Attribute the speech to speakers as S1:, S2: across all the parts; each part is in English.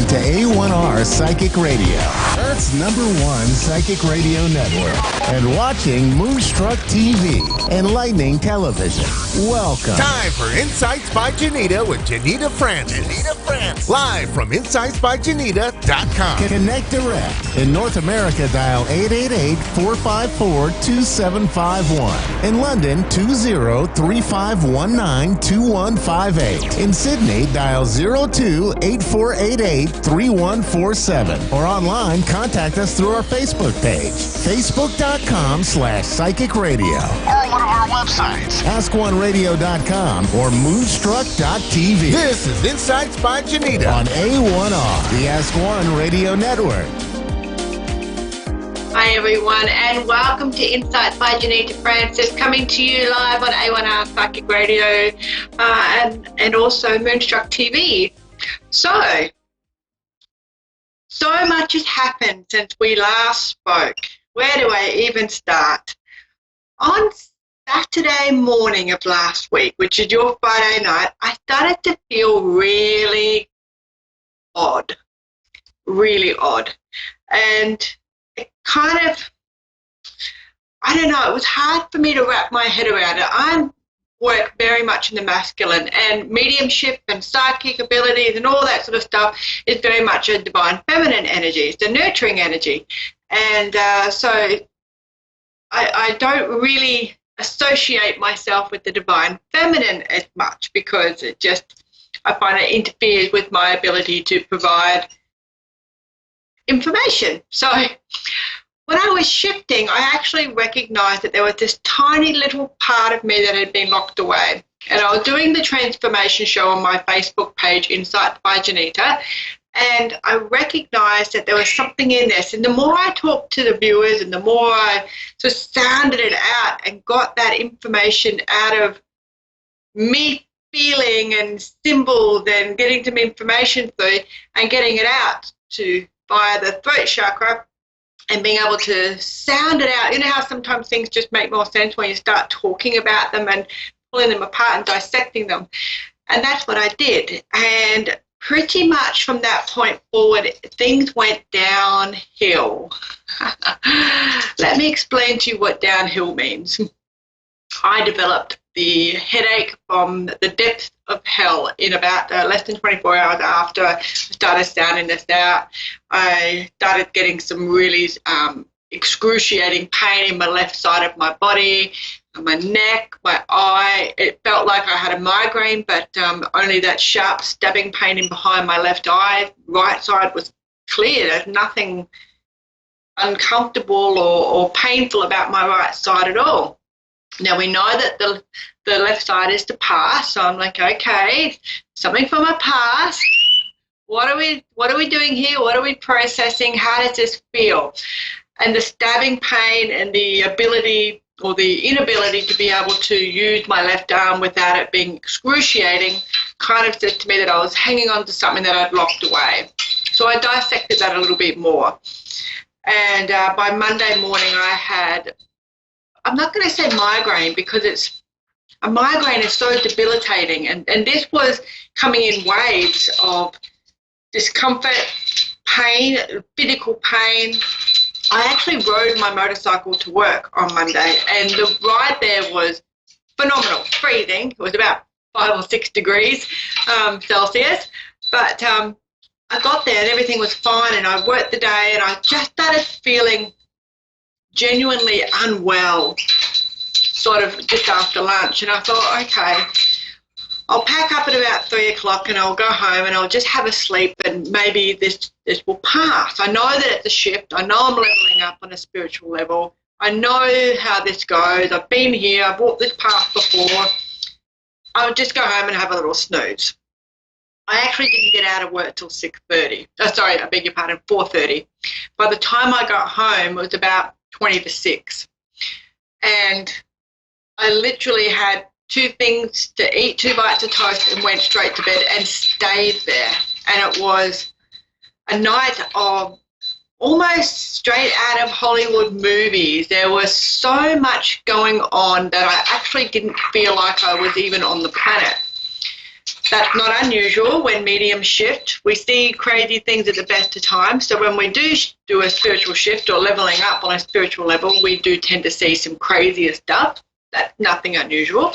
S1: to A1R Psychic Radio, Earth's #1 psychic radio network, and watching Moonstruck TV, enlightening television. Welcome.
S2: Time for Insights by Janita with Janita Francis. Live from InsightsByJanita.com.
S1: Connect direct. In North America, dial 888-454-2751. In London, 20-3519-2158. In Sydney, dial 02-8488-3147. Or online, contact us through our Facebook page, facebook.com/psychic radio.
S2: Or one of our websites,
S1: AskOneRadio.com or Moonstruck.tv.
S2: This is Insights by Janita
S1: on A1R, the Ask One Radio Network.
S3: Hi everyone, and welcome to Insights by Janita Francis, coming to you live on A1R Psychic Radio and also Moonstruck TV. So much has happened since we last spoke. Where do I even start? On Saturday morning of last week, which is your Friday night, I started to feel really odd. And it kind of, I don't know, it was hard for me to wrap my head around it. I work very much in the masculine, and mediumship and psychic abilities and all that sort of stuff is very much a divine feminine energy. It's a nurturing energy. And so I don't really associate myself with the divine feminine as much, because it just, I find it interferes with my ability to provide information. So when I was shifting, I actually recognized that there was this tiny little part of me that had been locked away. And I was doing the transformation show on my Facebook page, Insight by Janita, and I recognized that there was something in this. And the more I talked to the viewers and the more I sort of sounded it out and got that information out of me feeling and symbols and getting some information through and getting it out to via the throat chakra and being able to sound it out. You know how sometimes things just make more sense when you start talking about them and pulling them apart and dissecting them. And that's what I did. And pretty much from that point forward, things went downhill. Let me explain to you what downhill means. I developed the headache from the depths of hell in about less than 24 hours after I started sounding this out. I started getting some really excruciating pain in my left side of my body, my neck, my eye. It felt like I had a migraine, but only that sharp stabbing pain in behind my left eye. Right side was clear. There's nothing uncomfortable or painful about my right side at all. Now, we know that the left side is the past, so I'm like, okay, something from my past. What are we doing here? What are we processing? How does this feel? And the stabbing pain and the ability or the inability to be able to use my left arm without it being excruciating kind of said to me that I was hanging on to something that I'd locked away. So I dissected that a little bit more. And by Monday morning I had, I'm not going to say migraine, because a migraine is so debilitating, and this was coming in waves of discomfort, pain, physical pain. I actually rode my motorcycle to work on Monday, and the ride there was phenomenal, freezing. It was about 5 or 6 degrees Celsius, but I got there and everything was fine, and I worked the day, and I just started feeling genuinely unwell sort of just after lunch, and I thought, okay, I'll pack up at about 3 o'clock and I'll go home and I'll just have a sleep, and maybe this will pass. I know that it's a shift. I know I'm leveling up on a spiritual level. I know how this goes. I've been here. I've walked this path before. I'll just go home and have a little snooze. I actually didn't get out of work till 6:30. Sorry, I beg your pardon, 4:30. By the time I got home, it was about 20 to 6. And I literally had 2 things to eat, 2 bites of toast, and went straight to bed and stayed there. And it was a night of almost straight out of Hollywood movies. There was so much going on that I actually didn't feel like I was even on the planet. That's not unusual when mediums shift. We see crazy things at the best of times. So when we do a spiritual shift or leveling up on a spiritual level, we do tend to see some crazier stuff. That's nothing unusual.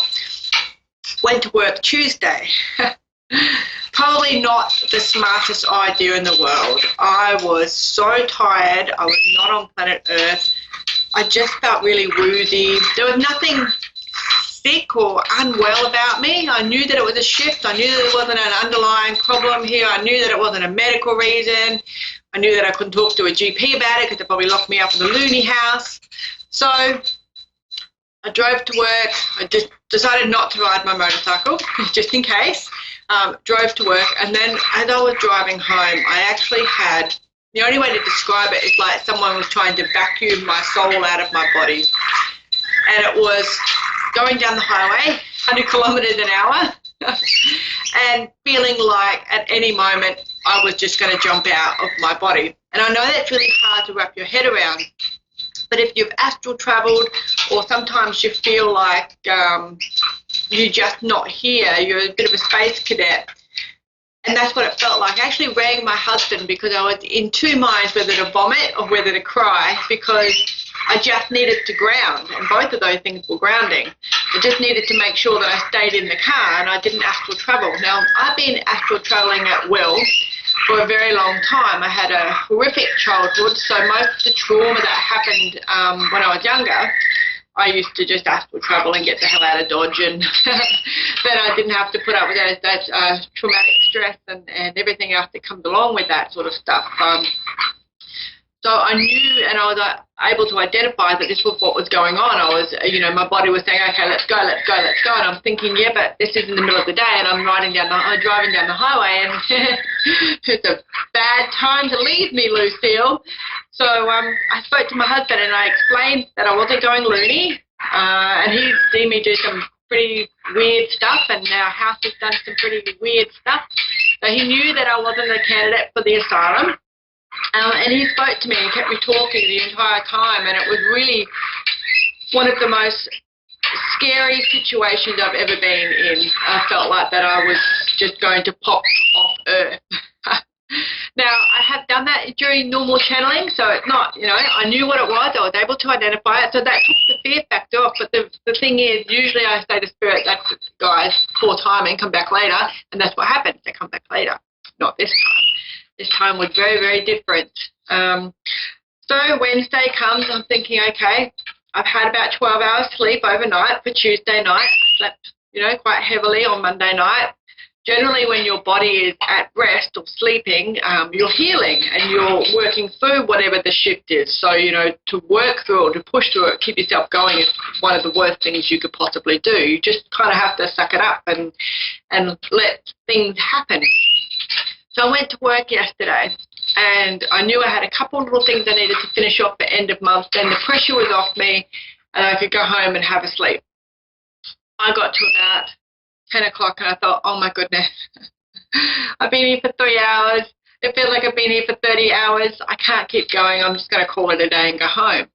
S3: Went to work Tuesday. Probably not the smartest idea in the world. I was so tired. I was not on planet Earth. I just felt really woozy. There was nothing sick or unwell about me. I knew that it was a shift. I knew that there wasn't an underlying problem here. I knew that it wasn't a medical reason. I knew that I couldn't talk to a GP about it because they'd probably lock me up in the loony house. So I drove to work. I just decided not to ride my motorcycle just in case. Drove to work, and then as I was driving home, I actually had, the only way to describe it is like someone was trying to vacuum my soul out of my body. And it was going down the highway, 100 kilometres an hour, and feeling like at any moment I was just going to jump out of my body. And I know that's really hard to wrap your head around, but if you've astral travelled, or sometimes you feel like you're just not here, you're a bit of a space cadet, and that's what it felt like. I actually rang my husband because I was in two minds whether to vomit or whether to cry, because I just needed to ground, and both of those things were grounding. I just needed to make sure that I stayed in the car and I didn't astral travel. Now, I've been astral traveling at will for a very long time. I had a horrific childhood, so most of the trauma that happened when I was younger, I used to just astral travel and get the hell out of Dodge, and then I didn't have to put up with that traumatic stress and everything else that comes along with that sort of stuff. So I knew, and I was able to identify that this was what was going on. I was, my body was saying, okay, let's go. And I'm thinking, yeah, but this is in the middle of the day, and I'm driving down the highway, and it's a bad time to leave me, Lucille. So I spoke to my husband, and I explained that I wasn't going loony, and he'd seen me do some pretty weird stuff, and our house has done some pretty weird stuff. So he knew that I wasn't a candidate for the asylum. And he spoke to me and kept me talking the entire time, and it was really one of the most scary situations I've ever been in. I felt like that I was just going to pop off Earth. Now, I have done that during normal channeling, so it's not, I knew what it was. I was able to identify it, so that took the fear factor off. But the thing is, usually I say to Spirit, that's guys, poor timing, come back later, and that's what happened. They come back later, not this time. This time was very, very different. So Wednesday comes, I'm thinking, okay, I've had about 12 hours sleep overnight for Tuesday night. Slept, quite heavily on Monday night. Generally, when your body is at rest or sleeping, you're healing and you're working through whatever the shift is. So, to work through or to push through it, keep yourself going is one of the worst things you could possibly do. You just kind of have to suck it up and let things happen. So I went to work yesterday, and I knew I had a couple of little things I needed to finish off for end of month, and the pressure was off me, and I could go home and have a sleep. I got to about 10 o'clock, and I thought, oh my goodness, I've been here for 3 hours. It feels like I've been here for 30 hours. I can't keep going. I'm just going to call it a day and go home.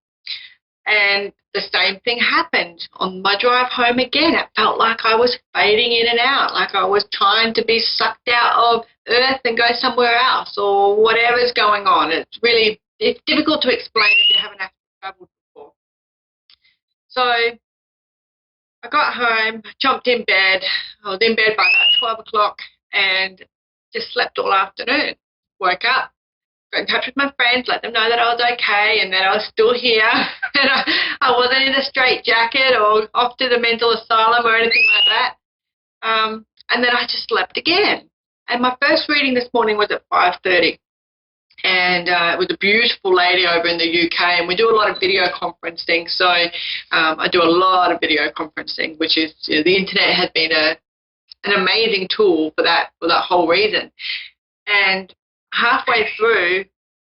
S3: And the same thing happened on my drive home again. It felt like I was fading in and out, like I was trying to be sucked out of Earth and go somewhere else or whatever's going on. It's difficult to explain if you haven't actually traveled before. So I got home, jumped in bed. I was in bed by about 12 o'clock and just slept all afternoon. Woke up, got in touch with my friends, let them know that I was okay and that I was still here. And I wasn't in a straitjacket or off to the mental asylum or anything like that. And then I just slept again. And my first reading this morning was at 5:30. And it was a beautiful lady over in the UK, and we do a lot of video conferencing. So I do a lot of video conferencing, which is, the internet has been an amazing tool for that whole reason. And halfway through,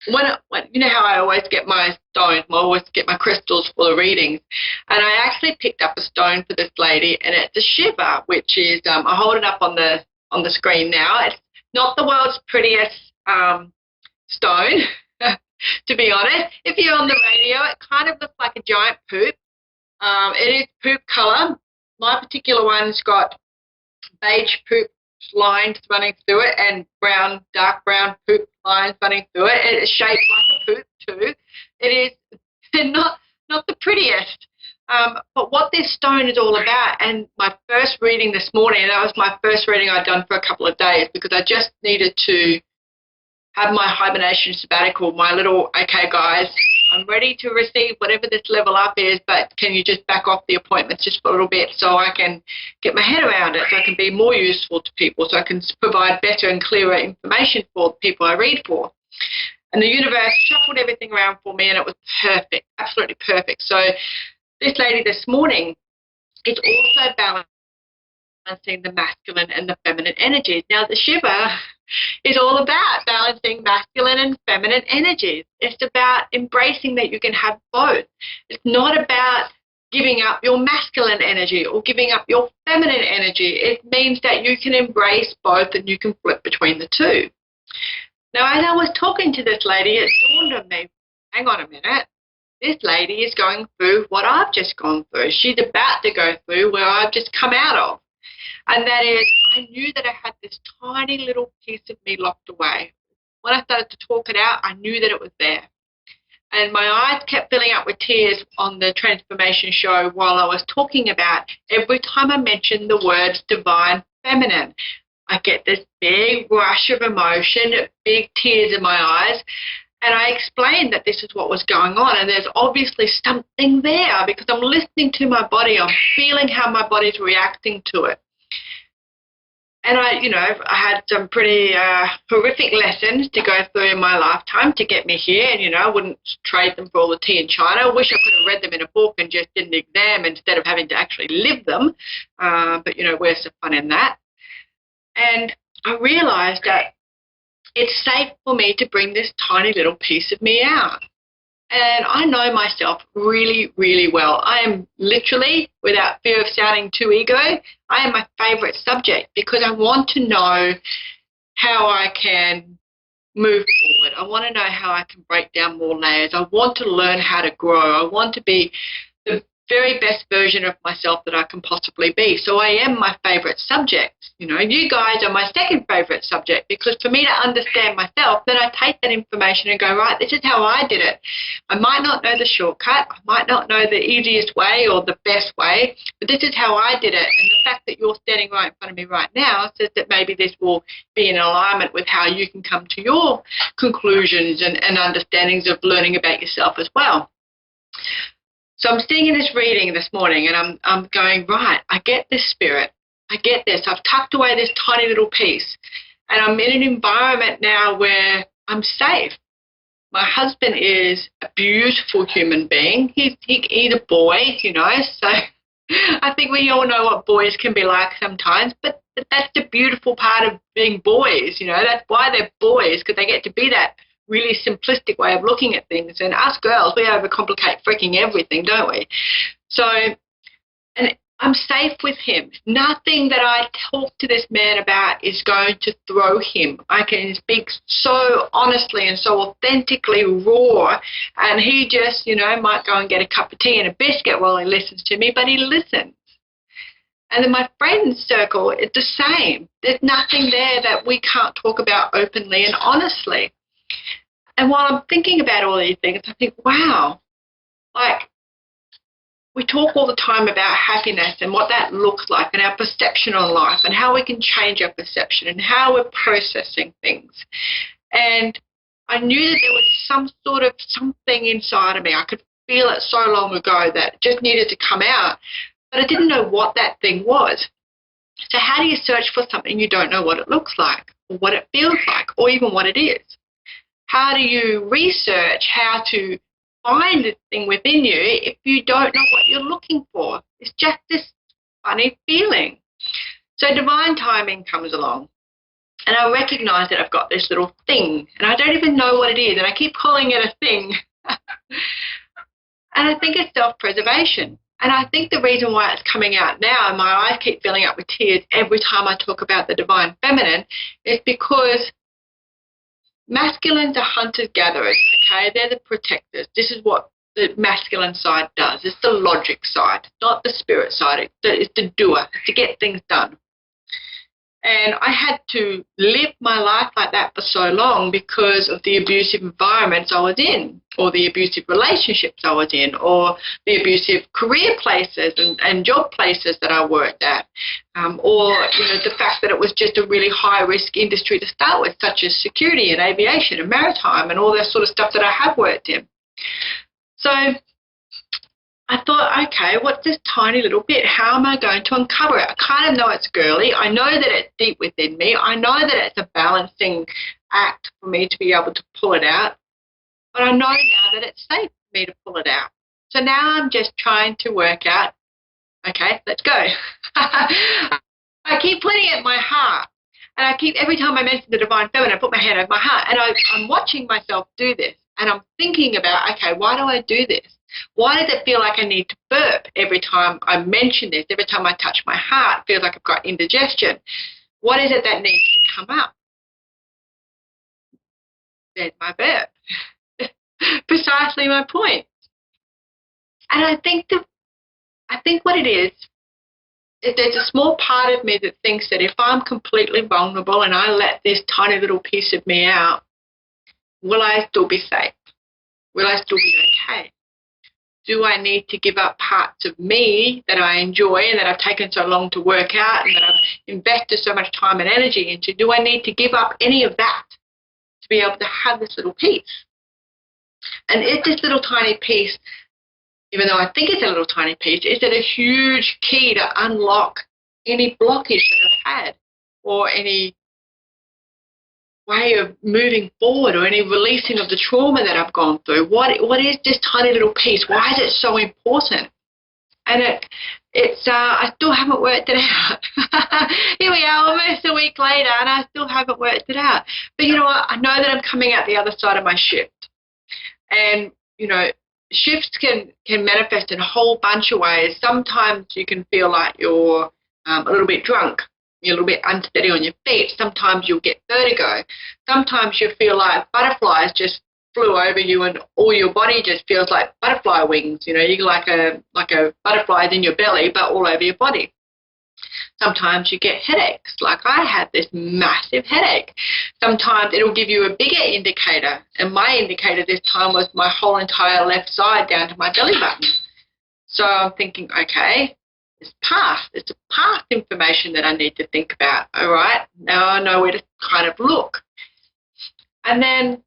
S3: when how I always get my stones, I always get my crystals for the readings, and I actually picked up a stone for this lady, and it's a Shiva, which is I hold it up on the screen now. It's not the world's prettiest stone, to be honest. If you're on the radio, it kind of looks like a giant poop. It is poop colour. My particular one's got beige poop lines running through it and dark brown poop lines running through it. It's shaped like a poop too. It is not the prettiest. But what this stone is all about, and my first reading this morning, and that was my first reading I'd done for a couple of days because I just needed to have my hibernation sabbatical, my little, okay, guys, I'm ready to receive whatever this level up is, but can you just back off the appointments just for a little bit so I can get my head around it, so I can be more useful to people, so I can provide better and clearer information for the people I read for. And the universe shuffled everything around for me, and it was perfect, absolutely perfect. So this lady this morning is also balancing the masculine and the feminine energies. Now, the Shiva is all about balancing masculine and feminine energies. It's about embracing that you can have both. It's not about giving up your masculine energy or giving up your feminine energy. It means that you can embrace both and you can flip between the two. Now, as I was talking to this lady, it dawned on me, hang on a minute, this lady is going through what I've just gone through. She's about to go through where I've just come out of. And that is, I knew that I had this tiny little piece of me locked away. When I started to talk it out, I knew that it was there. And my eyes kept filling up with tears on the transformation show while I was talking about every time I mentioned the words divine feminine. I get this big rush of emotion, big tears in my eyes. And I explained that this is what was going on, and there's obviously something there because I'm listening to my body. I'm feeling how my body's reacting to it. And I had some pretty horrific lessons to go through in my lifetime to get me here. And, I wouldn't trade them for all the tea in China. I wish I could have read them in a book and just did an exam instead of having to actually live them. But, where's the fun in that? And I realized that it's safe for me to bring this tiny little piece of me out. And I know myself really, really well. I am literally, without fear of sounding too ego, I am my favorite subject because I want to know how I can move forward. I want to know how I can break down more layers. I want to learn how to grow. I want to be the very best version of myself that I can possibly be. So I am my favorite subject. You guys are my second favorite subject because for me to understand myself, then I take that information and go, right, this is how I did it. I might not know the shortcut. I might not know the easiest way or the best way, but this is how I did it. And the fact that you're standing right in front of me right now says that maybe this will be in alignment with how you can come to your conclusions and understandings of learning about yourself as well. So I'm sitting in this reading this morning and I'm going, right, I get this spirit. I get this. I've tucked away this tiny little piece and I'm in an environment now where I'm safe. My husband is a beautiful human being. He's a boy, so I think we all know what boys can be like sometimes, but that's the beautiful part of being boys, That's why they're boys, because they get to be that really simplistic way of looking at things. And us girls, we overcomplicate freaking everything, don't we? So, and I'm safe with him. Nothing that I talk to this man about is going to throw him. I can speak so honestly and so authentically raw, and he just, might go and get a cup of tea and a biscuit while he listens to me, but he listens. And in my friends circle, it's the same. There's nothing there that we can't talk about openly and honestly. And while I'm thinking about all these things, I think, wow, we talk all the time about happiness and what that looks like and our perception on life and how we can change our perception and how we're processing things. And I knew that there was some sort of something inside of me. I could feel it so long ago that just needed to come out, but I didn't know what that thing was. So how do you search for something you don't know what it looks like or what it feels like or even what it is? How do you research how to find this thing within you if you don't know what you're looking for? It's just this funny feeling. So divine timing comes along, and I recognize that I've got this little thing, and I don't even know what it is, and I keep calling it a thing. And I think it's self-preservation. And I think the reason why it's coming out now, and my eyes keep filling up with tears every time I talk about the divine feminine, is because masculines are hunter-gatherers, okay? They're the protectors. This is what the masculine side does. It's the logic side, not the spirit side. It's the doer. It's to get things done. And I had to live my life like that for so long because of the abusive environments I was in, or the abusive relationships I was in, or the abusive career places and job places that I worked at, or the fact that it was just a really high-risk industry to start with, such as security and aviation and maritime and all that sort of stuff that I have worked in. So I thought, okay, what's this tiny little bit? How am I going to uncover it? I kind of know it's girly. I know that it's deep within me. I know that it's a balancing act for me to be able to pull it out. But I know now that it's safe for me to pull it out. So now I'm just trying to work out, okay, let's go. I keep putting it in my heart. And I keep, every time I mention the divine feminine, I put my hand over my heart. And I'm watching myself do this. And I'm thinking about, okay, why do I do this? Why does it feel like I need to burp every time I mention this? Every time I touch my heart, it feels like I've got indigestion. What is it that needs to come up? There's my burp. Precisely my point. And I think what it is there's a small part of me that thinks that if I'm completely vulnerable and I let this tiny little piece of me out, will I still be safe? Will I still be okay? Do I need to give up parts of me that I enjoy and that I've taken so long to work out and that I've invested so much time and energy into? Do I need to give up any of that to be able to have this little piece? And is this little tiny piece, even though I think it's a little tiny piece, is it a huge key to unlock any blockage that I've had or any way of moving forward or any releasing of the trauma that I've gone through? What is this tiny little piece? Why is it so important? And I still haven't worked it out. Here we are, almost a week later, and I still haven't worked it out. But you know what? I know that I'm coming out the other side of my shift. And, shifts can manifest in a whole bunch of ways. Sometimes you can feel like you're a little bit drunk. You're a little bit unsteady on your feet. Sometimes you'll get vertigo. Sometimes you feel like butterflies just flew over you and all your body just feels like butterfly wings. You're like a butterfly in your belly, but all over your body. Sometimes you get headaches, like I had this massive headache. Sometimes it'll give you a bigger indicator, and my indicator this time was my whole entire left side down to my belly button. So I'm thinking, okay, it's past information that I need to think about. All right, now I know where to kind of look. And then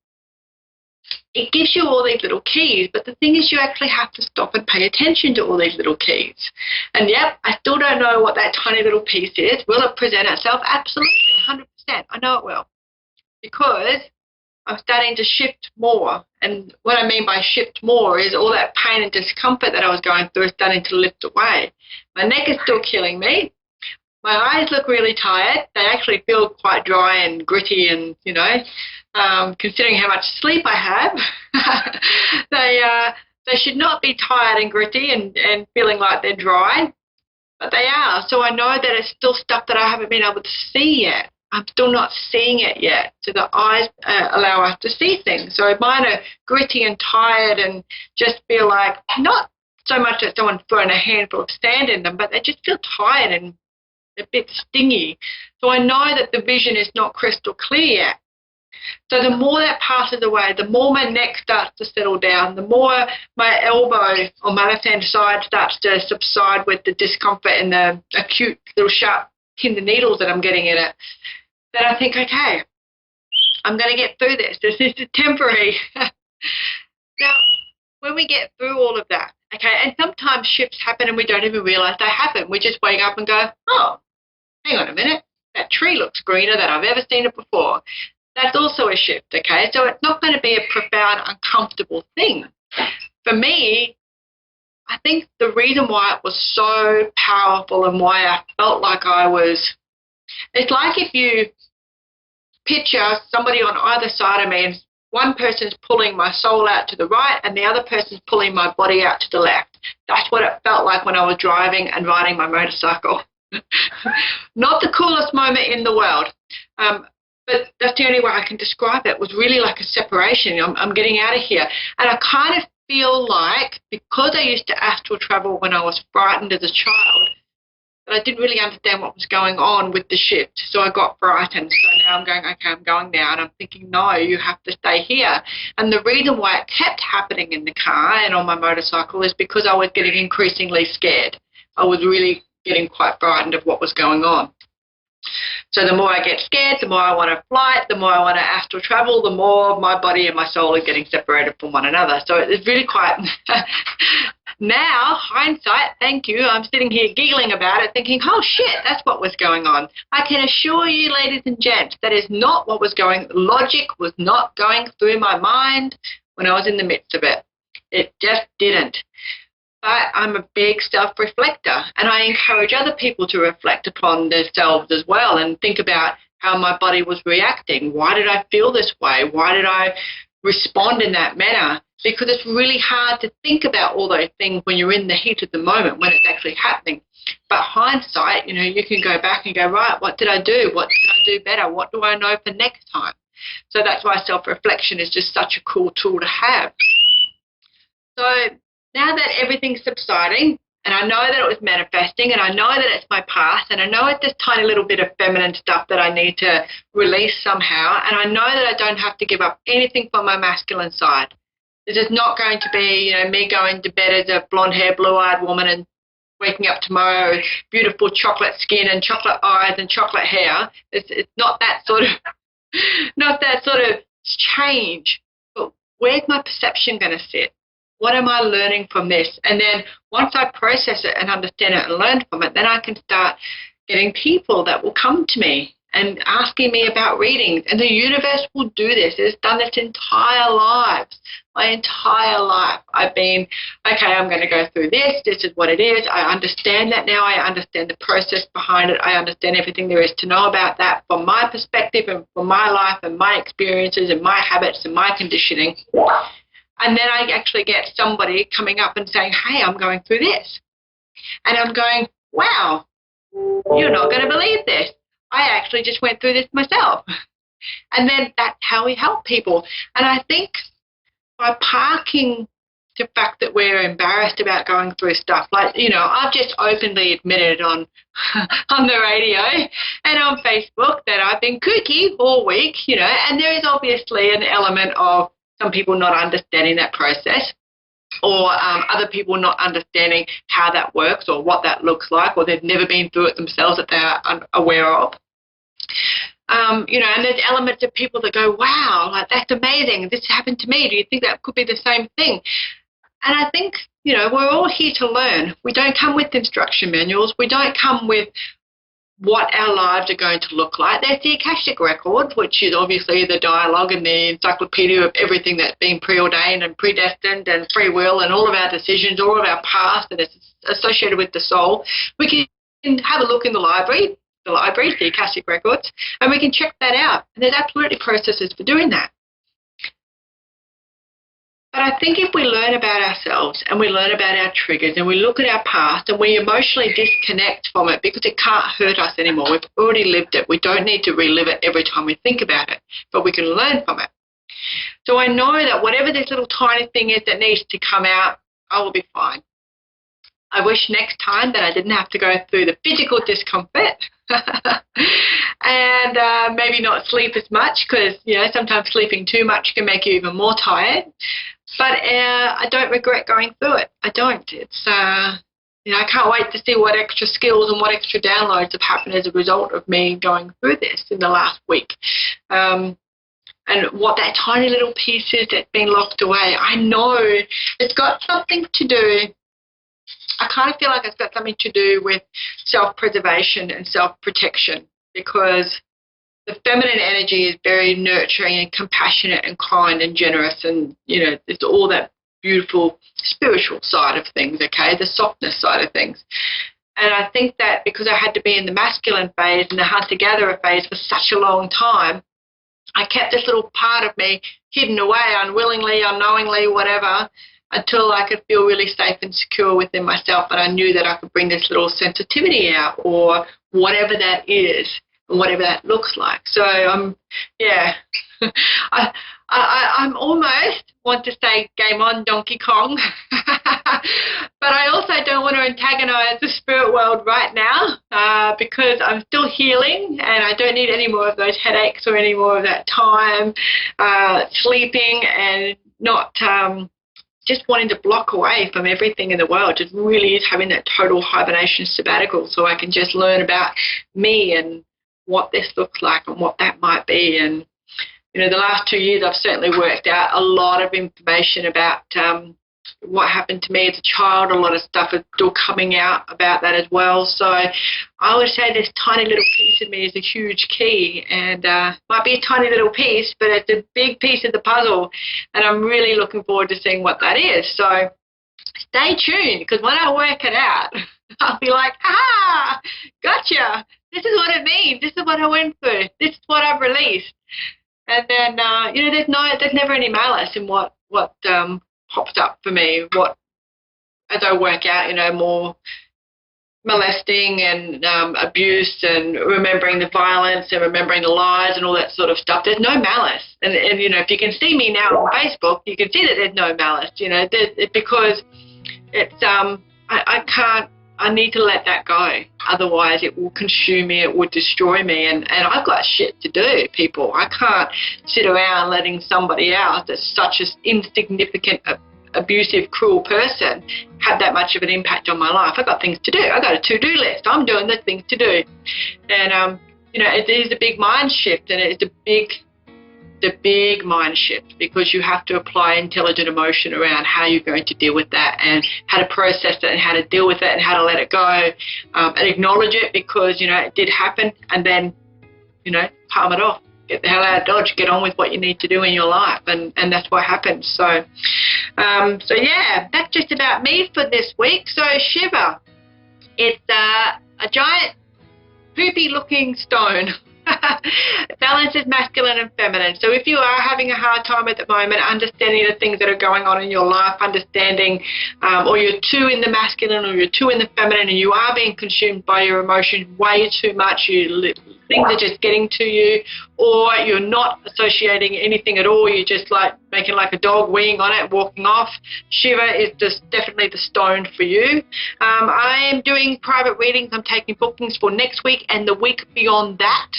S3: it gives you all these little keys, but the thing is you actually have to stop and pay attention to all these little keys. And yep, I still don't know what that tiny little piece is. Will it present itself? Absolutely, 100%. I know it will. Because I'm starting to shift more. And what I mean by shift more is all that pain and discomfort that I was going through is starting to lift away. My neck is still killing me. My eyes look really tired. They actually feel quite dry and gritty and, considering how much sleep I have, they should not be tired and gritty and feeling like they're dry, but they are. So I know that it's still stuff that I haven't been able to see yet. I'm still not seeing it yet. So the eyes allow us to see things. So mine are gritty and tired and just feel like not so much that someone's thrown a handful of sand in them, but they just feel tired and a bit stingy. So I know that the vision is not crystal clear yet. So the more that passes away, the more my neck starts to settle down, the more my elbow on my left-hand side starts to subside with the discomfort and the acute little sharp pin the needles that I'm getting in it, then I think, okay, I'm going to get through this. This is temporary. Now, when we get through all of that, okay, and sometimes shifts happen and we don't even realize they happen. We just wake up and go, oh, hang on a minute, that tree looks greener than I've ever seen it before. That's also a shift, okay? So it's not going to be a profound, uncomfortable thing. For me, I think the reason why it was so powerful and why I felt like it's like if you picture somebody on either side of me and one person's pulling my soul out to the right and the other person's pulling my body out to the left. That's what it felt like when I was driving and riding my motorcycle. Not the coolest moment in the world. But that's the only way I can describe it. It was really like a separation. I'm getting out of here. And I kind of feel like because I used to astral travel when I was frightened as a child, but I didn't really understand what was going on with the shift. So I got frightened. So now I'm going, okay, I'm going now. And I'm thinking, no, you have to stay here. And the reason why it kept happening in the car and on my motorcycle is because I was getting increasingly scared. I was really getting quite frightened of what was going on. So the more I get scared, the more I want to flight, the more I want to astral travel, the more my body and my soul are getting separated from one another. So it's really quite, now, hindsight, thank you, I'm sitting here giggling about it, thinking, oh shit, that's what was going on. I can assure you, ladies and gents, that is not what was going, logic was not going through my mind when I was in the midst of it. It just didn't. But I'm a big self-reflector, and I encourage other people to reflect upon themselves as well and think about how my body was reacting. Why did I feel this way? Why did I respond in that manner? Because it's really hard to think about all those things when you're in the heat of the moment, when it's actually happening. But hindsight, you can go back and go, right, what did I do? What can I do better? What do I know for next time? So that's why self-reflection is just such a cool tool to have. So now that everything's subsiding, and I know that it was manifesting, and I know that it's my past, and I know it's this tiny little bit of feminine stuff that I need to release somehow, and I know that I don't have to give up anything from my masculine side. This is not going to be, me going to bed as a blonde-haired, blue-eyed woman and waking up tomorrow with beautiful chocolate skin and chocolate eyes and chocolate hair. It's not that sort of change. But where's my perception going to sit? What am I learning from this? And then once I process it and understand it and learn from it, then I can start getting people that will come to me and asking me about readings. And the universe will do this. It's done this my entire life. I've been, okay, I'm going to go through this. This is what it is. I understand that now. I understand the process behind it. I understand everything there is to know about that from my perspective and from my life and my experiences and my habits and my conditioning. And then I actually get somebody coming up and saying, hey, I'm going through this. And I'm going, wow, you're not going to believe this. I actually just went through this myself. And then that's how we help people. And I think by parking the fact that we're embarrassed about going through stuff, like, I've just openly admitted on the radio and on Facebook that I've been kooky all week, and there is obviously an element of some people not understanding that process, or other people not understanding how that works or what that looks like, or they've never been through it themselves that they're unaware of. And there's elements of people that go, wow, like that's amazing. This happened to me. Do you think that could be the same thing? And I think, we're all here to learn. We don't come with instruction manuals. We don't come with what our lives are going to look like. There's the Akashic Record, which is obviously the dialogue and the encyclopedia of everything that's been preordained and predestined and free will and all of our decisions, all of our past that is associated with the soul. We can have a look in the library, the Akashic Records, and we can check that out. And there's absolutely processes for doing that. But I think if we learn about ourselves and we learn about our triggers and we look at our past and we emotionally disconnect from it because it can't hurt us anymore, we've already lived it. We don't need to relive it every time we think about it, but we can learn from it. So I know that whatever this little tiny thing is that needs to come out, I will be fine. I wish next time that I didn't have to go through the physical discomfort and maybe not sleep as much because, sometimes sleeping too much can make you even more tired. But I don't regret going through it. I don't. It's, I can't wait to see what extra skills and what extra downloads have happened as a result of me going through this in the last week. And what that tiny little piece is that's been locked away. I know it's got something to do. I kind of feel like it's got something to do with self-preservation and self-protection because the feminine energy is very nurturing and compassionate and kind and generous and, it's all that beautiful spiritual side of things, okay, the softness side of things. And I think that because I had to be in the masculine phase and the hunter-gatherer phase for such a long time, I kept this little part of me hidden away unwillingly, unknowingly, whatever, until I could feel really safe and secure within myself and I knew that I could bring this little sensitivity out or whatever that is. Whatever that looks like. So, I I'm almost want to say game on Donkey Kong, but I also don't want to antagonize the spirit world right now because I'm still healing and I don't need any more of those headaches or any more of that time sleeping and not just wanting to block away from everything in the world. Just really is having that total hibernation sabbatical so I can just learn about me and what this looks like and what that might be. And the last 2 years I've certainly worked out a lot of information about what happened to me as a child. A lot of stuff is still coming out about that as well. So I would say this tiny little piece of me is a huge key, and might be a tiny little piece, but it's a big piece of the puzzle, and I'm really looking forward to seeing what that is. So stay tuned, because when I work it out, I'll be like, gotcha. This is what it means. This is what I went through. This is what I've released. And then, there's never any malice in what pops up for me. As I work out, more molesting and abuse and remembering the violence and remembering the lies and all that sort of stuff. There's no malice. And if you can see me now on Facebook, you can see that there's no malice, because it's, I need to let that go. Otherwise, it will consume me. It would destroy me. And I've got shit to do, people. I can't sit around letting somebody else that's such an insignificant, abusive, cruel person have that much of an impact on my life. I've got things to do. I've got a to-do list. I'm doing the things to do. And, it is a big mind shift, and it's the big mind shift, because you have to apply intelligent emotion around how you're going to deal with that and how to process it and how to deal with it and how to let it go and acknowledge it, because, it did happen, and then, palm it off. Get the hell out of Dodge, get on with what you need to do in your life, and that's what happens. So yeah, that's just about me for this week. So Shiva, it's a giant poopy looking stone. It balances masculine and feminine. So if you are having a hard time at the moment understanding the things that are going on in your life, understanding, or you're too in the masculine or you're too in the feminine, and you are being consumed by your emotions way too much, things are just getting to you, or you're not associating anything at all, you're just like making like a dog weeing on it, walking off, Shiva is just definitely the stone for you. I am doing private readings. I'm taking bookings for next week and the week beyond that,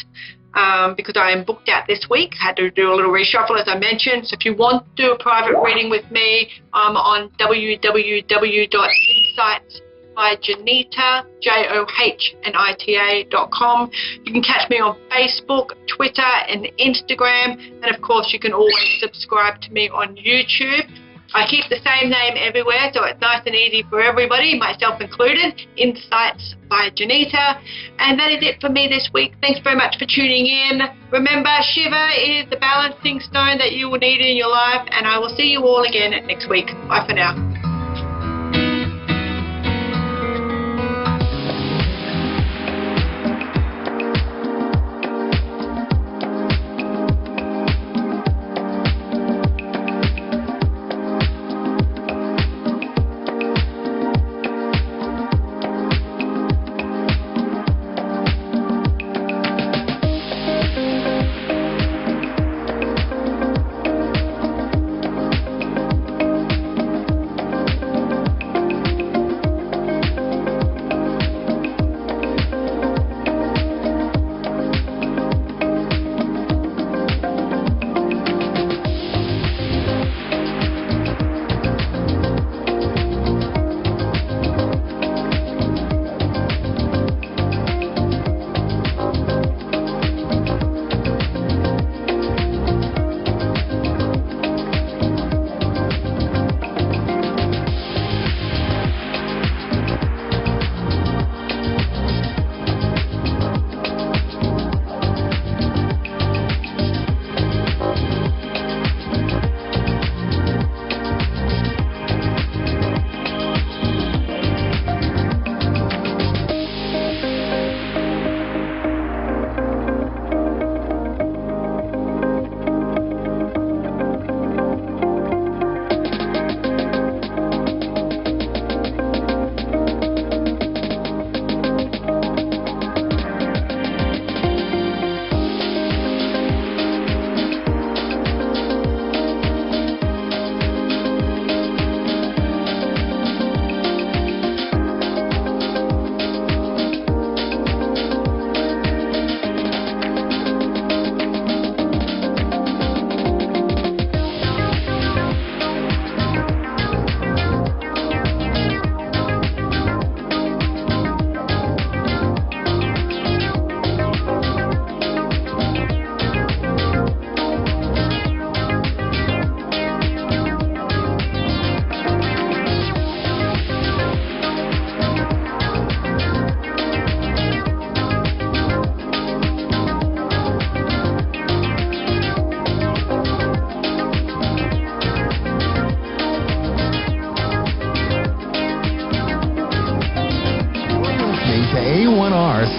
S3: because I am booked out this week. I had to do a little reshuffle, as I mentioned. So if you want to do a private reading with me, I'm on www.insightsbyjanita, JOHNITA.com. You can catch me on Facebook, Twitter, and Instagram. And of course, you can always subscribe to me on YouTube. I keep the same name everywhere, so it's nice and easy for everybody, myself included. Insights by Janita. And that is it for me this week. Thanks very much for tuning in. Remember, Shiva is the balancing stone that you will need in your life, and I will see you all again next week. Bye for now.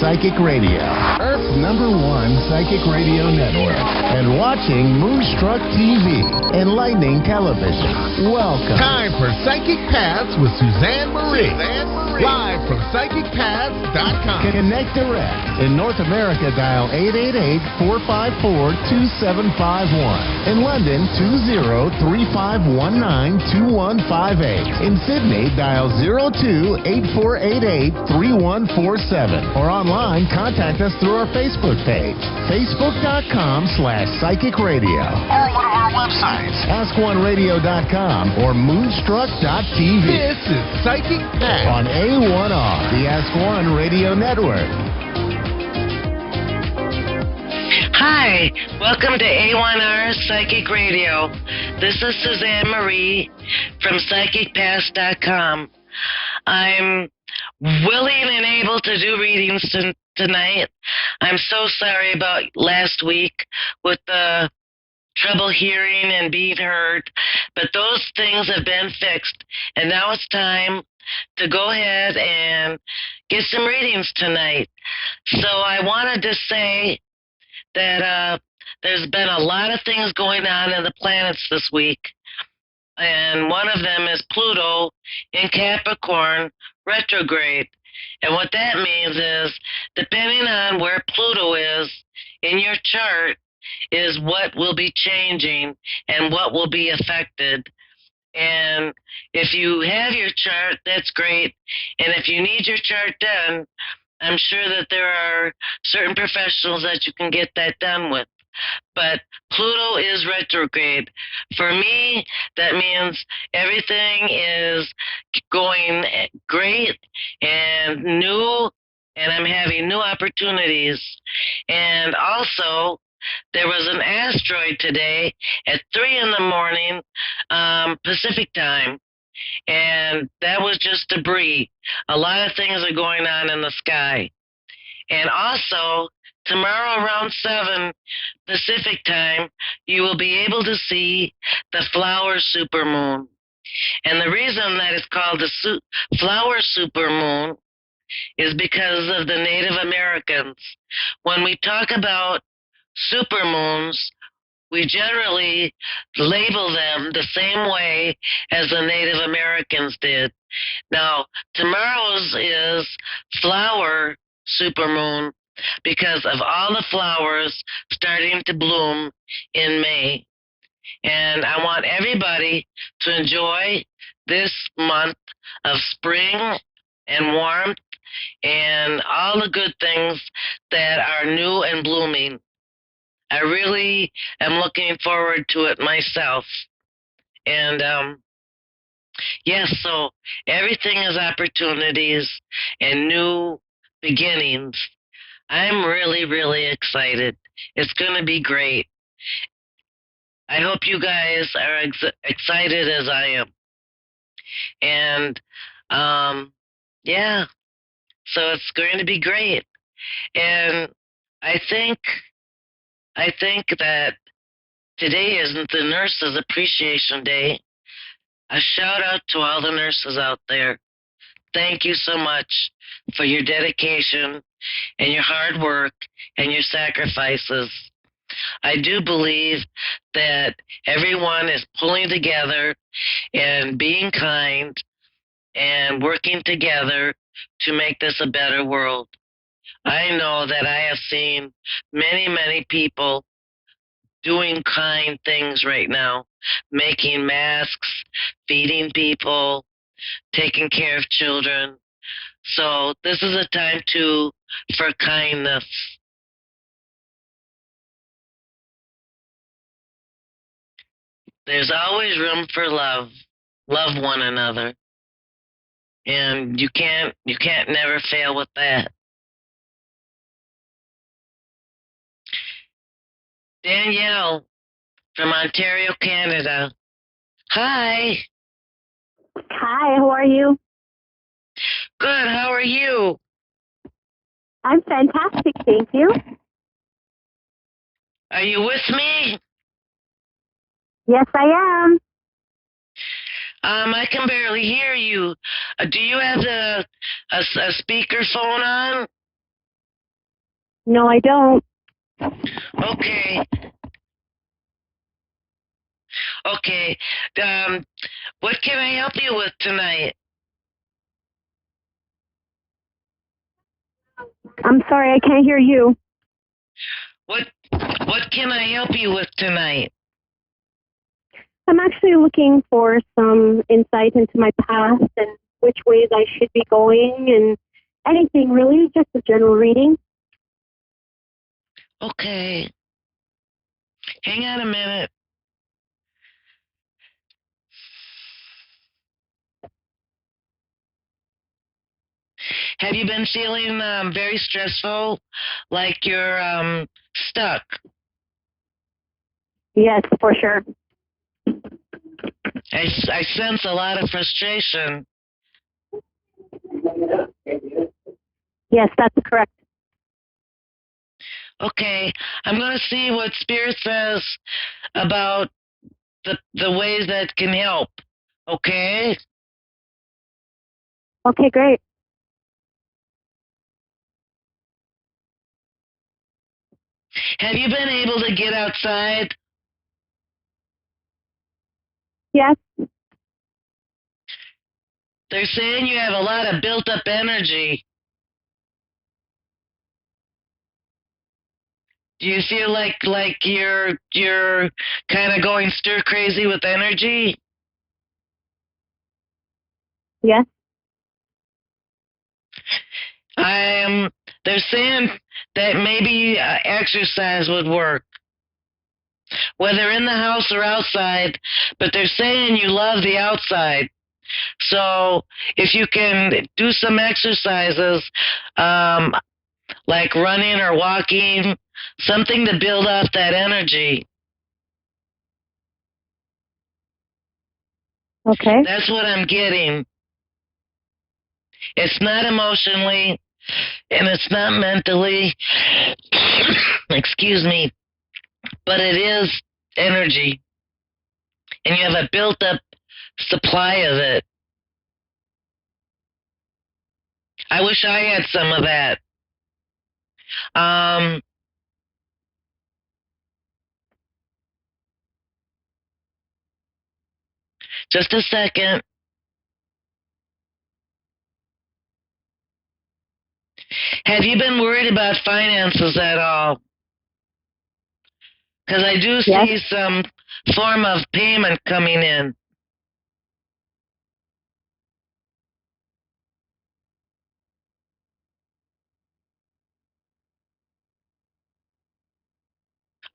S1: Psychic Radio, Earth's #1 psychic radio network, and watching Moonstruck TV, enlightening television. Welcome.
S2: Time for Psychic Paths with Suzanne Marie. Live from PsychicPaths.com.
S1: Connect direct. In North America, dial 888-454-2751. In London, 20-3519-2158. In Sydney, dial 02-8488-3147. Or online, contact us through our Facebook page, facebook.com/Psychic Radio.
S2: Or one of our websites,
S1: AskOneRadio.com or Moonstruck.tv.
S2: This is Psychic Paths
S1: On A1R, the Ask One Radio Network.
S4: Hi, welcome to A1R Psychic Radio. This is Suzanne Marie from PsychicPaths.com. I'm willing and able to do readings tonight. I'm so sorry about last week with the trouble hearing and being heard, but those things have been fixed, and now it's time to go ahead and get some readings tonight. So I wanted to say that there's been a lot of things going on in the planets this week, and one of them is Pluto in Capricorn retrograde. And what that means is, depending on where Pluto is in your chart, is what will be changing and what will be affected. And if you have your chart, that's great. And if you need your chart done, I'm sure that there are certain professionals that you can get that done with. But Pluto is retrograde. For me, that means everything is going great and new, and I'm having new opportunities. And also, there was an asteroid today at 3 in the morning Pacific time, and that was just debris. A lot of things are going on in the sky. And also, tomorrow around 7 Pacific time, you will be able to see the flower supermoon. And the reason that it's called the flower supermoon is because of the Native Americans. When we talk about supermoons, we generally label them the same way as the Native Americans did. Now, tomorrow's is flower supermoon because of all the flowers starting to bloom in May. And I want everybody to enjoy this month of spring and warmth and all the good things that are new and blooming. I really am looking forward to it myself. And yes, so everything is opportunities and new beginnings. I'm really, really excited. It's going to be great. I hope you guys are excited as I am. And yeah, so it's going to be great. And I think that today isn't the Nurses Appreciation Day. A shout out to all the nurses out there. Thank you so much for your dedication and your hard work and your sacrifices. I do believe that everyone is pulling together and being kind and working together to make this a better world. I know that I have seen many, many people doing kind things right now, making masks, feeding people, taking care of children. So this is a time for kindness. There's always room for love. Love one another. And you can't never fail with that. Danielle from Ontario, Canada. Hi.
S5: Hi, how are you?
S4: Good, how are you?
S5: I'm fantastic, thank you.
S4: Are you with me?
S5: Yes, I am.
S4: I can barely hear you. Do you have a speaker phone on?
S5: No, I don't.
S4: Okay. Okay. What can I help you with tonight?
S5: I'm sorry, I can't hear you.
S4: What can I help you with tonight?
S5: I'm actually looking for some insight into my past and which ways I should be going and anything really, just a general reading.
S4: Okay. Hang on a minute. Have you been feeling very stressful, like you're stuck?
S5: Yes, for sure.
S4: I sense a lot of frustration.
S5: Yes, that's correct.
S4: Okay, I'm going to see what Spirit says about the ways that can help. Okay?
S5: Okay, great.
S4: Have you been able to get outside?
S5: Yes,
S4: They're saying you have a lot of built up energy. Do you feel like you're kind of going stir crazy with energy?
S5: yes,
S4: They're saying that maybe exercise would work, whether in the house or outside, but they're saying you love the outside. So if you can do some exercises, um, like running or walking, something to build up that energy.
S5: okay.
S4: That's what I'm getting. It's not emotionally and it's not mentally, excuse me, but it is energy. And you have a built up supply of it. I wish I had some of that. Um, just a second. Have you been worried about finances at all? Because I do
S5: Yes,
S4: see some form of payment coming in.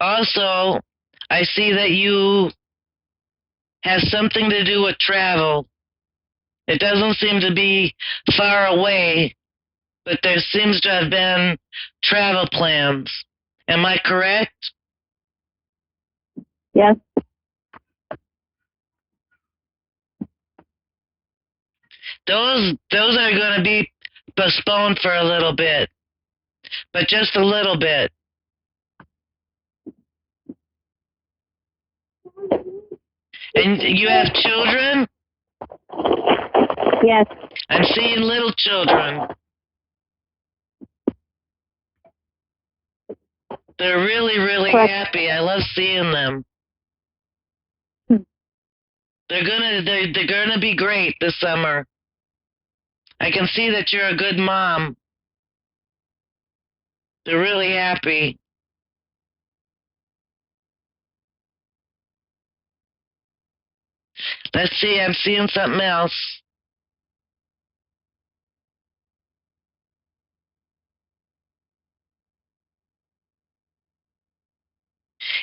S4: Also, I see that you have something to do with travel. It doesn't seem to be far away, but there seems to have been travel plans. Am I correct?
S5: yes.
S4: Those are going to be postponed for a little bit, but just a little bit. And you have children?
S5: Yes.
S4: I'm seeing little children. They're really, really
S5: Correct.
S4: happy. I love seeing them.
S5: Hmm.
S4: They're gonna be great this summer. I can see that you're a good mom. They're really happy. Let's see, I'm seeing something else.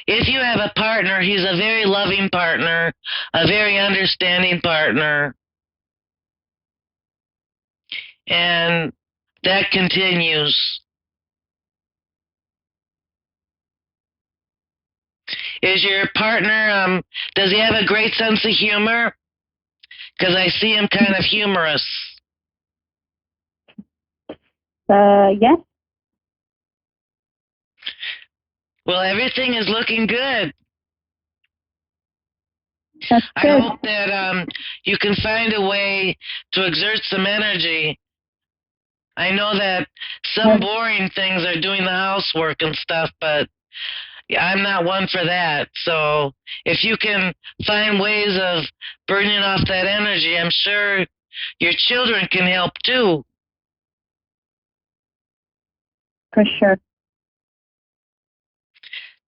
S4: If you have a partner, he's a very loving partner, a very understanding partner, and that continues. Is your partner, does he have a great sense of humor? Because I see him kind of humorous.
S5: Yes,
S4: Well, everything is looking good.
S5: that's
S4: I
S5: good.
S4: hope that you can find a way to exert some energy I know that some boring things are doing the housework and stuff, but I'm not one for that. So if you can find ways of burning off that energy, I'm sure your children can help too.
S5: For sure.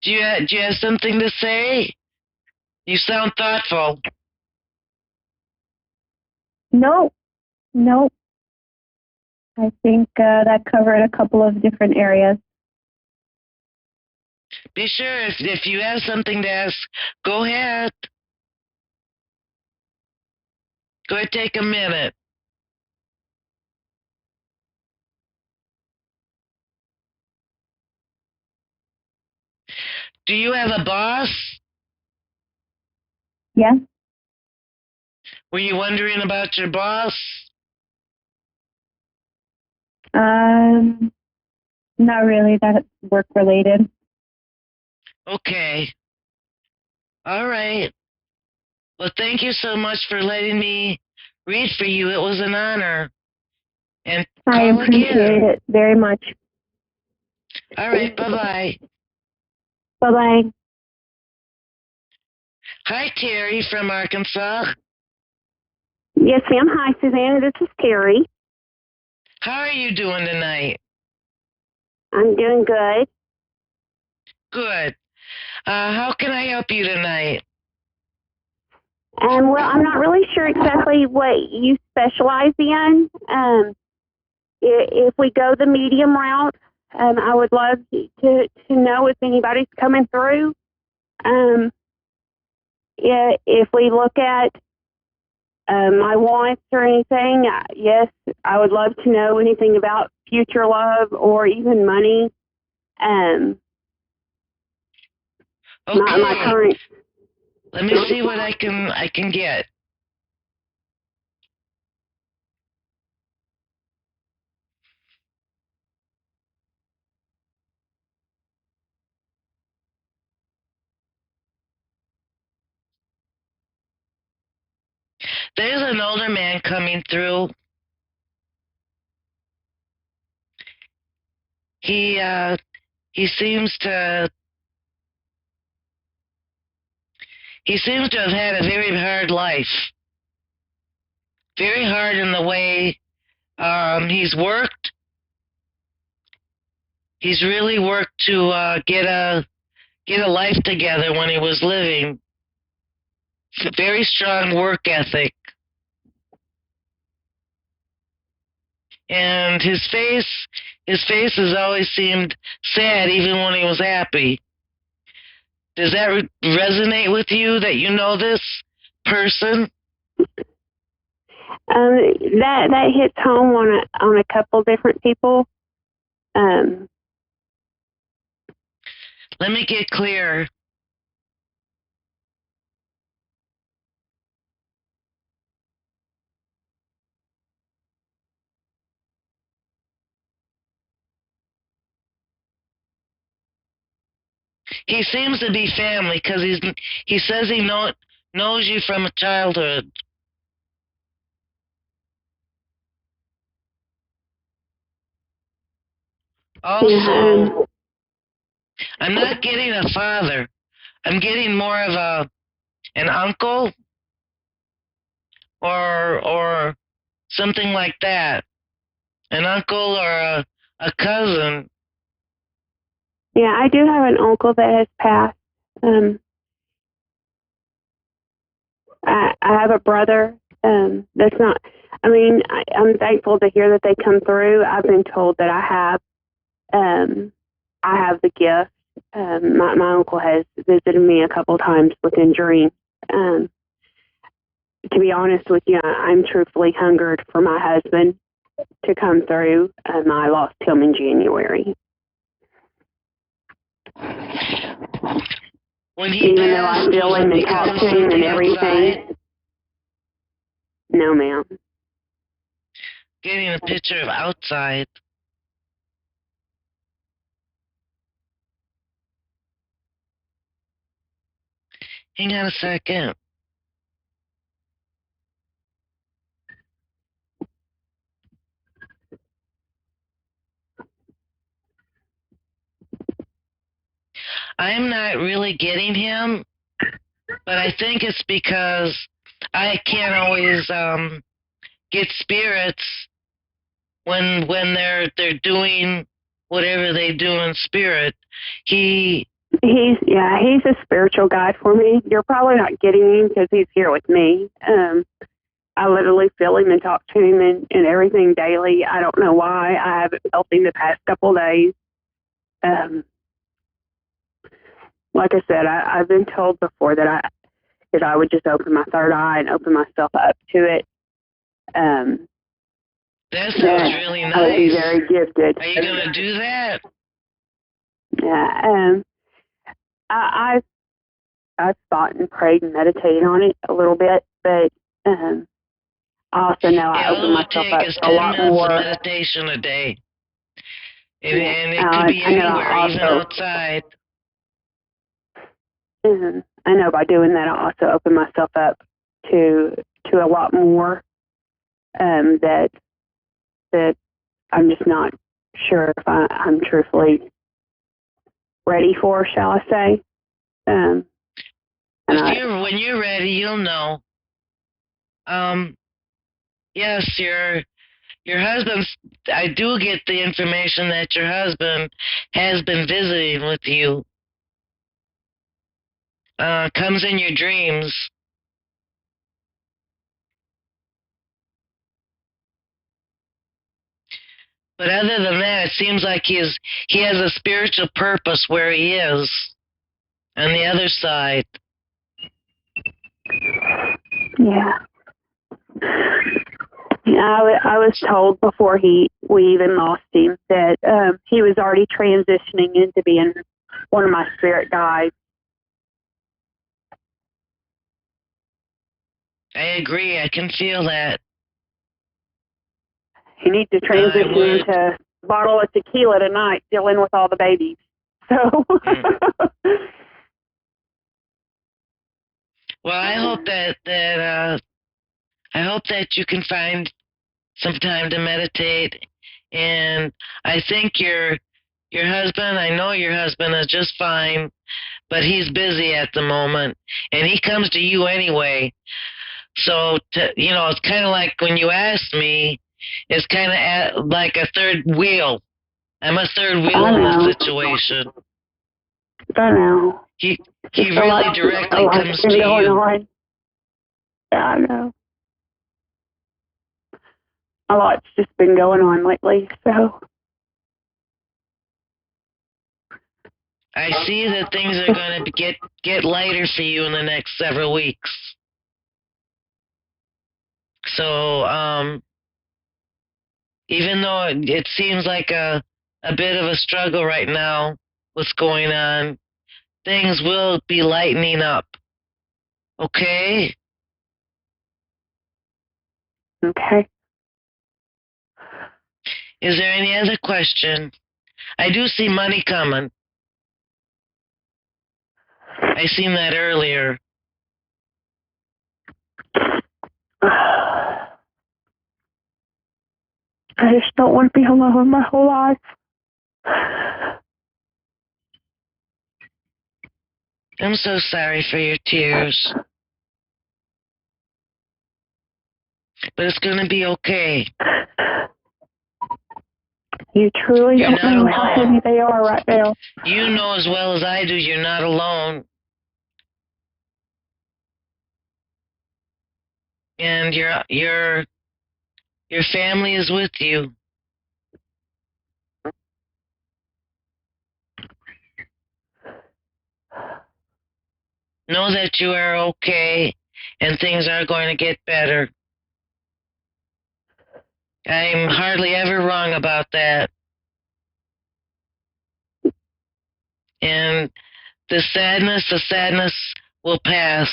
S4: Do you have something to say? You sound thoughtful.
S5: No, no. I think that covered a couple of different areas.
S4: Be sure if you have something to ask, go ahead. Go ahead, take a minute. Do you have a boss?
S5: Yes.
S4: Were you wondering about your boss?
S5: Not really. That's work related.
S4: Okay. All right. Well, thank you so much for letting me read for you. It was an honor. And
S5: I
S4: call
S5: appreciate
S4: again.
S5: it very much.
S4: All right. Bye-bye.
S5: Bye-bye.
S4: Hi, Terry from Arkansas.
S5: Yes, ma'am. Hi, Susanna. This is Terry.
S4: How are you doing tonight?
S5: I'm doing good.
S4: Good. How can I help you tonight?
S5: Well, I'm not really sure exactly what you specialize in. If we go the medium route, I would love to know if anybody's coming through. If we look at my wants or anything, yes, I would love to know anything about future love or even money.
S4: Okay.
S5: My current.
S4: Let me see what I can get. There's an older man coming through. He seems to have had a very hard life. Very hard in the way he's worked. He's really worked to get a life together when he was living. Very strong work ethic. And his face has always seemed sad, even when he was happy. Does that resonate with you, that you know this person?
S5: That hits home on a couple different people.
S4: Let me get clear. He seems to be family because he says he knows you from childhood. Also, I'm not getting a father. I'm getting more of an uncle or something like that. An uncle or a cousin.
S5: Yeah, I do have an uncle that has passed. I have a brother. That's not. I mean, I'm thankful to hear that they come through. I've been told that I have the gift. My uncle has visited me a couple times within dreams. To be honest with you, I'm truthfully hungered for my husband to come through. I lost him in January.
S4: When he
S5: Even
S4: passed,
S5: though I feel him and talk to him and everything.
S4: Outside,
S5: no, ma'am.
S4: getting a picture of outside. Hang on a second. I'm not really getting him, but I think it's because I can't always get spirits when they're doing whatever they do in spirit. He's
S5: a spiritual guide for me. You're probably not getting him because he's here with me. I literally feel him and talk to him and everything daily. I don't know why. I haven't felt him the past couple of days. Like I said, I've been told before that I would just open my third eye and open myself up to it.
S4: That sounds really nice.
S5: I would be very gifted.
S4: Are you going to do that?
S5: Yeah. I've thought and prayed and meditated on it a little bit, but I also know I open myself up to a lot more.
S4: Of meditation a day. And it could be anywhere, even outside.
S5: I know by doing that, I also open myself up to a lot more that I'm just not sure if I'm truthfully ready for, shall I say.
S4: When you're ready, you'll know. Yes, your husband's, I do get the information that your husband has been visiting with you. Comes in your dreams. But other than that, it seems like he has a spiritual purpose where he is on the other side.
S5: Yeah. I was told before we even lost him that he was already transitioning into being one of my spirit guides.
S4: I agree. I can feel that.
S5: He needs to transition into a bottle of tequila tonight, dealing with all the babies. So.
S4: Well, I hope that you can find some time to meditate, and I think your husband. I know your husband is just fine, but he's busy at the moment, and he comes to you anyway. So it's kind of like when you asked me, it's kind of like a third wheel. I'm a third wheel in this situation.
S5: I know.
S4: He really directly comes to you.
S5: On. Yeah, I know. A lot's just been going on lately, so.
S4: I see that things are going to get lighter for you in the next several weeks. So, even though it seems like a bit of a struggle right now, what's going on, things will be lightening up. Okay?
S5: Okay.
S4: Is there any other question? I do see money coming. I seen that earlier.
S5: I just don't want to be alone my whole life.
S4: I'm so sorry for your tears. But it's going to be okay.
S5: You truly don't know how heavy they are right now.
S4: You know as well as I do you're not alone. And your family is with you. Know that you are okay and things are going to get better. I'm hardly ever wrong about that. And the sadness will pass.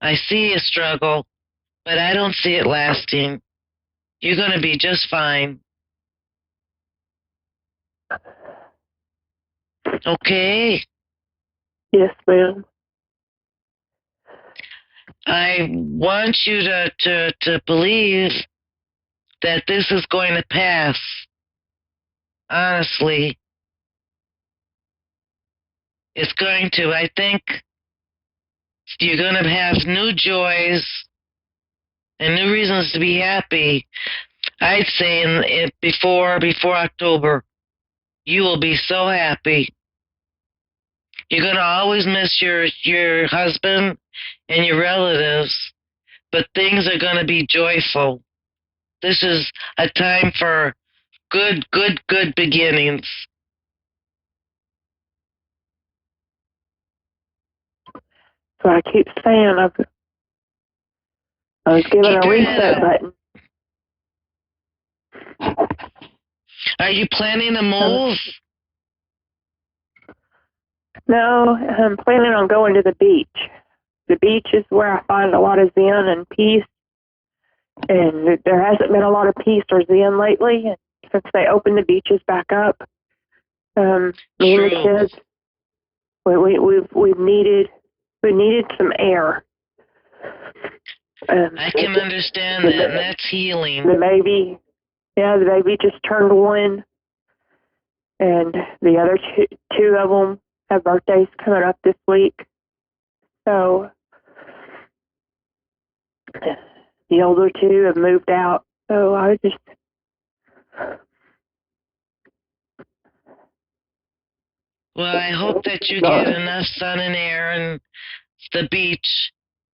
S4: I see a struggle, but I don't see it lasting. You're going to be just fine. Okay?
S5: Yes, ma'am.
S4: I want you to believe that this is going to pass. Honestly. It's going to. I think you're going to have new joys and new reasons to be happy. I'd say before October, you will be so happy. You're going to always miss your husband and your relatives, but things are going to be joyful. This is a time for good beginnings.
S5: So I keep saying I was given
S4: Keep
S5: a
S4: your
S5: reset
S4: head
S5: button.
S4: Are you planning to move?
S5: No, I'm planning on going to the beach. The beach is where I find a lot of zen and peace, and there hasn't been a lot of peace or zen lately. And since they opened the beaches back up, me and the kids, we needed some air.
S4: I can understand that, and that's healing.
S5: The baby just turned 1, and the other two of them have birthdays coming up this week. So the older 2 have moved out. So I was just
S4: Well, I hope that you get enough sun and air and the beach,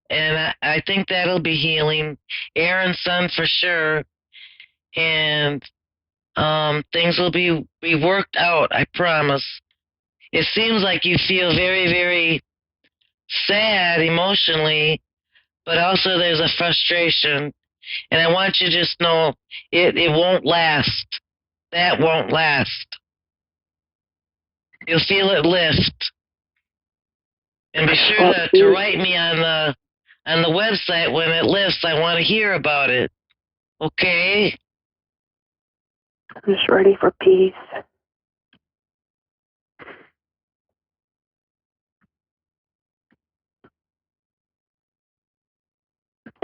S4: and I think that'll be healing. Air and sun for sure, and things will be worked out, I promise. It seems like you feel very, very sad emotionally, but also there's a frustration. And I want you to just know it won't last. That won't last. You'll feel it lift. And be sure to write me on the website when it lifts. I want to hear about it. Okay?
S5: I'm just ready for peace.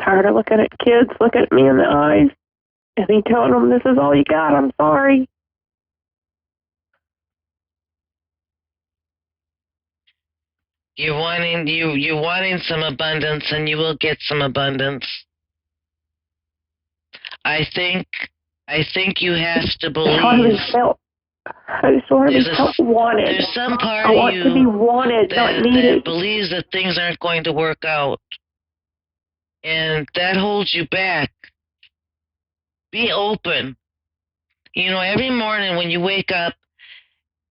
S5: Tired of looking at kids looking at me in the eyes and me telling them this is all you got. I'm sorry.
S4: You're wanting some abundance, and you will get some abundance. I think you have to believe.
S5: I just want to be wanted.
S4: There's some part
S5: I
S4: of
S5: want
S4: you
S5: to be wanted, not needed.
S4: that believes that things aren't going to work out, and that holds you back. Be open. Every morning when you wake up,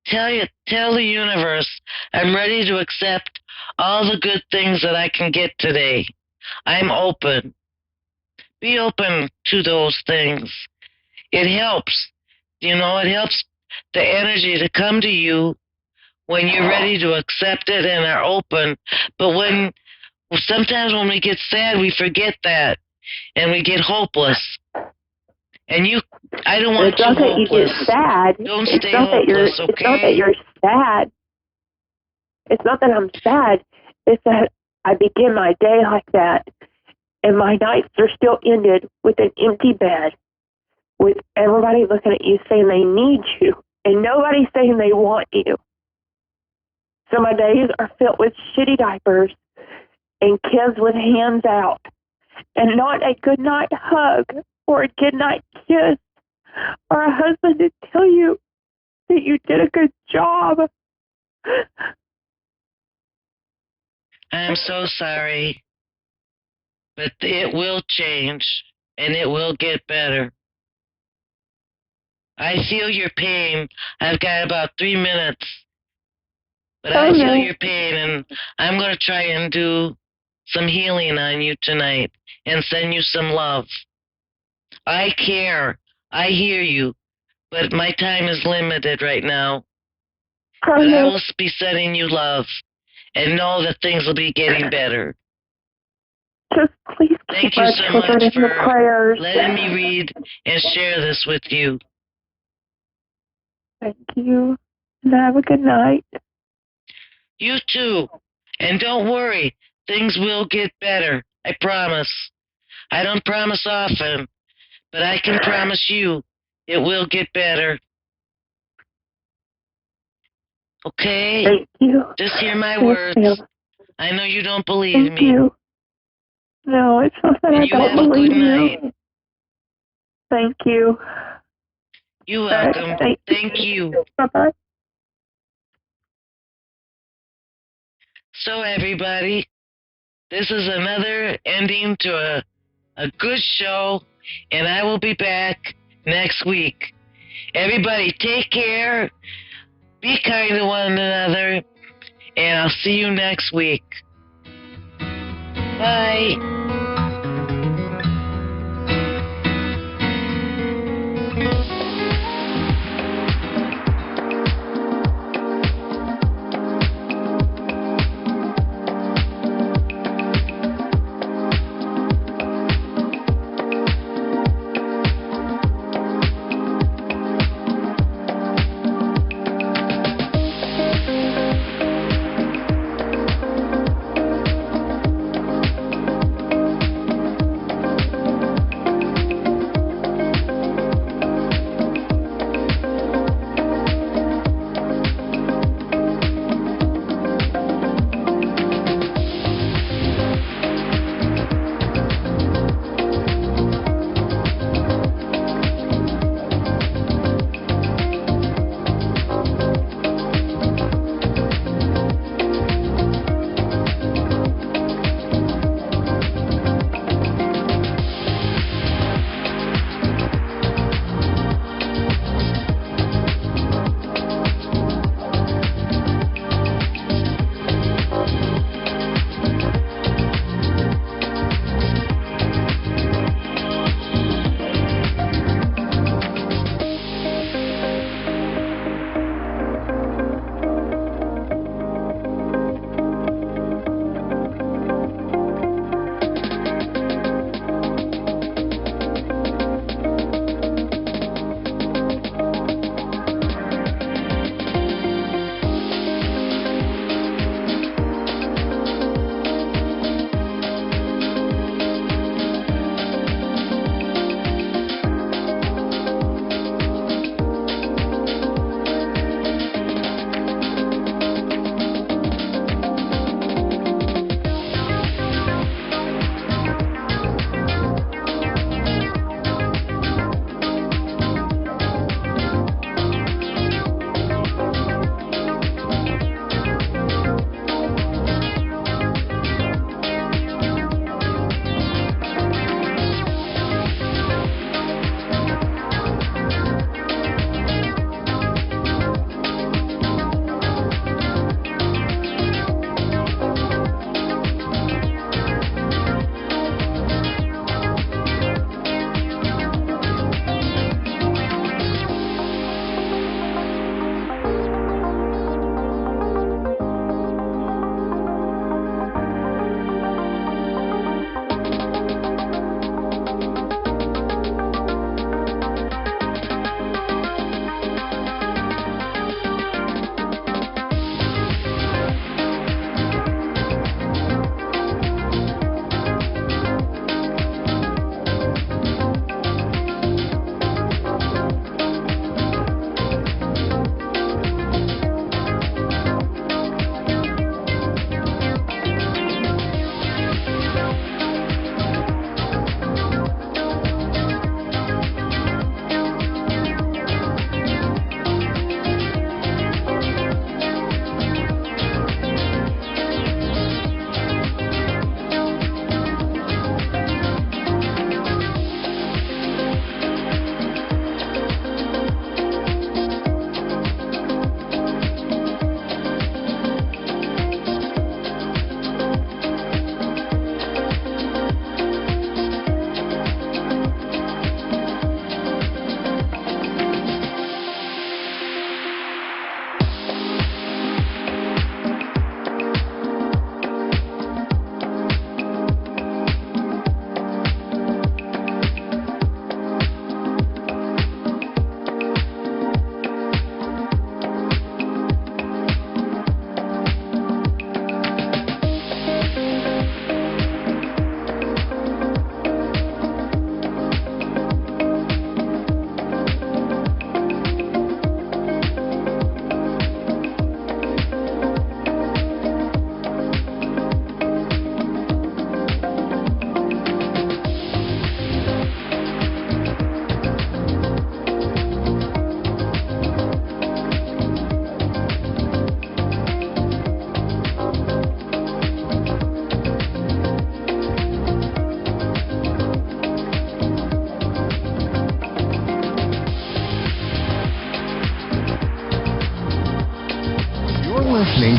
S4: tell the universe, I'm ready to accept all the good things that I can get today. I'm open. Be open to those things. It helps. It helps the energy to come to you when you're ready to accept it and are open. But sometimes when we get sad, we forget that and we get hopeless. And I don't want you hopeless.
S5: It's not that you get sad.
S4: Don't stay hopeless, okay?
S5: It's not that you're sad. It's not that I'm sad. It's that I begin my day like that, and my nights are still ended with an empty bed, with everybody looking at you saying they need you, and nobody saying they want you. So my days are filled with shitty diapers and kids with hands out, and not a goodnight hug or a goodnight kiss or a husband to tell you that you did a good job.
S4: I'm so sorry, but it will change and it will get better. I feel your pain. I've got about 3 minutes, but I feel your pain, and I'm going to try and do some healing on you tonight and send you some love. I care. I hear you, but my time is limited right now. But I will be sending you love, and know that things will be getting better.
S5: Just please
S4: Thank you so much for letting me read and share this with you.
S5: Thank you, and have a good night.
S4: You too. And don't worry, things will get better. I promise. I don't promise often, but I can promise you it will get better. Okay?
S5: Thank you.
S4: Just hear my
S5: Yes,
S4: words.
S5: ma'am.
S4: I know you don't believe
S5: Thank
S4: me.
S5: you. No, it's not that I
S4: You have
S5: don't
S4: a
S5: believe
S4: good night.
S5: you. Thank you.
S4: You're welcome. Thank you.
S5: Bye-bye.
S4: So, everybody, this is another ending to a good show, and I will be back next week. Everybody, take care. Be kind to one another, and I'll see you next week. Bye.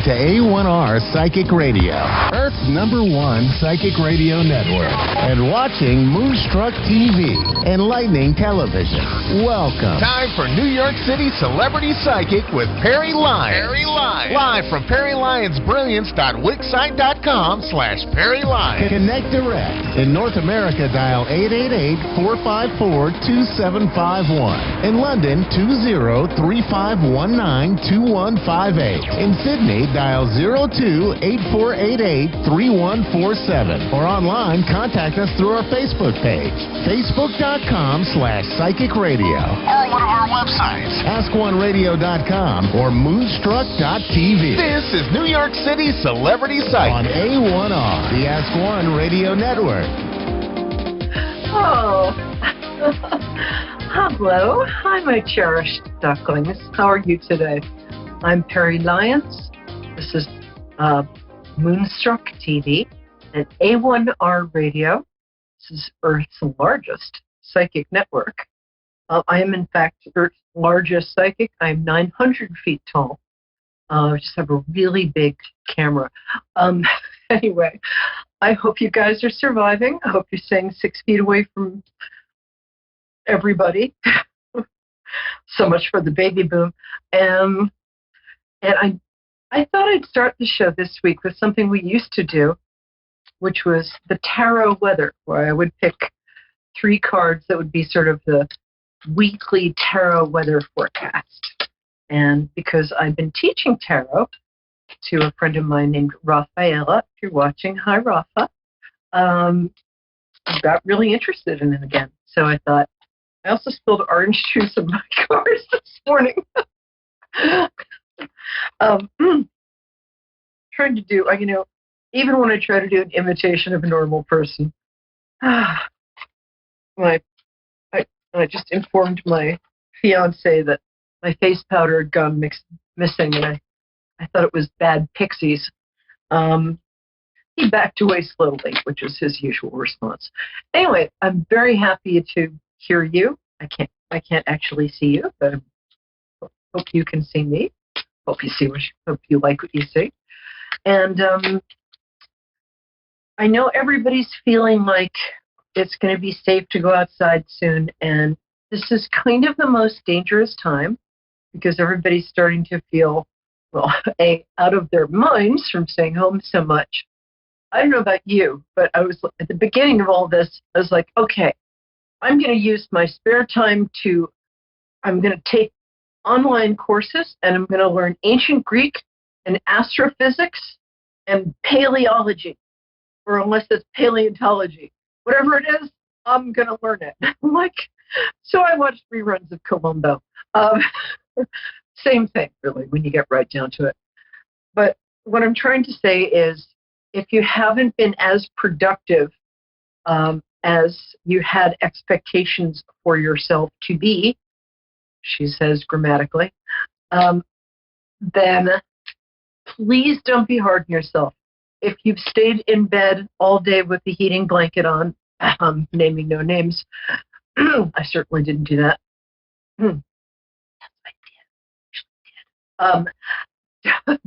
S1: listening to A1R Psychic Radio, Earth's #1 psychic radio network, and watching Moonstruck TV, enlightening television. Welcome.
S2: Time for New York City Celebrity Psychic with Perry Lyons. Live from PerryLyonsBrilliance.wixsite.com/Perry Lyons.
S1: Connect direct. In North America, dial 888-454-2751. In London, 20-3519-2158. In Sydney, dial 02-8488-3147. Or online, contact us through our Facebook page, facebook.com/Psychic Radio.
S2: Or one of our websites,
S1: AskOneRadio.com or Moonstruck.tv.
S2: This is New York City Celebrity Psychic
S1: On A1R, the Ask One Radio Network.
S6: Oh, hello. Hi, my cherished ducklings. How are you today? I'm Perry Lyons. This is Moonstruck TV and A1R Radio. This is Earth's largest psychic network. I am, in fact, Earth's largest psychic. I'm 900 feet tall. I just have a really big camera. Anyway, I hope you guys are surviving. I hope you're staying 6 feet away from everybody. So much for the baby boom. And I thought I'd start the show this week with something we used to do, which was the tarot weather, where I would pick 3 cards that would be sort of the weekly tarot weather forecast. And because I've been teaching tarot to a friend of mine named Rafaela, if you're watching, hi Rafa, I got really interested in it again. So I thought, I also spilled orange juice on my cards this morning. Trying to do, even when I try to do an imitation of a normal person, I just informed my fiance that my face powder had gone missing, and I thought it was bad pixies. He backed away slowly, which is his usual response. Anyway, I'm very happy to hear you. I can't actually see you, but I hope you can see me. Hope you like what you see. And I know everybody's feeling like it's going to be safe to go outside soon, and this is kind of the most dangerous time because everybody's starting to feel, well, out of their minds from staying home so much. I don't know about you, but I was at the beginning of all this, I was like, okay, I'm going to use my spare time I'm going to take online courses, and I'm going to learn ancient Greek and astrophysics and paleology, or unless it's paleontology. Whatever it is, I'm going to learn it. So I watched reruns of Columbo. Same thing, really, when you get right down to it. But what I'm trying to say is, if you haven't been as productive as you had expectations for yourself to be, she says grammatically, then please don't be hard on yourself. If you've stayed in bed all day with the heating blanket on, naming no names, I certainly didn't do that.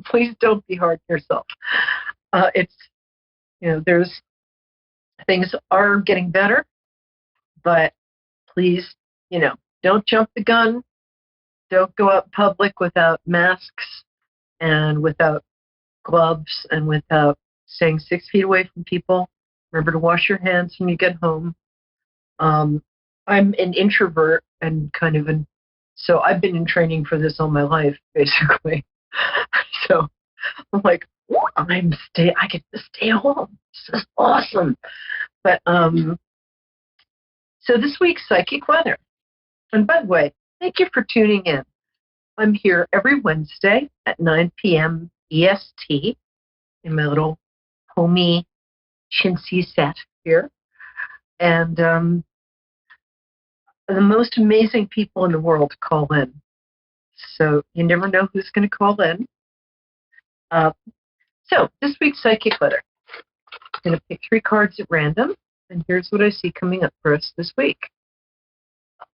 S6: Please don't be hard on yourself. There's things are getting better, but please, don't jump the gun. Don't go out in public without masks and without gloves and without staying 6 feet away from people. Remember to wash your hands when you get home. I'm an introvert and so I've been in training for this all my life, basically. So I'm like, I get to stay home. This is awesome. But so this week's psychic weather. And by the way, thank you for tuning in. I'm here every Wednesday at 9 p.m. EST in my little homey chintzy set here. And the most amazing people in the world call in. So you never know who's going to call in. So this week's psychic weather. I'm going to pick 3 cards at random, and here's what I see coming up for us this week.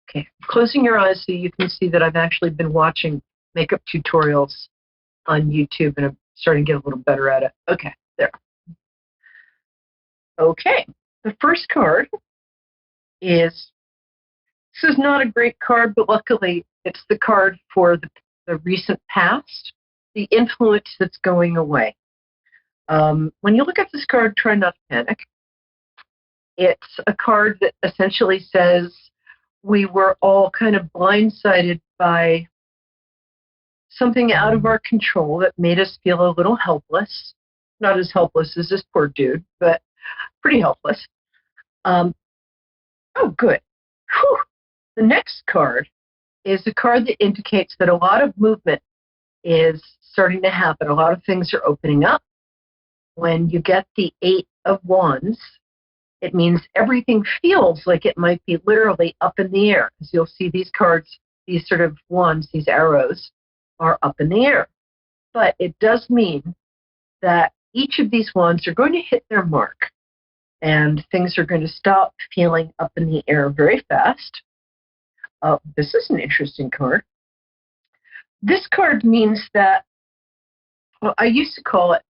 S6: Okay, closing your eyes so you can see that I've actually been watching makeup tutorials on YouTube, and I'm starting to get a little better at it. Okay, there. Okay, the first card is, this is not a great card, but luckily it's the card for the recent past, the influence that's going away. When you look at this card, try not to panic. It's a card that essentially says we were all kind of blindsided by something out of our control that made us feel a little helpless. Not as helpless as this poor dude, but pretty helpless. Oh, good. Whew. The next card is a card that indicates that a lot of movement is starting to happen. A lot of things are opening up. When you get the 8 of Wands, it means everything feels like it might be literally up in the air. As you'll see, these cards, these sort of wands, these arrows, are up in the air. But it does mean that each of these wands are going to hit their mark, and things are going to stop feeling up in the air very fast. This is an interesting card. This card means that, well, I used to call it,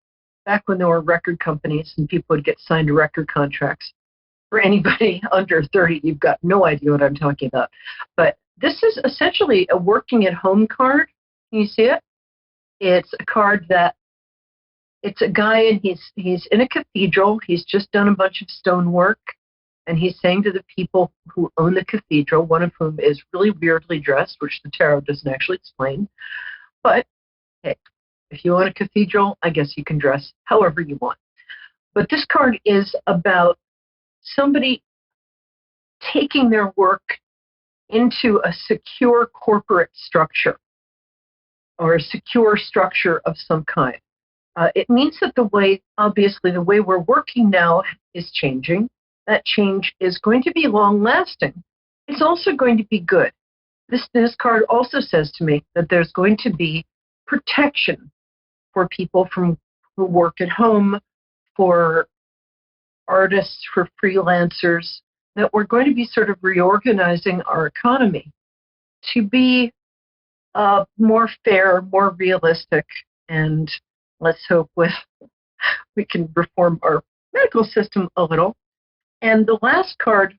S6: back when there were record companies and people would get signed to record contracts. For anybody under 30, you've got no idea what I'm talking about. But this is essentially a working at home card. Can you see it? It's a card that, it's a guy, and he's in a cathedral. He's just done a bunch of stonework, and he's saying to the people who own the cathedral, one of whom is really weirdly dressed, which the tarot doesn't actually explain. But hey, if you own a cathedral, I guess you can dress however you want. But this card is about somebody taking their work into a secure corporate structure, or a secure structure of some kind. It means that obviously the way we're working now is changing. That change is going to be long lasting. It's also going to be good. This card also says to me that there's going to be protection for people who work at home, for artists, for freelancers, that we're going to be sort of reorganizing our economy to be more fair, more realistic, and let's hope we can reform our medical system a little. And the last card,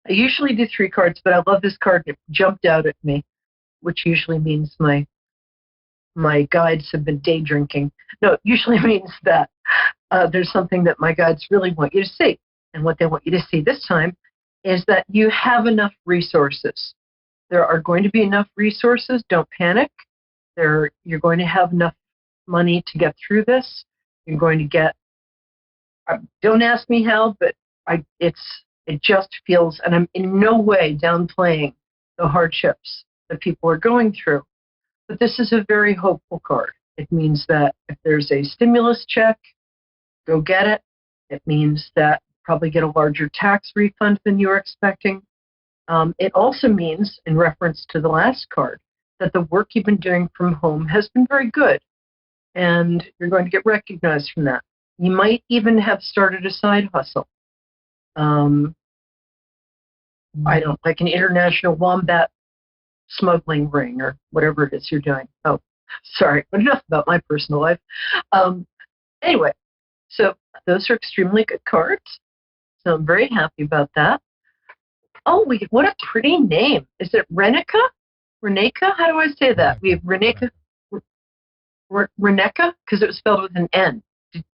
S6: I usually do 3 cards, but I love this card. It jumped out at me, which usually means my guides have been day drinking. No, it usually means that there's something that my guides really want you to see. And what they want you to see this time is that you have enough resources. There are going to be enough resources. Don't panic. You're going to have enough money to get through this. You're going to get, don't ask me how, but it just feels, and I'm in no way downplaying the hardships that people are going through. But this is a very hopeful card. It means that if there's a stimulus check, go get it. It means that you probably get a larger tax refund than you were expecting. It also means, in reference to the last card, that the work you've been doing from home has been very good, and you're going to get recognized from that. You might even have started a side hustle. I don't, like an international wombat smuggling ring or whatever it is you're doing. Oh, sorry, but enough about my personal life. Anyway, so those are extremely good cards. So I'm very happy about that. Oh, what a pretty name. Is it Renica? Reneka? How do I say that? We have Reneka. Reneka? Because it was spelled with an N.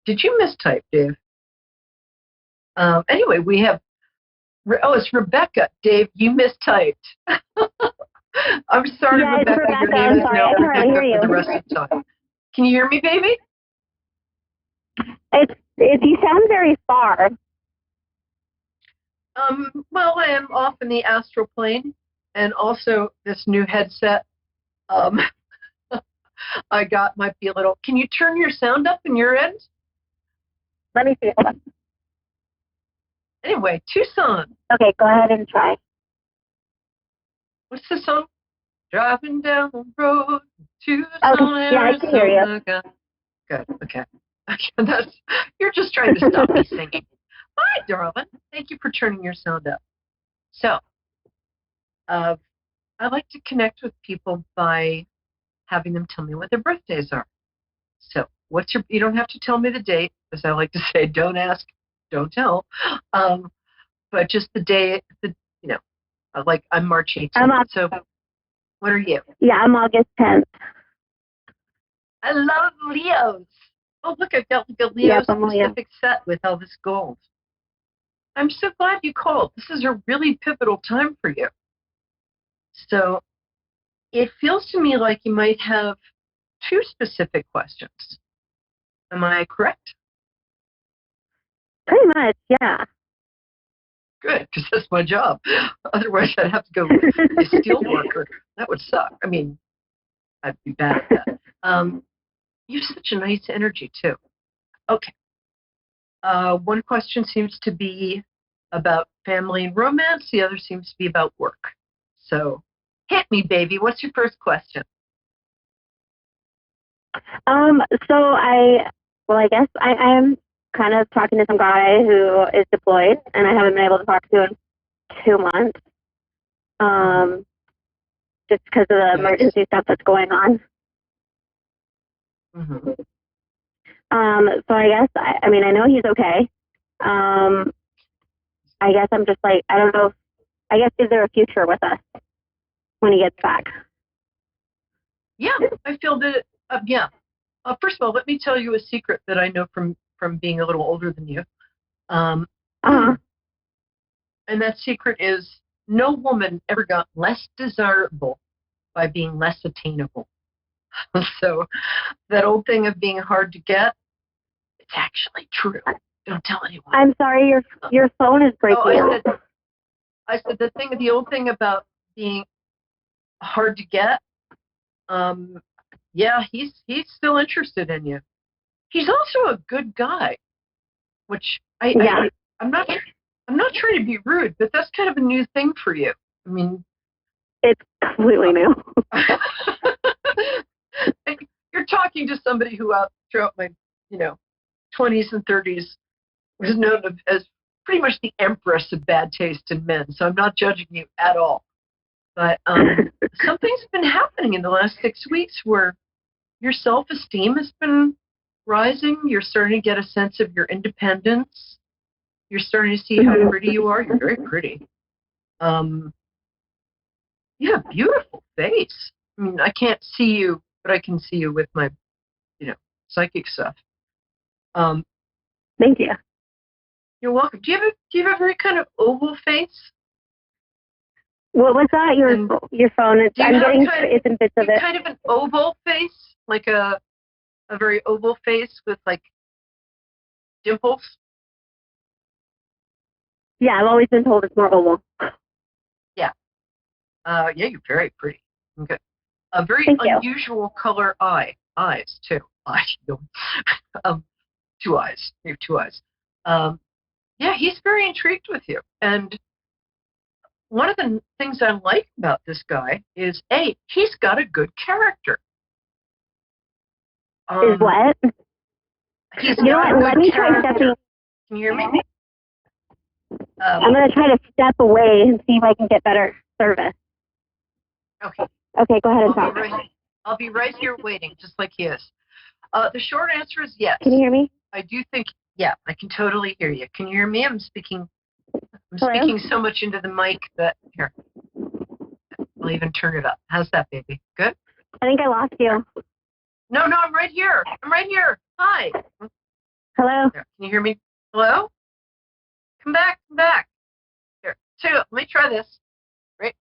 S6: Did you mistype, Dave? Anyway, we have, it's Rebecca. Dave, you mistyped. I'm sorry,
S5: Yeah,
S6: Rebecca. Your name is now Rebecca for the rest of the time. Can you hear me, baby?
S5: You sound very far.
S6: Well, I am off in the astral plane, and also this new headset I got might be a little. Can you turn your sound up in your end?
S5: Let me see. Hold on.
S6: Anyway, Tucson.
S5: Okay, go ahead and try.
S6: What's the song? Driving down the road, Tucson,
S5: Okay, yeah, I can hear you.
S6: Good. Okay. You're just trying to stop me singing. Hi, darling. Thank you for turning your sound up. So, I like to connect with people by having them tell me what their birthdays are. So you don't have to tell me the date, as I like to say, don't ask, don't tell. But just the day, like I'm March 18th. So what are you?
S5: Yeah, I'm August 10th.
S6: I love Leos. Oh, look, I've got like a Leo specific set with all this gold. I'm so glad you called. This is a really pivotal time for you. So it feels to me like you might have 2 specific questions. Am I correct?
S5: Pretty much, yeah.
S6: Good, because that's my job. Otherwise, I'd have to go be a steel worker. That would suck. I mean, I'd be bad at that. You have such a nice energy, too. Okay. One question seems to be about family and romance. The other seems to be about work. So hit me, baby. What's your first question?
S5: I guess I am kind of talking to some guy who is deployed, and I haven't been able to talk to him 2 months. Just because of the emergency stuff that's going on.
S6: Mm-hmm.
S5: So I guess, I mean, I know he's okay. I guess I'm just like, I don't know. I guess, is there a future with us when he gets back?
S6: Yeah, I feel that, yeah. First of all, let me tell you a secret that I know from being a little older than you. And that secret is no woman ever got less desirable by being less attainable. So that old thing of being hard to get, it's actually true. Don't tell anyone.
S5: I'm sorry, your phone is breaking.
S6: I said the old thing about being hard to get. Yeah, he's still interested in you. He's also a good guy, which I'm not trying to be rude, but that's kind of a new thing for you. I mean,
S5: it's completely new.
S6: You're talking to somebody who throughout my 20s and 30s was known as pretty much the empress of bad taste in men. So I'm not judging you at all. But something's been happening in the last 6 weeks where your self-esteem has been rising. You're starting to get a sense of your independence. You're starting to see how pretty you are. You're very pretty. Yeah, beautiful face. I mean, I can't see you, but I can see you with my, psychic stuff.
S5: Thank you.
S6: You're welcome. Do you have a very kind of oval face?
S5: What was that? Your phone is. I'm getting bits and bits of it.
S6: Kind of an oval face, like a very oval face with like dimples.
S5: Yeah, I've always been told it's more oval. Yeah.
S6: Yeah, you're very pretty. Okay. A very unusual color eyes too. Two eyes. You have 2 eyes. Yeah, he's very intrigued with you. And one of the things I like about this guy is, he's got a good character.
S5: Is what?
S6: He's got
S5: let me try stepping.
S6: Can you hear me?
S5: I'm going to try to step away and see if I can get better service.
S6: Okay.
S5: Okay, go ahead and talk.
S6: I'll be right here waiting, just like he is. The short answer is yes.
S5: Can you hear me?
S6: I do think, yeah, I can totally hear you. Can you hear me? I'm speaking so much into the mic that, here, I'll even turn it up. How's that, baby? Good?
S5: I think I lost you.
S6: No, I'm right here. Hi.
S5: Hello?
S6: There. Can you hear me? Hello? Come back. Here, 2, let me try this. Right?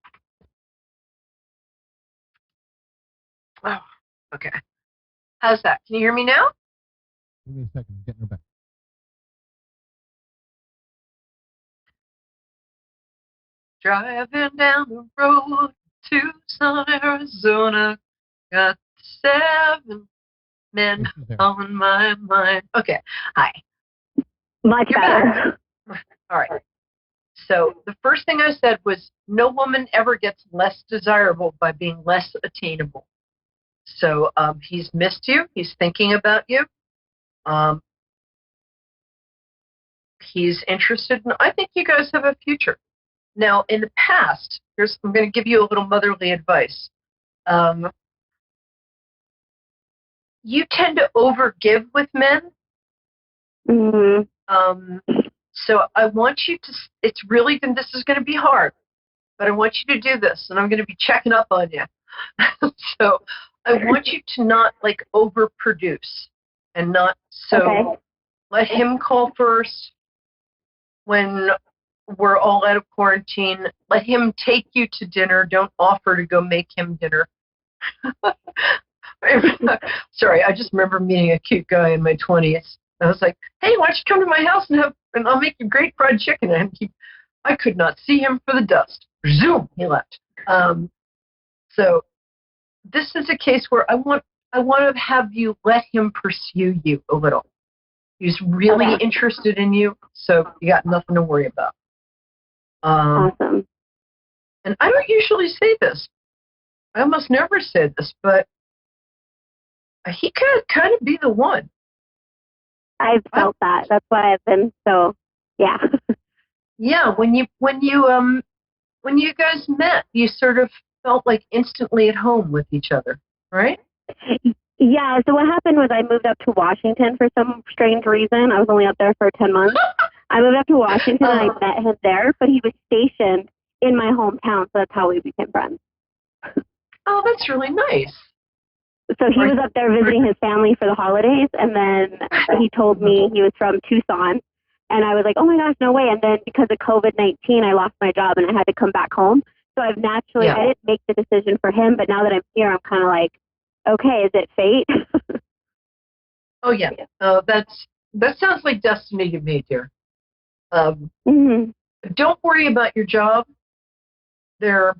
S6: Oh, okay. How's that? Can you hear me now?
S7: Give me a second. I'm getting her back.
S6: Driving down the road to Tucson, Arizona, got 7 men on my mind. Okay, hi.
S5: Much better.
S6: All right. So the first thing I said was no woman ever gets less desirable by being less attainable. So he's missed you. He's thinking about you. He's interested in, I think you guys have a future. Now, in the past, I'm going to give you a little motherly advice. you tend to overgive with men.
S5: Mm-hmm.
S6: So I want you to, it's really, this is going to be hard, but I want you to do this, and I'm going to be checking up on you. So I want you to not like overproduce and not, so let him call first when we're all out of quarantine. Let him take you to dinner. Don't offer to go make him dinner. Sorry, I just remember meeting a cute guy in my 20s. I was like, hey, why don't you come to my house and I'll make you great fried chicken. And I could not see him for the dust. Zoom, he left. So this is a case where I want to have you let him pursue you a little. He's really interested in you, so you got nothing to worry about.
S5: Awesome.
S6: And I don't usually say this. I almost never say this, but he could kind of be the one.
S5: I've felt that. That's why I've been so, yeah.
S6: Yeah, when you guys met, you sort of felt like instantly at home with each other, right?
S5: Yeah, so what happened was I moved up to Washington for some strange reason. I was only up there for 10 months. I moved up to Washington and I met him there, but he was stationed in my hometown, so that's how we became friends.
S6: Oh, that's really nice.
S5: So he was up there visiting his family for the holidays, and then he told me he was from Tucson, and I was like, oh my gosh, no way. And then because of COVID-19, I lost my job and I had to come back home. So I've naturally, I didn't make the decision for him, but now that I'm here, I'm kind of like, okay, is it fate?
S6: Oh yeah, that sounds like destiny to me, dear. Don't worry about your job. I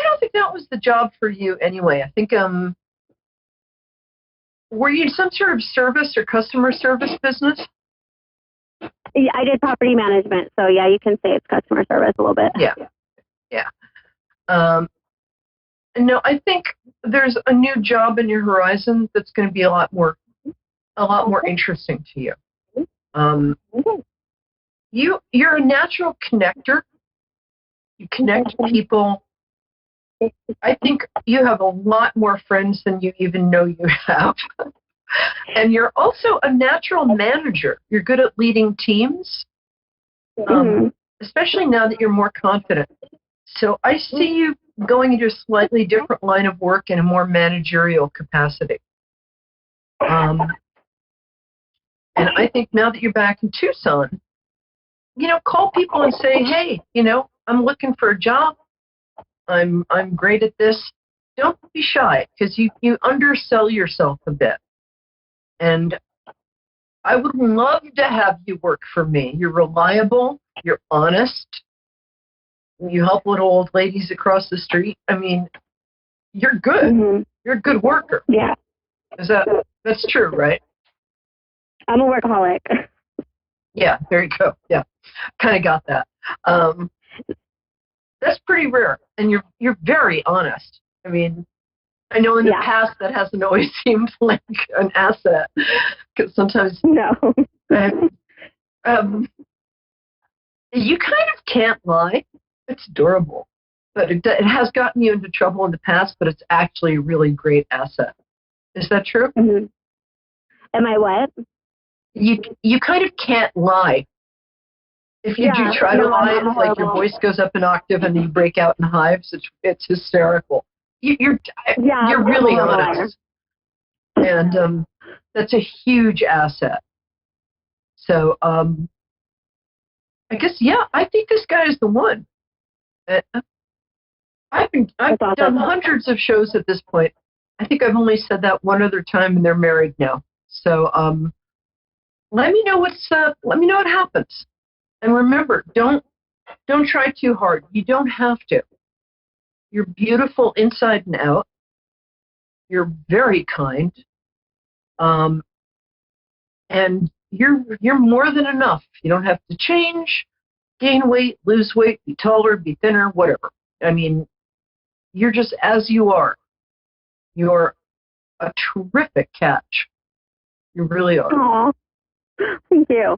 S6: don't think that was the job for you anyway. I think were you in some sort of service or customer service business?
S5: Yeah, I did property management, so yeah, you can say it's customer service a little bit.
S6: Yeah. No, I think there's a new job in your horizon that's going to be a lot more interesting to you. You're a natural connector. You connect people. I think you have a lot more friends than you even know you have. And you're also a natural manager. You're good at leading teams, especially now that you're more confident. So I see you going into a slightly different line of work in a more managerial capacity. And I think now that you're back in Tucson, call people and say, hey, I'm looking for a job. I'm great at this. Don't be shy, because you undersell yourself a bit. And I would love to have you work for me. You're reliable. You're honest. You help little old ladies across the street. I mean, you're good. You're a good worker.
S5: Yeah.
S6: That's true, right?
S5: I'm a workaholic.
S6: Yeah, there you go. Yeah, kind of got that. That's pretty rare, and you're very honest. I mean, I know in the past that hasn't always seemed like an asset, because sometimes
S5: no.
S6: You kind of can't lie. It's adorable, but it has gotten you into trouble in the past. But it's actually a really great asset. Is that true?
S5: Am I what?
S6: You kind of can't lie. If you do try to lie, it's like your voice goes up an octave and you break out in hives. It's hysterical. You're really honest, and that's a huge asset. So I guess I think this guy is the one. I've done hundreds of shows at this point. I think I've only said that one other time, and they're married now. So let me know what happens. And remember, don't try too hard. You don't have to. You're beautiful inside and out. You're very kind. And you're more than enough. You don't have to change, gain weight, lose weight, be taller, be thinner, whatever. I mean, you're just as you are. You're a terrific catch. You really are.
S5: Aw, thank you.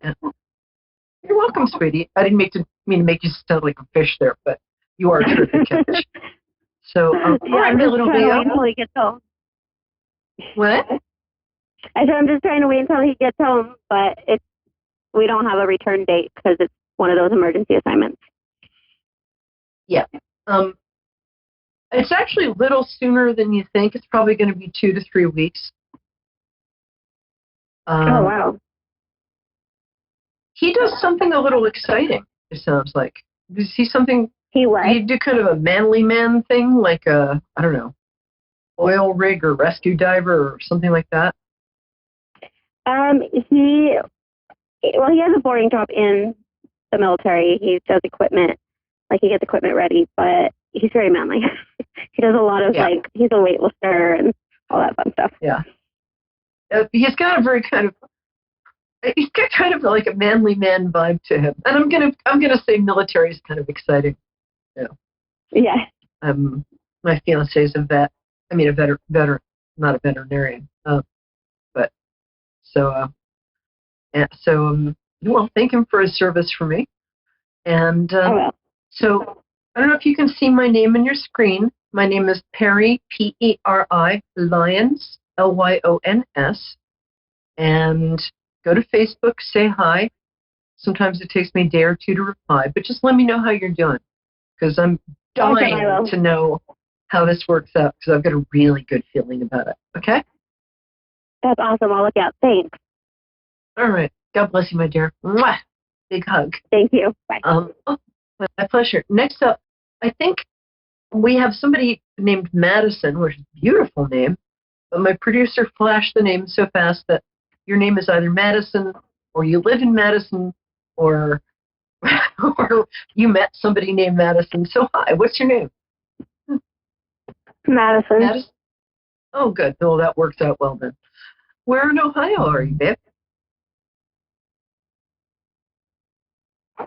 S6: You're welcome, sweetie. I didn't mean to make you sound like a fish there, but you are a terrific catch. So, all right,
S5: I'm
S6: my
S5: just
S6: little
S5: trying to wait
S6: Leo.
S5: until he gets home.
S6: What?
S5: I said I'm just trying to wait until he gets home, but we don't have a return date because it's one of those emergency assignments.
S6: Yeah. It's actually a little sooner than you think. It's probably going to be 2 to 3 weeks.
S5: Oh, wow.
S6: He does something a little exciting, it sounds like. Does he something?
S5: He was.
S6: Do you do kind of a manly man thing, like a, I don't know, oil rig or rescue diver or something like that?
S5: He has a boarding job in the military. He does equipment, like he gets equipment ready, but he's very manly. He does a lot of he's a weightlifter and all that fun stuff.
S6: Yeah. He's got a very he's got kind of like a manly man vibe to him. And I'm gonna say military is kind of exciting. You know.
S5: Yeah.
S6: My fiance is a vet. I mean, a veteran, not a veterinarian. But so well, thank him for his service for me. And so I don't know if you can see my name on your screen. My name is Perry, P-E-R-I, Lyons, L-Y-O-N-S. And go to Facebook, say hi. Sometimes it takes me a day or two to reply, but just let me know how you're doing, because I'm dying to know how this works out, because I've got a really good feeling about it. Okay?
S5: That's awesome. I'll look out. Thanks.
S6: All right. God bless you, my dear. Mwah! Big hug.
S5: Thank you. Bye.
S6: My pleasure. Next up, I think we have somebody named Madison, which is a beautiful name, but my producer flashed the name so fast that your name is either Madison, or you live in Madison, or or you met somebody named Madison. So hi, what's your name?
S5: Madison.
S6: Oh, good. Well, that works out well then. Where in Ohio are you, babe?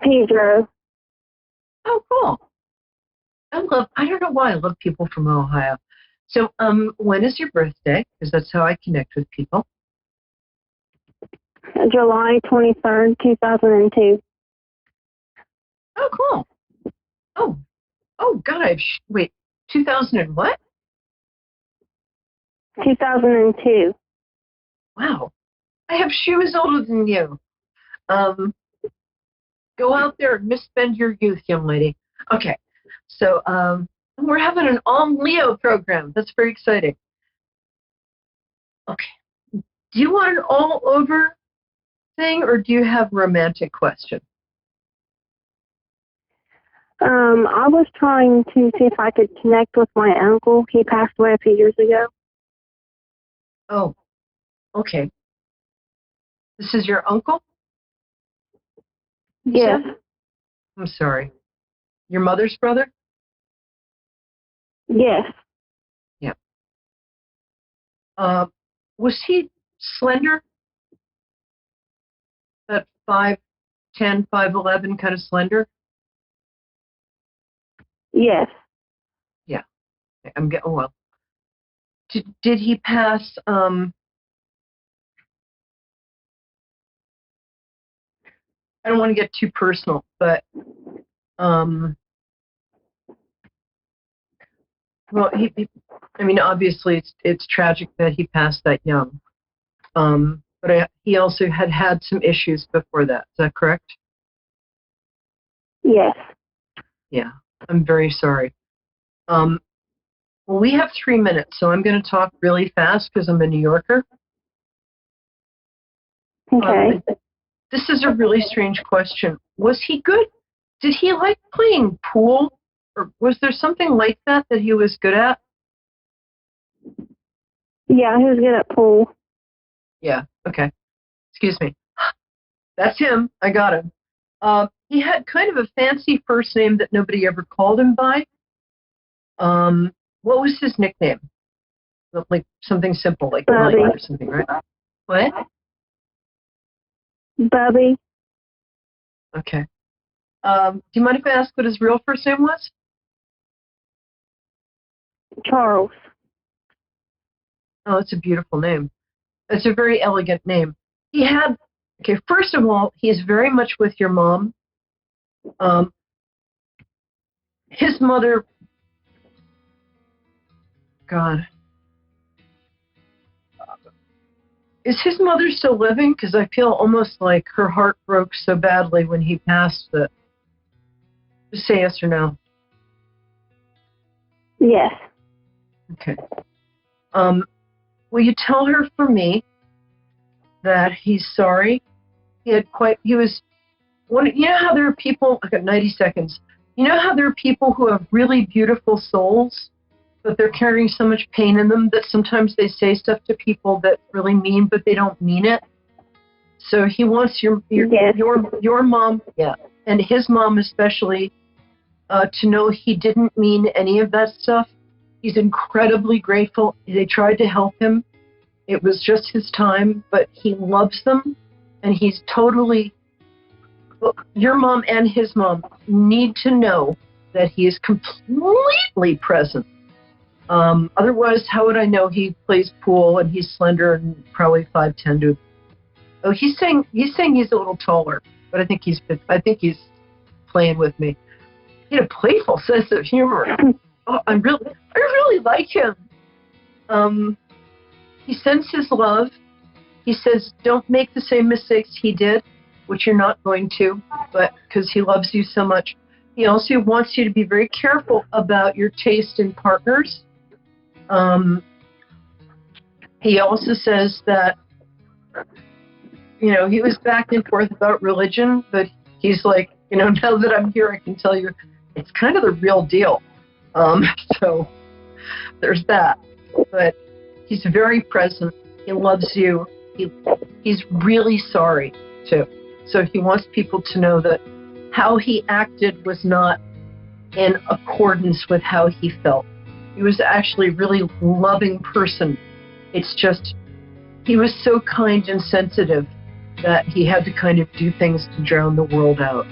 S5: Pedro.
S6: Oh, cool. I don't know why I love people from Ohio. So, when is your birthday? Because that's how I connect with people.
S5: July 23rd, 2002.
S6: Oh, cool. Oh, God, wait, 2000 and what?
S5: 2002.
S6: Wow. I have shoes older than you. Go out there and misspend your youth, young lady. Okay. So, we're having an all Leo program. That's very exciting. Okay. Do you want an all over thing, or do you have a romantic question?
S5: I was trying to see if I could connect with my uncle. He passed away a few years ago.
S6: Oh, okay. This is your uncle?
S5: Yes.
S6: I'm sorry. Your mother's brother?
S5: Yes.
S6: Yeah. Was he slender? That 5'10", 5'11", kind of slender?
S5: Yes.
S6: Yeah. I'm getting well. Did he pass? I don't want to get too personal, but well, I mean, obviously, it's tragic that he passed that young. But he also had some issues before that. Is that correct?
S5: Yes.
S6: Yeah. I'm very sorry. Well, we have 3 minutes, so I'm going to talk really fast because I'm a New Yorker.
S5: Okay.
S6: This is a really strange question. Was he good? Did he like playing pool? Or was there something like that he was good at?
S5: Yeah, he was good at pool.
S6: Yeah, okay. Excuse me. That's him. I got him. He had kind of a fancy first name that nobody ever called him by. What was his nickname? Like something simple, like
S5: Bubby.
S6: Mike or something, right? What?
S5: Bubby.
S6: Okay. Do you mind if I ask what his real first name was?
S5: Charles.
S6: Oh, it's a beautiful name. It's a very elegant name. Okay, first of all, he is very much with your mom. His mother God. Is his mother still living? Because I feel almost like her heart broke so badly when he passed that. Just say yes or no.
S5: Yes.
S6: Okay. Will you tell her for me that he's sorry? You know how there are people, I got 90 seconds. You know how there are people who have really beautiful souls, but they're carrying so much pain in them that sometimes they say stuff to people that really mean, but they don't mean it. So he wants your mom, yeah, and his mom especially, to know he didn't mean any of that stuff. He's incredibly grateful. They tried to help him. It was just his time, but he loves them, and he's totally. Your mom and his mom need to know that he is completely present. Otherwise, how would I know he plays pool and he's slender and probably 5'10" to? Oh, he's saying he's a little taller, but I think he's playing with me. He had a playful sense of humor. Oh, I really like him. He sends his love. He says, don't make the same mistakes he did, which you're not going to, but because he loves you so much. He also wants you to be very careful about your taste in partners. He also says that, he was back and forth about religion, but he's like, now that I'm here, I can tell you it's kind of the real deal. So there's that. But he's very present. He loves you. He's really sorry, too. So he wants people to know that how he acted was not in accordance with how he felt. He was actually a really loving person. It's just, he was so kind and sensitive that he had to kind of do things to drown the world out.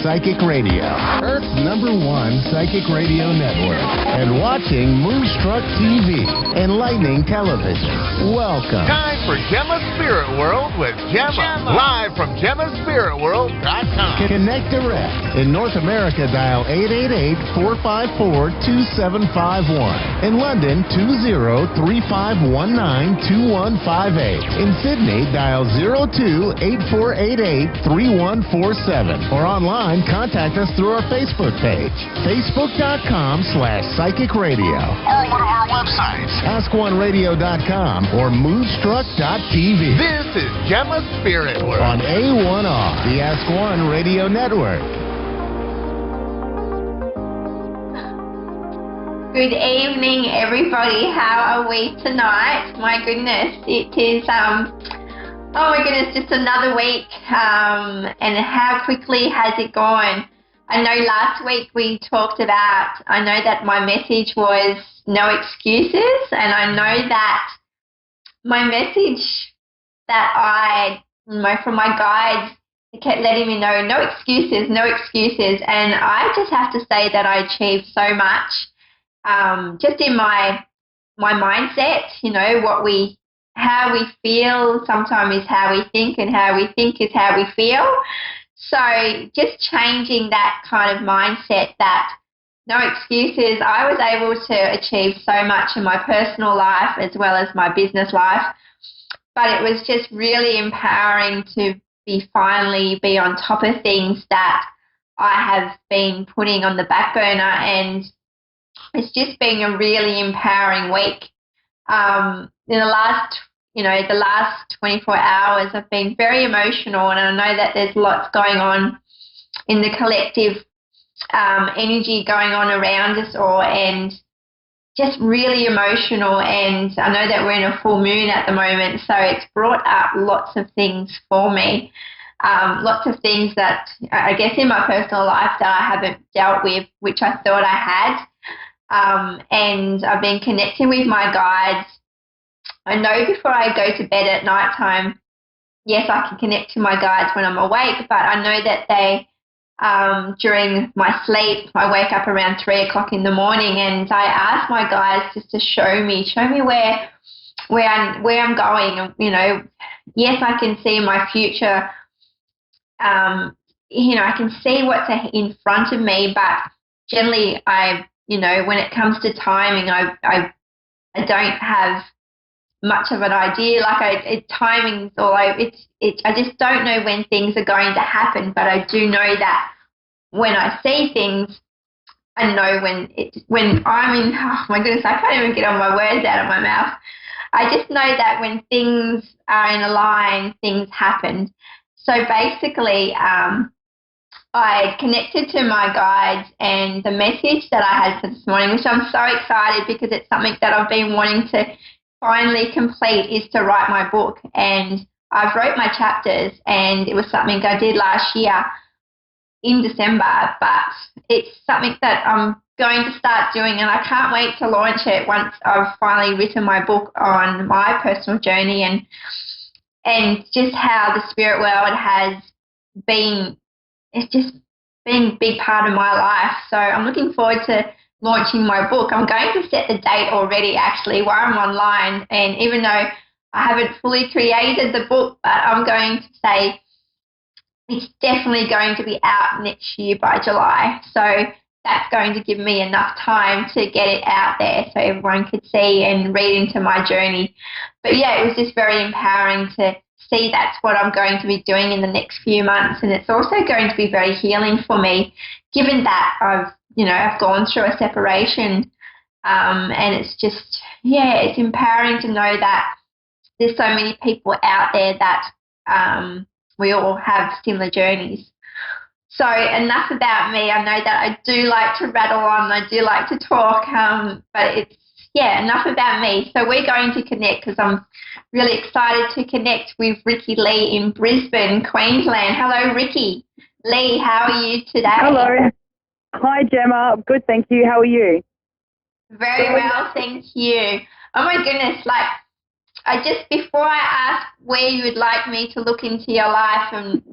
S1: Psychic Radio, Earth's #1 psychic radio network, and watching Moonstruck TV, enlightening television. Welcome.
S2: Time for Gemma's Spirit World with Gemma. Live from GemmaSpiritWorld.com.
S1: Connect direct. In North America, dial 888-454-2751. In London, 20-3519-2158. In Sydney, dial 02-8488-3147. Or online, contact us through our Facebook page, facebook.com/Psychic Radio.
S2: Or one of our websites,
S1: AskOneRadio.com or Moonstruck.tv.
S2: This is Gemma's Spirit World
S1: on A1R, the Ask One Radio Network.
S8: Good evening, everybody. How are we tonight? My goodness, it is, oh my goodness, just another week. And how quickly has it gone? I know last week we talked about, I know that my message was no excuses, and I know that my message that from my guides, it kept letting me know, no excuses, no excuses. And I just have to say that I achieved so much just in my mindset, how we feel sometimes is how we think, and how we think is how we feel. So just changing that kind of mindset, that no excuses, I was able to achieve so much in my personal life as well as my business life. But it was just really empowering to finally be on top of things that I have been putting on the back burner, and it's just been a really empowering week. In the last 24 hours, I've been very emotional, and I know that there's lots going on in the collective energy going on around us all, and just really emotional. And I know that we're in a full moon at the moment, so it's brought up lots of things for me, lots of things that I guess in my personal life that I haven't dealt with, which I thought I had. And I've been connecting with my guides. I know before I go to bed at night time, yes, I can connect to my guides when I'm awake, but I know that they, during my sleep, I wake up around 3 o'clock in the morning, and I ask my guides just to show me where I'm going. Yes, I can see my future. I can see what's in front of me, but generally, when it comes to timing, I don't have much of an idea. Timing's all I just don't know when things are going to happen, but I do know that when I see things, I know when I'm in, oh my goodness, I can't even get all my words out of my mouth. I just know that when things are in a line, things happen. So basically, I connected to my guides, and the message that I had for this morning, which I'm so excited because it's something that I've been wanting to finally complete, is to write my book. And I've wrote my chapters, and it was something I did last year in December, but it's something that I'm going to start doing, and I can't wait to launch it once I've finally written my book on my personal journey and just how the spirit world has been. It's just been a big part of my life. So I'm looking forward to launching my book. I'm going to set the date already, actually, while I'm online. And even though I haven't fully created the book, but I'm going to say it's definitely going to be out next year by July. So that's going to give me enough time to get it out there so everyone could see and read into my journey. But yeah, it was just very empowering to see that's what I'm going to be doing in the next few months. And it's also going to be very healing for me, given that I've gone through a separation. And it's just, it's empowering to know that there's so many people out there that we all have similar journeys. So enough about me. I know that I do like to rattle on. I do like to talk, but it's, enough about me. So we're going to connect because I'm really excited to connect with Ricky Lee in Brisbane, Queensland. Hello, Ricky. Lee, how are you today?
S9: Hello. Hi, Gemma. Good, thank you. How are you?
S8: Very well, thank you. Oh, my goodness. Before I ask where you would like me to look into your life, and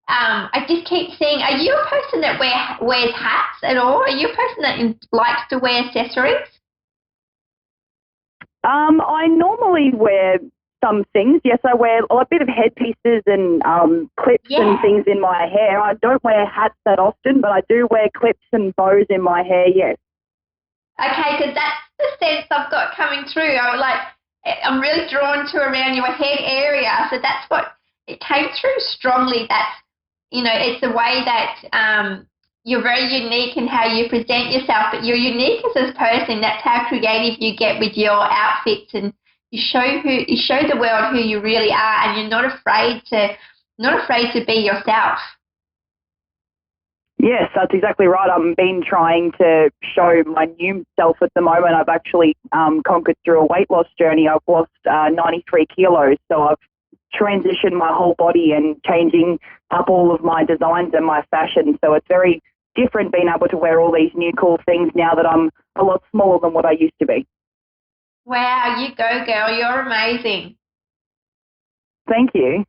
S8: I just keep seeing, are you a person that wears hats at all? Are you a person that likes to wear accessories?
S9: I normally wear some things. Yes, I wear a bit of headpieces and clips and things in my hair. I don't wear hats that often, but I do wear clips and bows in my hair, yes. Okay, because that's the sense I've got coming through. I'm really drawn to around your head area. So that's what it came through strongly. That's, it's the way that you're very unique in how you present yourself, but you're unique as a person. That's how creative you get with your outfits, and you show the world who you really are, and you're not afraid to be yourself. Yes, that's exactly right. I've been trying to show my new self at the moment. I've actually conquered through a weight loss journey. I've lost 93 kilos, so I've transitioned my whole body and changing up all of my designs and my fashion. So it's very different being able to wear all these new cool things now that I'm a lot smaller than what I used to be.
S8: Wow, you go, girl. You're amazing.
S9: Thank you.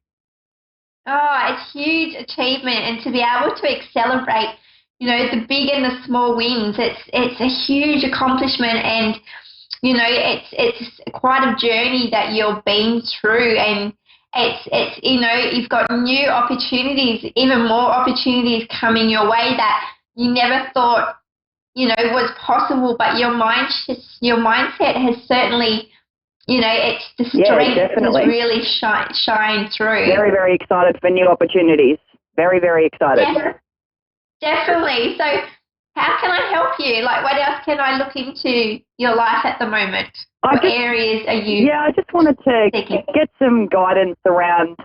S8: Oh, it's a huge achievement, and to be able to celebrate, the big and the small wins, it's a huge accomplishment, and it's quite a journey that you've been through, and it's you've got new opportunities, even more opportunities coming your way that you never thought was possible, but your mindset has certainly, it's the strength has really shine through.
S9: Very, very excited for new opportunities. Very, very excited.
S8: Definitely. So how can I help you? Like, what else can I look into your life at the moment? What areas are you?
S9: Yeah, I just wanted to get some guidance around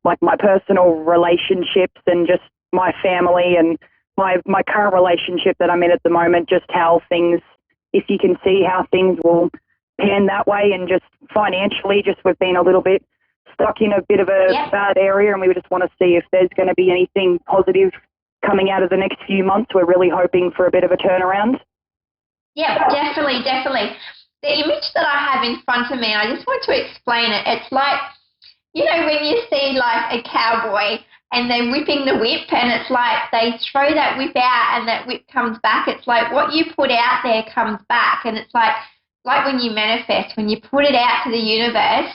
S9: like my personal relationships and just my family and my current relationship that I'm in at the moment, just how things, if you can see how things will pan that way, and just financially, just we've been a little bit stuck in a bit of a bad area, and we just want to see if there's going to be anything positive coming out of the next few months. We're really hoping for a bit of a turnaround.
S8: Yeah, definitely. The image that I have in front of me, I just want to explain it. It's like, when you see like a cowboy and they're whipping the whip, and it's like they throw that whip out and that whip comes back. It's like what you put out there comes back, and it's like when you manifest, when you put it out to the universe,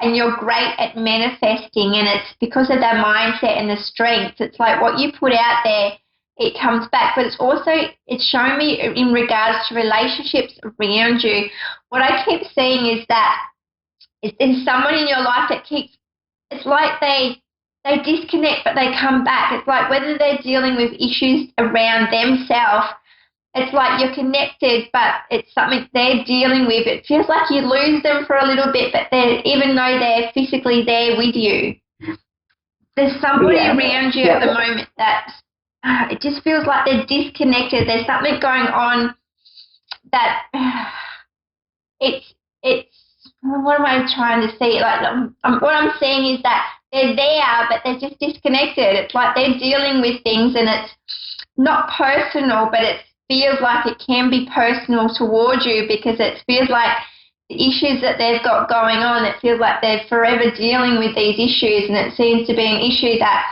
S8: and you're great at manifesting, and it's because of that mindset and the strength. It's like what you put out there, it comes back. But it's showing me in regards to relationships around you. What I keep seeing is that there's someone in your life that it's like they disconnect, but they come back. It's like whether they're dealing with issues around themselves, it's like you're connected, but it's something they're dealing with. It feels like you lose them for a little bit, but even though they're physically there with you, there's somebody around you at the moment that it just feels like they're disconnected. There's something going on that it's what am I trying to say? Like what I'm saying is that they're there, but they're just disconnected. It's like they're dealing with things, and it's not personal, but it feels like it can be personal towards you, because it feels like the issues that they've got going on, it feels like they're forever dealing with these issues, and it seems to be an issue that,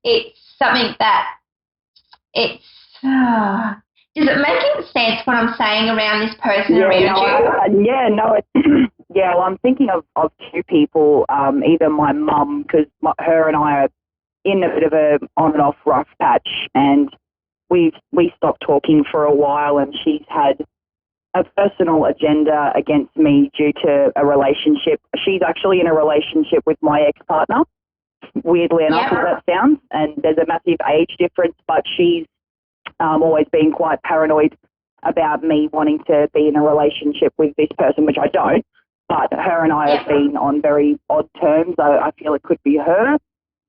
S8: it's something that it's... Is it making sense what I'm saying around this person around you?
S9: Well, I'm thinking of two people, either my mum, because her and I are in a bit of a on and off rough patch, and we stopped talking for a while, and she's had a personal agenda against me due to a relationship. She's actually in a relationship with my ex-partner, weirdly enough as that sounds, and there's a massive age difference, but she's always been quite paranoid about me wanting to be in a relationship with this person, which I don't, but her and I have been on very odd terms. I feel it could be her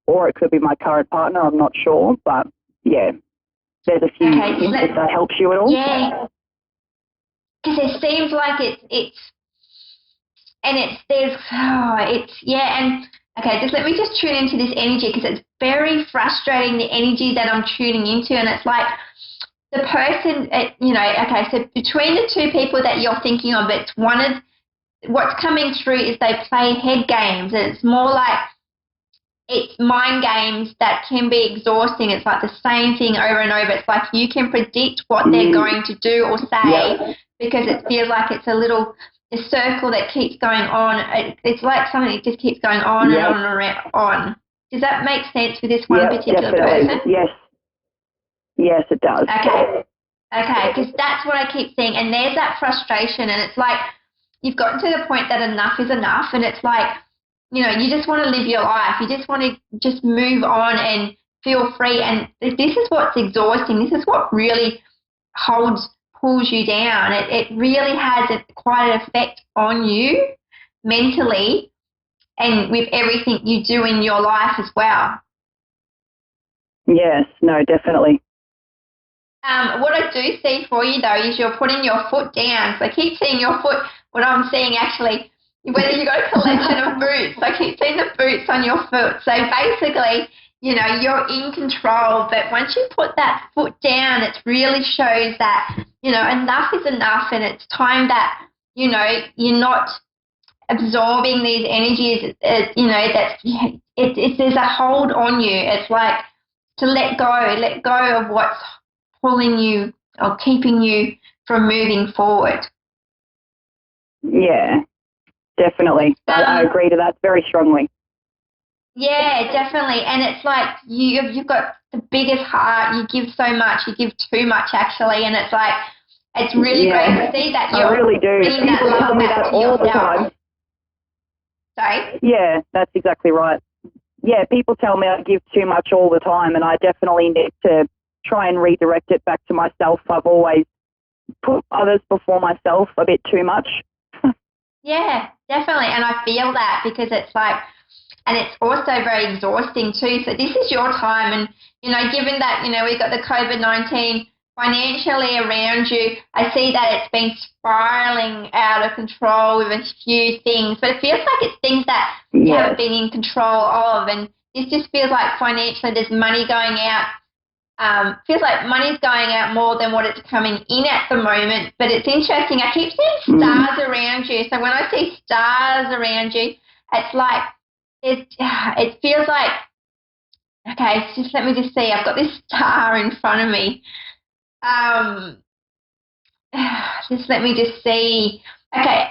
S9: or it could be my current partner. I'm not sure, but there's a few things if that helps you at all.
S8: Yeah, because it seems like just let me just tune into this energy, because it's very frustrating, the energy that I'm tuning into, and it's like the person, so between the two people that you're thinking of, it's what's coming through is they play head games. It's more like it's mind games that can be exhausting. It's like the same thing over and over. It's like you can predict what they're going to do or say, because it feels like it's a circle that keeps going on. It's like something that just keeps going on and on and on. Does that make sense for this one particular person?
S9: Yes, it does.
S8: Okay, because that's what I keep seeing. And there's that frustration, and it's like you've gotten to the point that enough is enough, and it's like, you just want to live your life. You just want to just move on and feel free. And this is what's exhausting. This is what really pulls you down. It really has quite an effect on you mentally and with everything you do in your life as well.
S9: Yes, no, definitely.
S8: What I do see for you, though, is you're putting your foot down. So I keep seeing your foot. What I'm seeing, actually, whether you've got a collection of boots, I keep seeing the boots on your foot. So basically, you're in control. But once you put that foot down, it really shows that, enough is enough, and it's time that, you're not absorbing these energies, there's a hold on you. It's like to let go of what's pulling you or keeping you from moving forward.
S9: Yeah, definitely. I agree to that very strongly.
S8: Yeah, definitely. And it's like you've got the biggest heart. You give so much. You give too much, actually. And it's like, it's really great to see that you're
S9: I really do.
S8: bringing that
S9: People
S8: love
S9: tell me
S8: back
S9: that
S8: to
S9: all the
S8: yourself.
S9: time.
S8: Sorry?
S9: Yeah, that's exactly right. Yeah, people tell me I give too much all the time, and I definitely need to try and redirect it back to myself. I've always put others before myself a bit too much.
S8: Yeah, definitely. And I feel that, because it's like, and it's also very exhausting too. So this is your time. And, given that, we've got the COVID-19 financially around you, I see that it's been spiraling out of control with a few things. But it feels like it's things that you haven't been in control of. And this just feels like financially there's money going out. Feels like money's going out more than what it's coming in at the moment. But it's interesting. I keep seeing stars around you. So when I see stars around you, it's like, it feels like, okay, just let me just see. I've got this star in front of me. Just let me just see. Okay,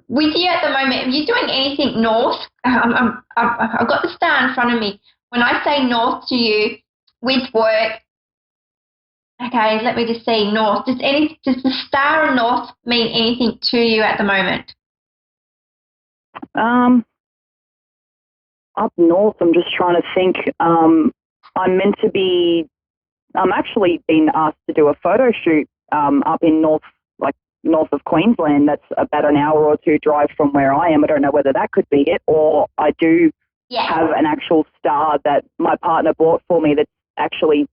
S8: with you at the moment, are you doing anything north? I've got the star in front of me. When I say north to you with work, okay, let me just see north. Does the star of north mean anything to you at the moment?
S9: Up north, I'm just trying to think. I'm actually been asked to do a photo shoot up in north of Queensland. That's about an hour or two drive from where I am. I don't know whether that could be it, or I do have an actual star that my partner bought for me that's actually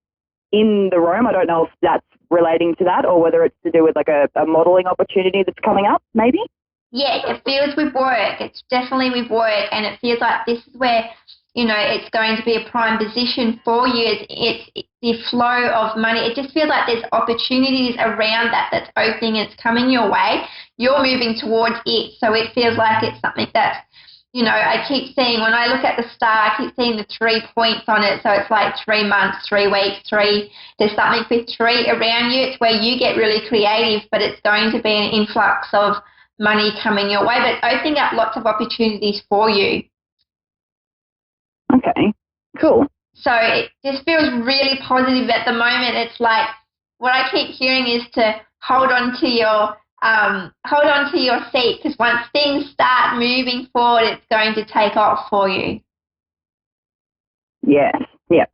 S9: in the room. I don't know if that's relating to that, or whether it's to do with like a modelling opportunity that's coming up, maybe.
S8: Yeah, it feels with work. It's definitely with work, and it feels like this is where, it's going to be a prime position for you. It's the flow of money. It just feels like there's opportunities around that's opening and it's coming your way. You're moving towards it, so it feels like it's something that's, I keep seeing, when I look at the star, I keep seeing the 3 points on it. So it's like 3 months, 3 weeks, there's something with 3 around you. It's where you get really creative, but it's going to be an influx of money coming your way, but opening up lots of opportunities for you.
S9: Okay, cool.
S8: So it just feels really positive at the moment. It's like, what I keep hearing is to hold on to your seat, because once things start moving forward, it's going to take off for you.
S9: Yes. Yep.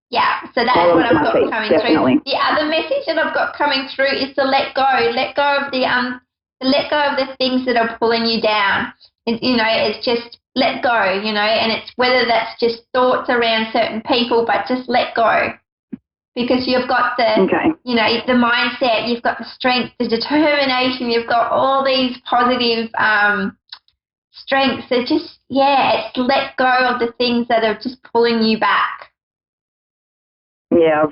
S8: Yeah, so that's what I've got coming through. The other message that I've got coming through is to let go of the things that are pulling you down. It's just let go, and it's whether that's just thoughts around certain people, but just let go, because you've got the the mindset, you've got the strength, the determination, you've got all these positive strengths. That just it's let go of the things that are just pulling you back.
S9: Yeah, I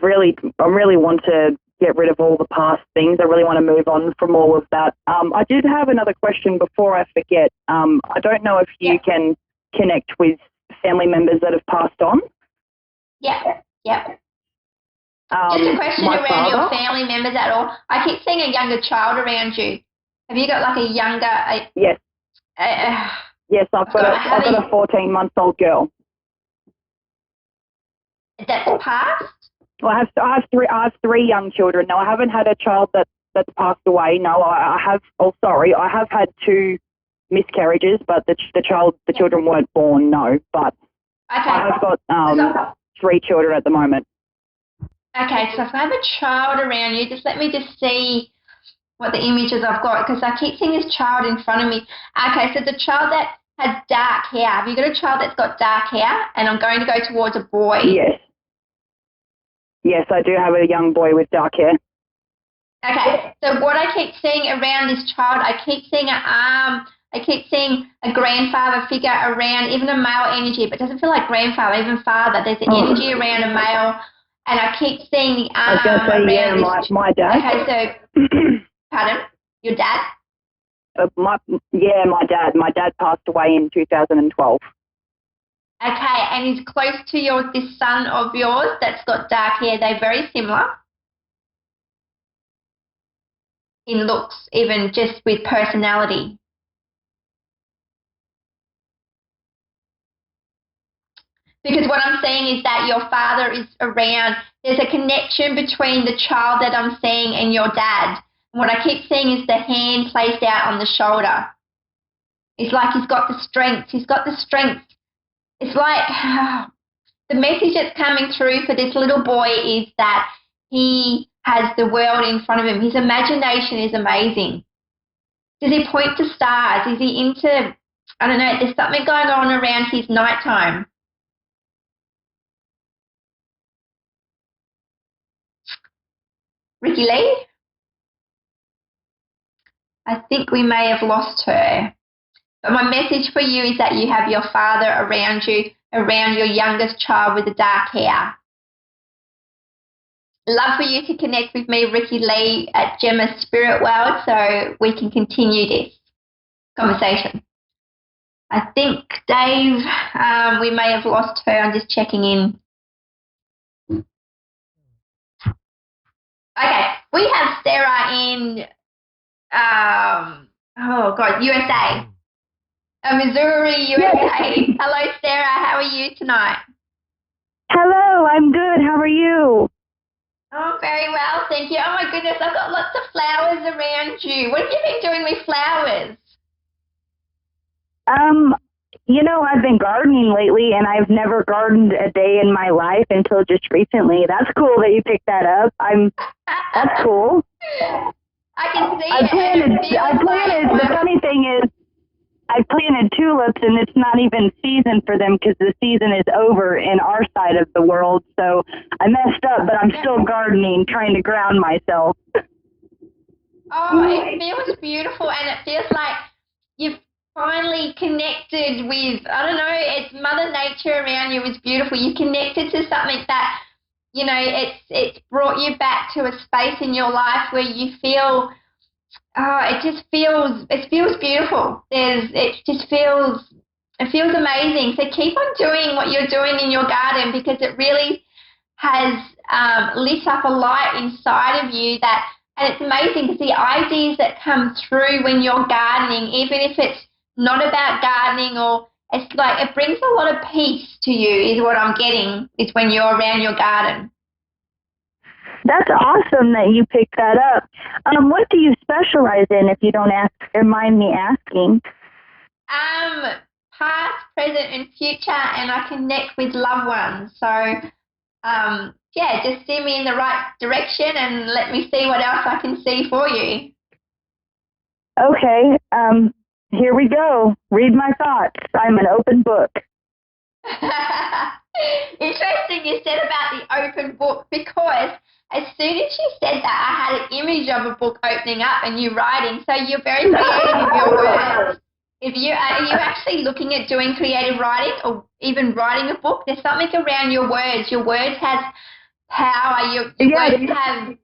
S9: really want to get rid of all the past things. I really want to move on from all of that. I did have another question before I forget. I don't know if you can connect with family members that have passed on.
S8: Yeah. Just a question around your family members at all. I keep seeing a younger child around you. Have you got like a younger?
S9: Yes. Yes, I've got a 14-month-old girl.
S8: That's passed?
S9: Well, I have three young children. No, I haven't had a child that's passed away. No, I have had 2 miscarriages, but the children weren't born. No, but I have got 3 children at the moment.
S8: Okay, so if I have a child around you, just let me just see what the images I've got, because I keep seeing this child in front of me. Okay, so the child that has dark hair. Have you got a child that's got dark hair? And I'm going to go towards a boy.
S9: Yes. Yes, I do have a young boy with dark hair.
S8: Okay, so what I keep seeing around this child, I keep seeing an arm I keep seeing a grandfather figure around, even a male energy, but it doesn't feel like grandfather, even father. There's an energy around a male, and I keep seeing the arm around this.
S9: My dad.
S8: Okay, so, pardon? Your dad?
S9: My dad. My dad passed away in 2012.
S8: Okay, and he's close to this son of yours that's got dark hair. They're very similar in looks, even just with personality. Because what I'm saying is that your father is around. There's a connection between the child that I'm seeing and your dad. And what I keep seeing is the hand placed out on the shoulder. It's like he's got the strength. He's got the strength. It's like the message that's coming through for this little boy is that he has the world in front of him. His imagination is amazing. Does he point to stars? Is he into, I don't know, there's something going on around his nighttime. Ricky Lee? I think we may have lost her. But my message for you is that you have your father around you, around your youngest child with the dark hair. Love for you to connect with me, Ricky Lee, at Gemma's Spirit World, so we can continue this conversation. I think, Dave, we may have lost her. I'm just checking in. Okay, we have Sarah in, USA. Missouri, USA. Hello, Sarah. How are you tonight?
S5: Hello, I'm good. How are you?
S8: Oh, very well, thank you. Oh, my goodness, I've got lots of flowers around you. What have you been doing with flowers?
S5: I've been gardening lately, and I've never gardened a day in my life until just recently. That's cool that you picked that up. That's cool.
S8: I can see
S5: I planted. The funny thing is, I planted tulips, and it's not even season for them because the season is over in our side of the world. So I messed up, but I'm still gardening, trying to ground myself.
S8: Oh, it feels beautiful, and it feels like you've finally connected with, I don't know, it's Mother Nature around you is beautiful. You connected to something that, it's brought you back to a space in your life where you feel, it feels beautiful. It feels amazing. So keep on doing what you're doing in your garden, because it really has lit up a light inside of you and it's amazing because the ideas that come through when you're gardening, even if it's not about gardening, or it's like it brings a lot of peace to you, is what I'm getting, is when you're around your garden.
S5: That's awesome that you picked that up. What do you specialize in, if you don't mind me asking?
S8: Past, present, and future, and I connect with loved ones. So, just steer me in the right direction and let me see what else I can see for you.
S5: Okay. Here we go. Read my thoughts. I'm an open book.
S8: Interesting you said about the open book, because as soon as you said that, I had an image of a book opening up and you writing. So you're very creative with your words. Are you actually looking at doing creative writing or even writing a book? There's something around your words. Your words have power. Your words have...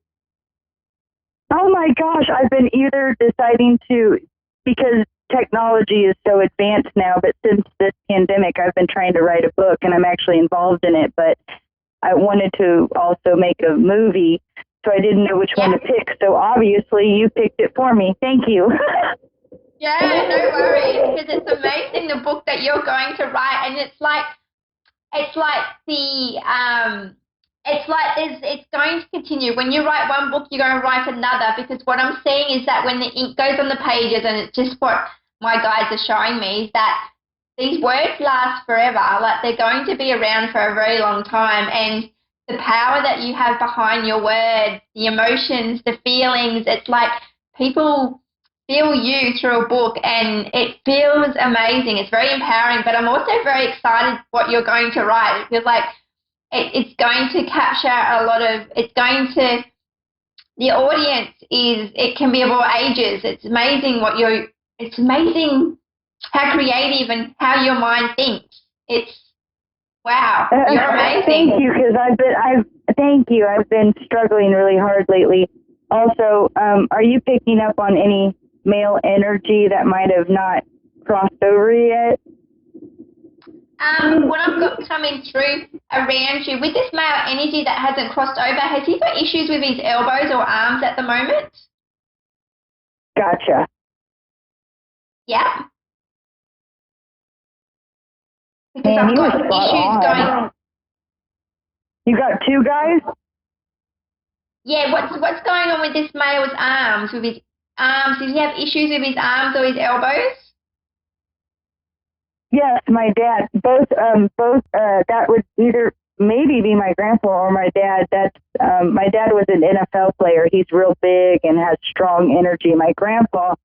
S5: Oh, my gosh. I've been either deciding to, because technology is so advanced now, but since this pandemic, I've been trying to write a book, and I'm actually involved in it, but I wanted to also make a movie, so I didn't know which one to pick. So obviously you picked it for me. Thank you.
S8: Yeah, no worries, because it's amazing the book that you're going to write, and it's going to continue. When you write one book, you're going to write another, because what I'm seeing is that when the ink goes on the pages, and it's just what my guides are showing me, is that these words last forever. Like, they're going to be around for a very long time, and the power that you have behind your words, the emotions, the feelings, it's like people feel you through a book, and it feels amazing. It's very empowering, but I'm also very excited what you're going to write. It feels like it's going to capture the audience it can be of all ages. It's amazing what it's amazing how creative and how your mind thinks. It's wow, you're amazing.
S9: Thank you, because I've been struggling really hard lately. Also, are you picking up on any male energy that might have not crossed over yet?
S8: What I've got coming through around you with this male energy that hasn't crossed over, has he got issues with his elbows or arms at the moment?
S9: Gotcha.
S8: Yeah. Because I've got issues going.
S9: You got two guys?
S8: Yeah, what's going on with this male's arms? With his arms, does he have issues with his arms or his elbows?
S9: Yes, my dad. Both. That would either maybe be my grandpa or my dad. That's my dad was an NFL player. He's real big and has strong energy. My grandpa,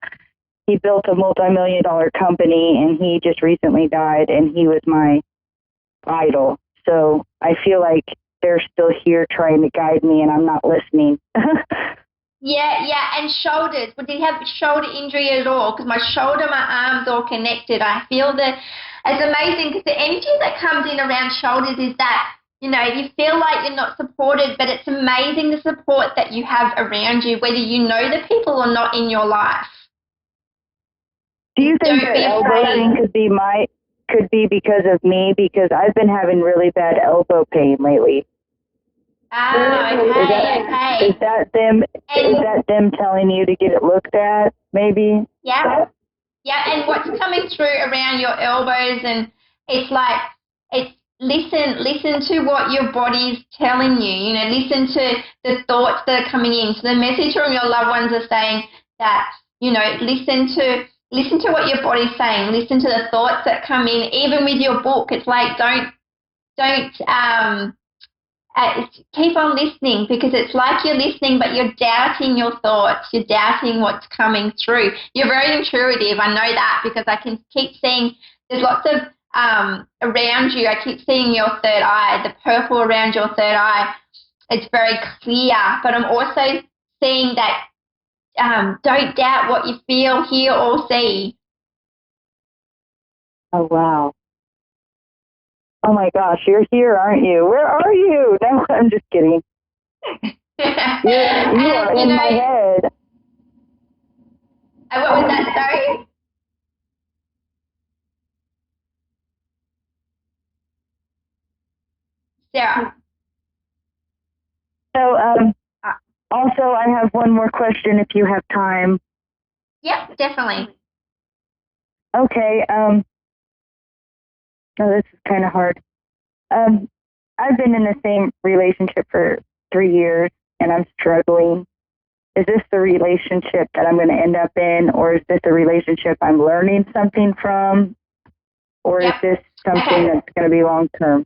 S9: he built a multi-million-dollar company, and he just recently died, and he was my idol. So I feel like they're still here trying to guide me, and I'm not listening.
S8: Yeah, and shoulders. Did he have shoulder injury at all? Because my shoulder, my arms all connected. I feel that it's amazing because the energy that comes in around shoulders is that, you feel like you're not supported, but it's amazing the support that you have around you, whether you know the people or not in your life.
S9: Do you think that elbow thing could be because of me? Because I've been having really bad elbow pain lately.
S8: Okay.
S9: Is that them telling you to get it looked at, maybe?
S8: Yeah, and what's coming through around your elbows, and it's listen to what your body's telling you, listen to the thoughts that are coming in. So the message from your loved ones are saying that, listen to what your body's saying, listen to the thoughts that come in, even with your book. It's like, don't keep on listening, because it's like you're listening, but you're doubting your thoughts. You're doubting what's coming through. You're very intuitive. I know that because I can keep seeing there's lots of around you. I keep seeing your third eye, the purple around your third eye. It's very clear, but I'm also seeing that don't doubt what you feel, hear, or see.
S9: Oh, wow. Oh my gosh, you're here, aren't you? Where are you? No, I'm just kidding. you are in my head.
S8: What was that, sorry? Sarah.
S9: So, also, I have one more question if you have time.
S8: Yep, definitely.
S9: Okay, this is kind of hard. I've been in the same relationship for 3 years, and I'm struggling. Is this the relationship that I'm going to end up in, or is this a relationship I'm learning something from, or is this something that's going to be long-term?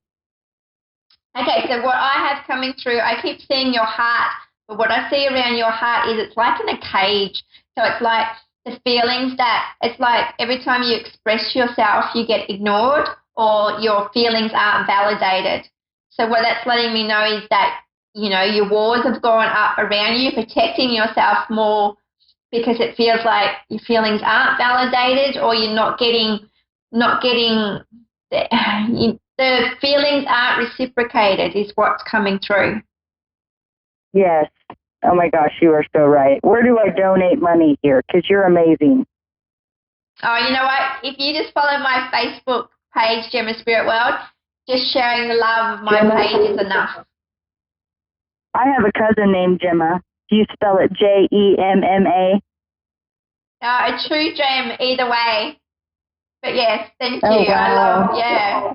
S8: Okay, so what I have coming through, I keep seeing your heart, but what I see around your heart is it's like in a cage. So it's like the feelings that, it's like every time you express yourself, you get ignored, or your feelings aren't validated. So what that's letting me know is that, your walls have gone up around you, protecting yourself more, because it feels like your feelings aren't validated, or you're not getting the feelings aren't reciprocated is what's coming through.
S9: Yes. Oh my gosh, you are so right. Where do I donate money here? Because you're amazing.
S8: Oh, you know what? If you just follow my Facebook page, Gemma Spirit World, just sharing the love of my page is enough.
S9: I have a cousin named Gemma. Do you spell it Jemma?
S8: A true gem either way. But yes, thank you.
S9: Wow.
S8: I love, yeah.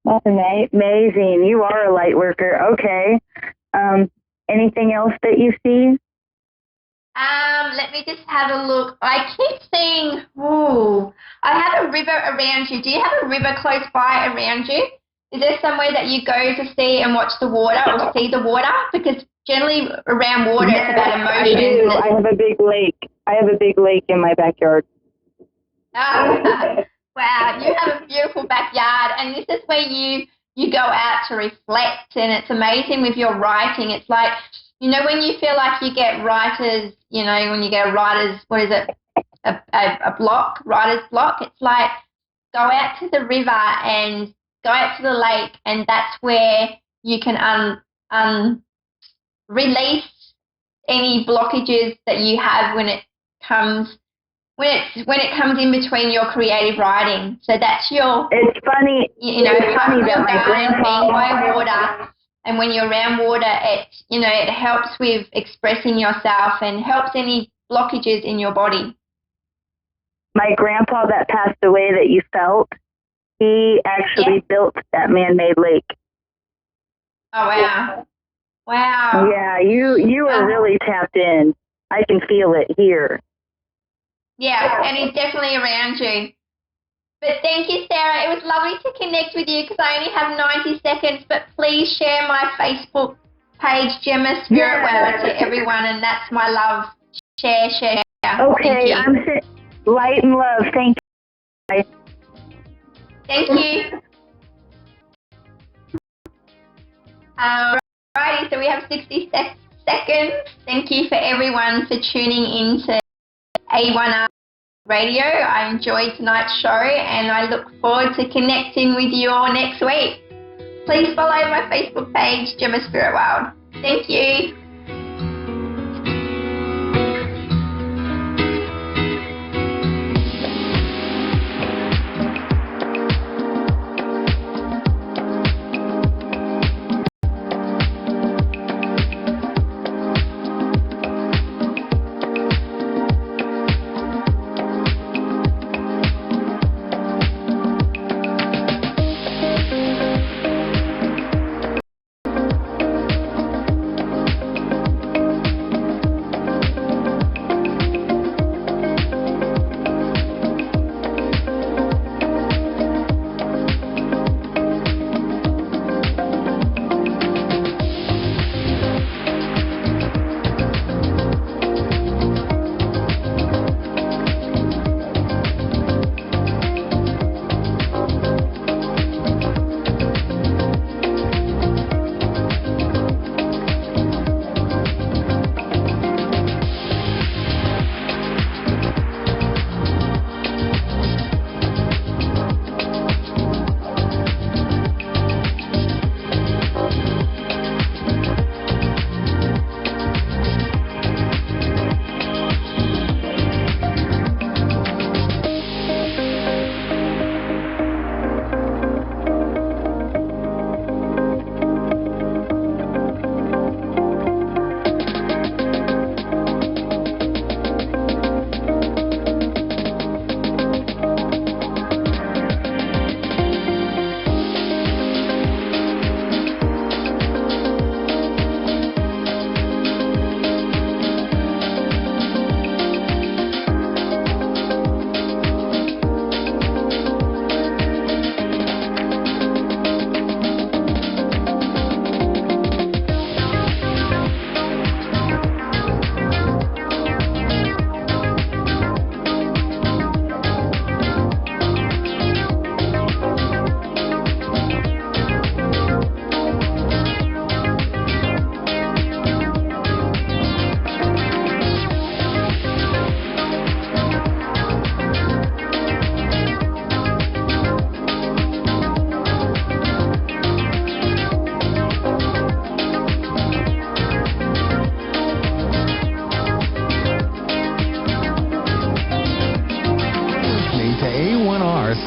S9: That's amazing. You are a light worker. Okay. Anything else that you see?
S8: Let me just have a look. I keep seeing, I have a river around you. Do you have a river close by around you? Is there somewhere that you go to see and watch the water or see the water? Because generally around water, it's about emotions.
S9: I do. I have a big lake. I have a big lake in my backyard.
S8: Oh, wow, you have a beautiful backyard, and this is where you go out to reflect, and it's amazing with your writing. It's like, when you feel like you get writers, when you get a writer's, what is it, a block, writer's block. It's like go out to the river and go out to the lake, and that's where you can release any blockages that you have when it comes in between your creative writing. So that's your.
S9: It's funny.
S8: It's funny that my grandpa being by water, and when you're around water, it helps with expressing yourself and helps any blockages in your body.
S9: My grandpa that passed away that you felt, he actually built that man-made lake.
S8: Oh wow! Wow.
S9: Yeah, you are really tapped in. I can feel it here.
S8: Yeah, and he's definitely around you. But thank you, Sarah. It was lovely to connect with you because I only have 90 seconds. But please share my Facebook page, Gemma Spirit Wow, to everyone, and that's my love. Share.
S9: Okay, I'm light and love. Thank you.
S8: Thank you. Alrighty, so we have 60 seconds. Thank you for everyone for tuning in to A1R Radio. I enjoyed tonight's show and I look forward to connecting with you all next week. Please follow my Facebook page, Gemma Spirit World. Thank you.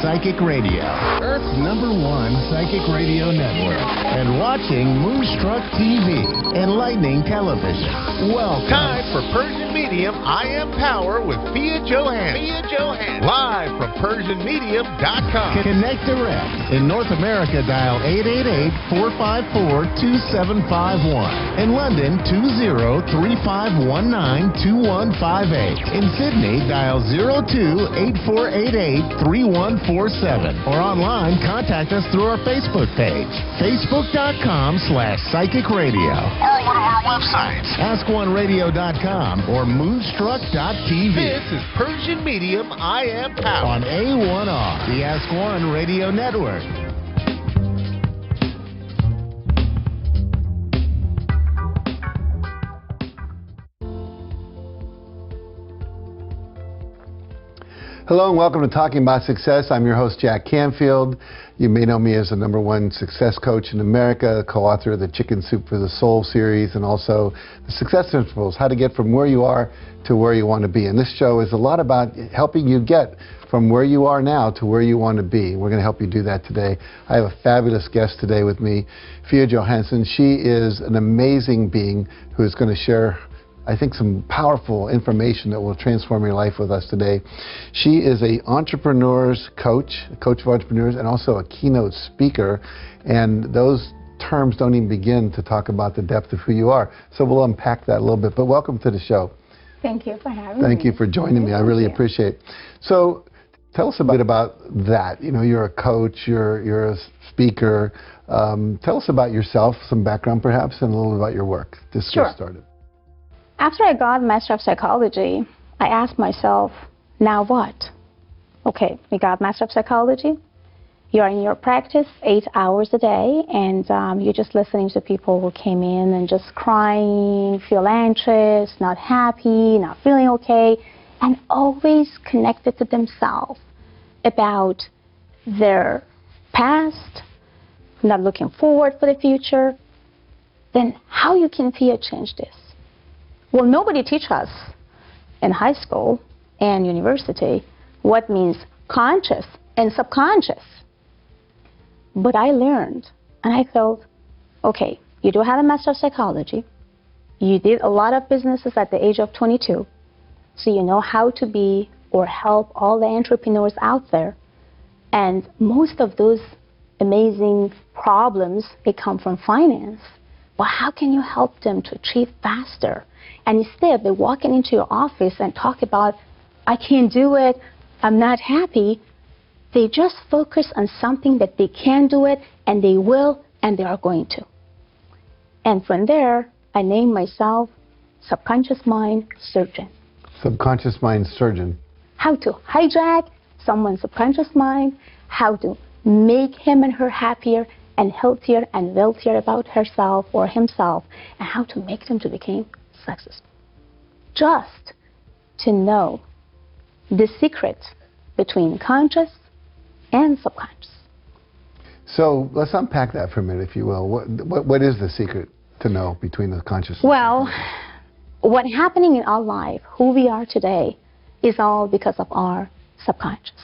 S1: Psychic Radio, Earth's #1 psychic radio network, and watching Moonstruck TV, enlightening television. Welcome.
S2: Time for Persian Medium I Am Power with Pia Johann. Live from PersianMedium.com.
S1: Connect direct. In North America, dial 888-454-2751. In London, 20-3519-2158. In Sydney, dial 02-8488-3147. Or online, contact us through our Facebook page, Facebook.com/Psychic Radio.
S2: Or one of our websites,
S1: AskOneRadio.com or Moonstruck.tv.
S2: This is Persian Medium I Am Power
S1: on A1R, the Ask One Radio Network.
S10: Hello and welcome to Talking About Success. I'm your host, Jack Canfield. You may know me as the #1 success coach in America, co-author of the Chicken Soup for the Soul series, and also the Success Principles, how to get from where you are to where you want to be. And this show is a lot about helping you get from where you are now to where you want to be. We're going to help you do that today. I have a fabulous guest today with me, Fia Johansson. She is an amazing being who is going to share, I think, some powerful information that will transform your life with us today. She is an entrepreneur's coach, a coach of entrepreneurs, and also a keynote speaker. And those terms don't even begin to talk about the depth of who you are. So we'll unpack that a little bit. But welcome to the show.
S11: Thank you for having me.
S10: Thank you for joining me. I really appreciate it. So tell us a bit about that. You know, you're a coach, you're a speaker. Tell us about yourself, some background perhaps, and a little about your work. Just
S11: Sure.
S10: get started.
S11: After I got Master of Psychology, I asked myself, now what? Okay, you got Master of Psychology. You're in your practice 8 hours a day, and you're just listening to people who came in and just crying, feel anxious, not happy, not feeling okay, and always connected to themselves about their past, not looking forward for the future. Then how you can change this? Well, nobody teach us in high school and university what means conscious and subconscious. But I learned, and I felt, okay, you do have a Master of Psychology. You did a lot of businesses at the age of 22, so you know how to be or help all the entrepreneurs out there. And most of those amazing problems, they come from finance. Well, how can you help them to achieve faster? And instead, they're walking into your office and talk about, I can't do it, I'm not happy. They just focus on something that they can do it, and they will, and they are going to. And from there, I named myself Subconscious Mind Surgeon.
S10: Subconscious Mind Surgeon.
S11: How to hijack someone's subconscious mind, how to make him and her happier and healthier and wealthier about herself or himself, and how to make them to become successful. Just to know the secret between conscious and subconscious.
S10: So let's unpack that for a minute, if you will. What is the secret to know between the conscious and
S11: Well, what's happening in our life, who we are today, is all because of our subconscious.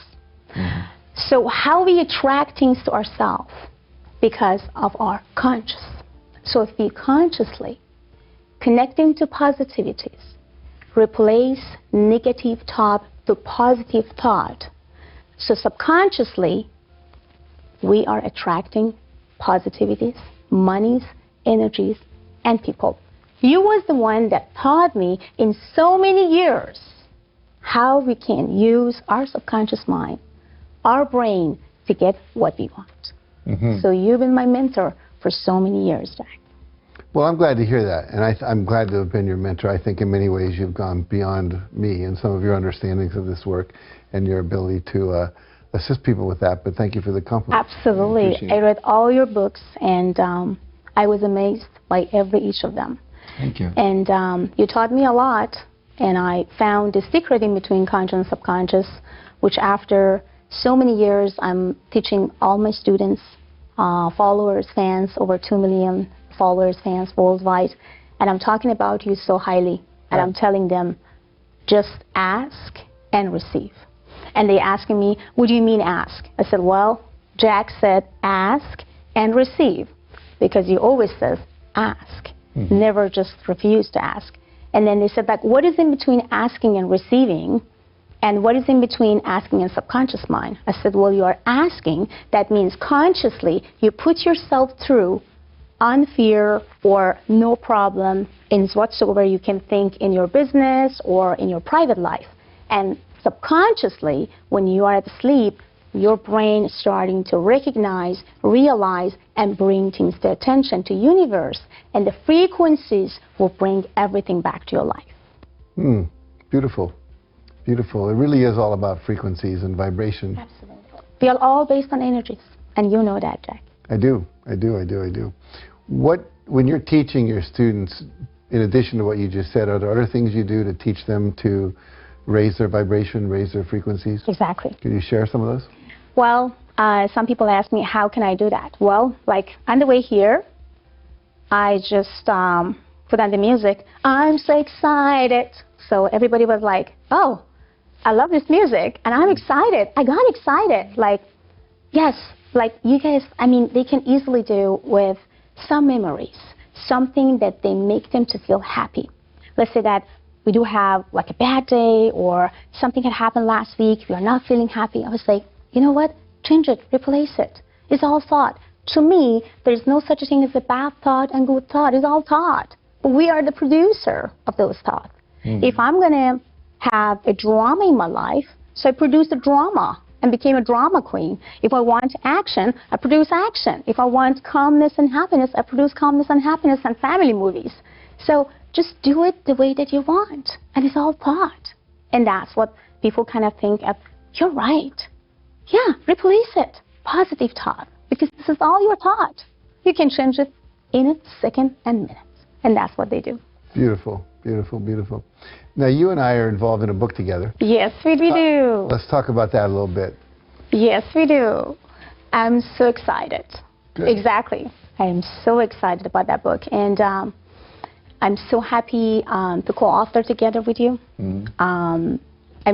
S11: Mm-hmm. So how we attract things to ourselves? Because of our conscious. So if we consciously connecting to positivities, replace negative thought to positive thought. So subconsciously, we are attracting positivities, monies, energies, and people. You was the one that taught me in so many years how we can use our subconscious mind, our brain, to get what we want. Mm-hmm. So you've been my mentor for so many years, Jack.
S10: Well, I'm glad to hear that, and I'm glad to have been your mentor. I think in many ways you've gone beyond me and some of your understandings of this work and your ability to assist people with that, but thank you for the compliment.
S11: Absolutely. I read all your books, and I was amazed by each of them.
S10: Thank you.
S11: And you taught me a lot, and I found the secret in between conscious and subconscious, which after so many years I'm teaching all my students, followers, fans, over 2 million followers, fans worldwide, and I'm talking about you so highly, and I'm telling them, just ask and receive. And they asking me, what do you mean ask? I said, well, Jack said ask and receive, because he always says ask, never just refuse to ask. And then they said, like, what is in between asking and receiving, and what is in between asking and subconscious mind? I said, well, you are asking, that means consciously you put yourself through on fear or no problem in whatsoever you can think in your business or in your private life. And subconsciously, when you are asleep, your brain is starting to recognize, realize, and bring things to attention to universe. And the frequencies will bring everything back to your life.
S10: Beautiful. Beautiful. It really is all about frequencies and vibration.
S11: Absolutely. We are all based on energies, and you know that, Jack.
S10: I do. When you're teaching your students, in addition to what you just said, are there other things you do to teach them to raise their vibration, raise their frequencies?
S11: Exactly.
S10: Can you share some of those?
S11: Well, some people ask me, how can I do that? Well, like on the way here, I just put on the music. I'm so excited. So everybody was like, oh, I love this music, and I'm excited. I got excited. Like, yes, like you guys, I mean, they can easily do with some memories, something that they make them to feel happy. Let's say that we do have like a bad day or something had happened last week, we are not feeling happy. I was like, you know what? Change it, replace it. It's all thought. To me, there's no such a thing as a bad thought and good thought. It's all thought. But we are the producer of those thoughts. If I'm going to have a drama in my life, so I produce a drama and became a drama queen. If I want action, I produce action. If I want calmness and happiness, I produce calmness and happiness and family movies. So just do it the way that you want. And it's all thought. And that's what people kind of think of, you're right. Yeah, replace it. Positive thought. Because this is all your thought. You can change it in a second and minutes. And that's what they do.
S10: Beautiful, beautiful, beautiful. Now, you and I are involved in a book together.
S11: Yes, we do.
S10: Let's talk about that a little bit.
S11: Yes, we do. I'm so excited.
S10: Good.
S11: Exactly. I am so excited about that book. And I'm so happy to co-author together with you. I'm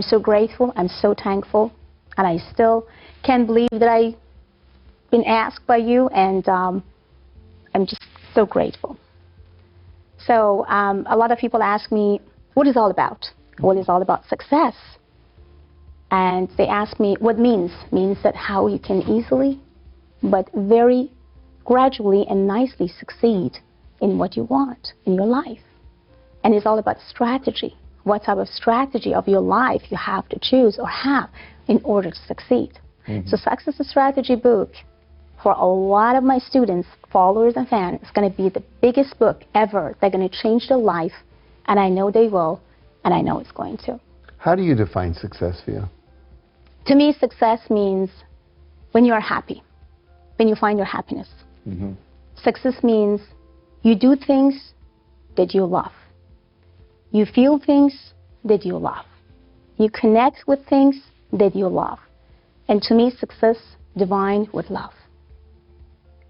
S11: so grateful. I'm so thankful. And I still can't believe that I've been asked by you. And I'm just so grateful. So a lot of people ask me, what is it all about? What is all about success? And they ask me, what means? Means that how you can easily, but very gradually and nicely succeed in what you want in your life. And it's all about strategy. What type of strategy of your life you have to choose or have in order to succeed. So Success Strategy book, for a lot of my students, followers and fans, it's going to be the biggest book ever. They're going to change their life, and I know they will, and I know it's going to.
S10: How do you define success for you?
S11: To me, success means when you are happy, when you find your happiness. Success means you do things that you love. You feel things that you love. You connect with things that you love. And to me, success divine with love.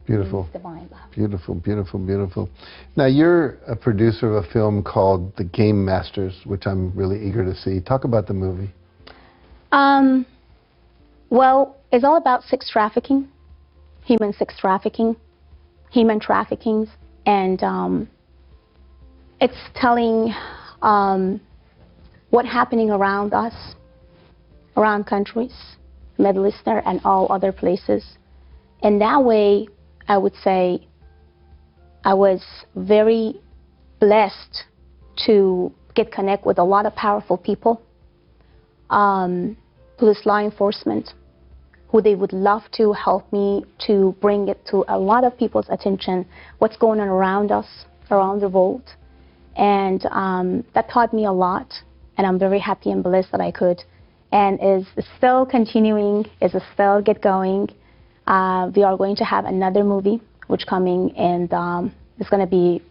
S10: Beautiful.
S11: Divine love.
S10: Beautiful, beautiful, beautiful. Now, you're a producer of a film called The Game Masters, which I'm really eager to see. Talk about the movie.
S11: Well, it's all about sex trafficking, human sex trafficking, human trafficking, and it's telling what's happening around us, around countries, Middle Eastern and all other places. And that way, I would say I was very blessed to get connect with a lot of powerful people, police, law enforcement, who they would love to help me to bring it to a lot of people's attention, what's going on around us, around the world. And that taught me a lot, and I'm very happy and blessed that I could. And is still continuing, is still get going. We are going to have another movie which coming, and it's going to be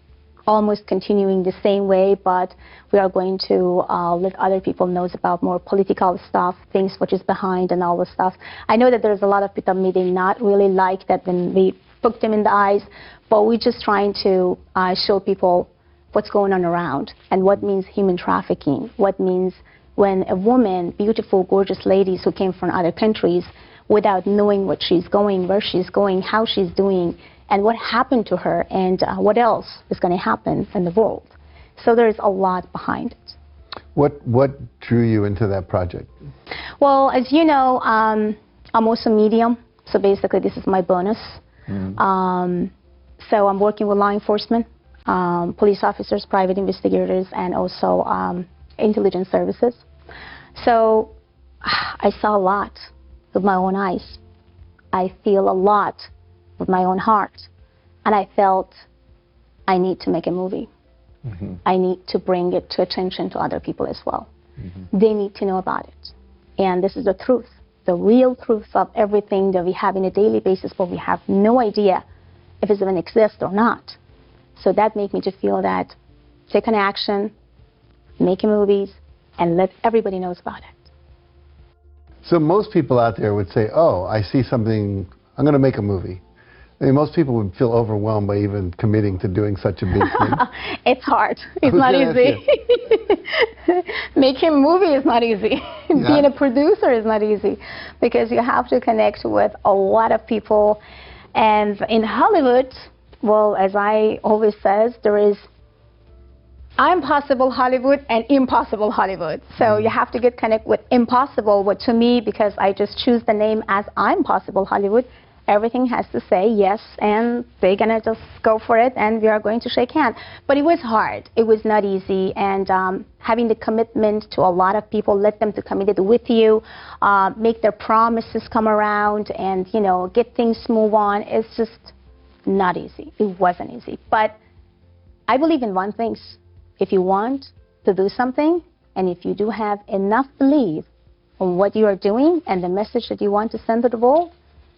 S11: almost continuing the same way, but we are going to let other people know about more political stuff, things which is behind and all the stuff. I know that there's a lot of people maybe not really like that when we poke them in the eyes, but we're just trying to show people what's going on around and what means human trafficking, what means when a woman, beautiful, gorgeous ladies who came from other countries without knowing what she's going, where she's going, how she's doing, and what happened to her, and what else is going to happen in the world. So there's a lot behind it.
S10: What drew you into that project?
S11: Well, as you know, I'm also medium, so basically this is my bonus. So I'm working with law enforcement, police officers, private investigators, and also intelligence services. So I saw a lot with my own eyes. I feel a lot with my own heart. And I felt I need to make a movie. I need to bring it to attention to other people as well. They need to know about it. And this is the truth, the real truth of everything that we have on a daily basis, but we have no idea if it even exists or not. So that made me to feel that take an action, making movies, and let everybody knows about it.
S10: So most people out there would say, oh, I see something, I'm going to make a movie. I mean, most people would feel overwhelmed by even committing to doing such a big thing.
S11: It's hard. It's not easy. Making a movie is not easy.
S10: Yeah.
S11: Being a producer is not easy because you have to connect with a lot of people. And in Hollywood, well, as I always says, there is impossible Hollywood and impossible Hollywood. So you have to get connect with impossible, but to me, because I just choose the name as Impossible Hollywood, everything has to say yes, and they're gonna just go for it, and we are going to shake hands. But it was hard. It was not easy, and having the commitment to a lot of people, let them to commit with you, make their promises come around, and get things move on. It's just not easy. It wasn't easy. But I believe in one thing. If you want to do something, and if you do have enough belief on what you are doing and the message that you want to send to the world,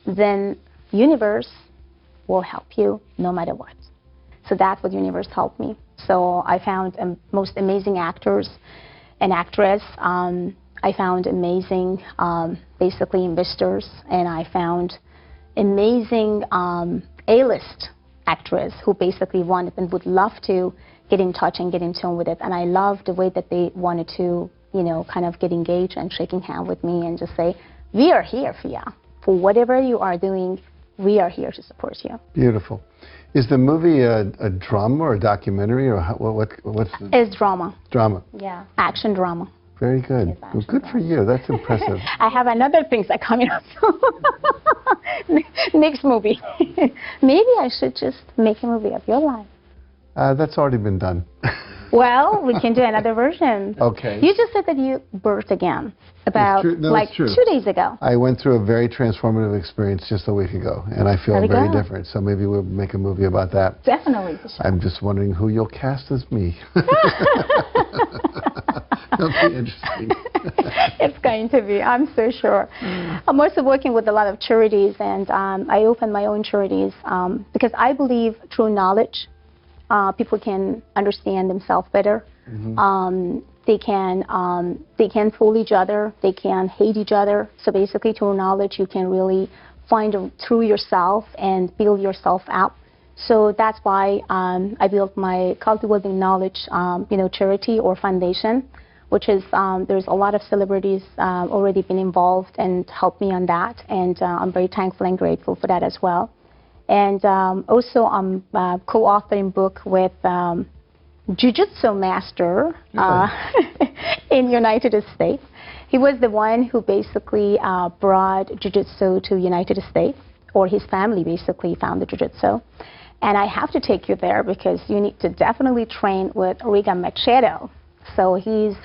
S11: then universe will help you no matter what. So that's what universe helped me. So I found most amazing actors and actress. I found amazing, basically, investors, and I found amazing A-list actress who basically wanted and would love to get in touch and get in tune with it. And I loved the way that they wanted to, kind of get engaged and shaking hands with me and just say, we are here for you. For whatever you are doing, we are here to support you.
S10: Beautiful. Is the movie a drama or a documentary, or what's the...
S11: It's drama.
S10: Drama.
S11: Yeah, action drama.
S10: Very good. Well, good for you. That's impressive.
S11: I have another things that coming up. Next movie. Maybe I should just make a movie of your life.
S10: That's already been done.
S11: Well, we can do another version.
S10: Okay.
S11: You just said that you birthed again about like 2 days ago.
S10: I went through a very transformative experience just a week ago, and I feel very different. So maybe we'll make a movie about that.
S11: Definitely.
S10: I'm just wondering who you'll cast as me. That'll be interesting.
S11: It's going to be, I'm so sure. I'm also working with a lot of charities, and I open my own charities because I believe through knowledge, people can understand themselves better. Mm-hmm. They can fool each other. They can hate each other. So basically, through knowledge, you can really find through yourself and build yourself up. So that's why I built my Cultivating Knowledge, charity or foundation, which is there's a lot of celebrities already been involved and helped me on that, and I'm very thankful and grateful for that as well. And also, I'm co-authoring book with Jiu-Jitsu master in United States. He was the one who basically brought Jiu-Jitsu to United States, or his family basically found the Jiu-Jitsu. And I have to take you there because you need to definitely train with Riga Machado. So he's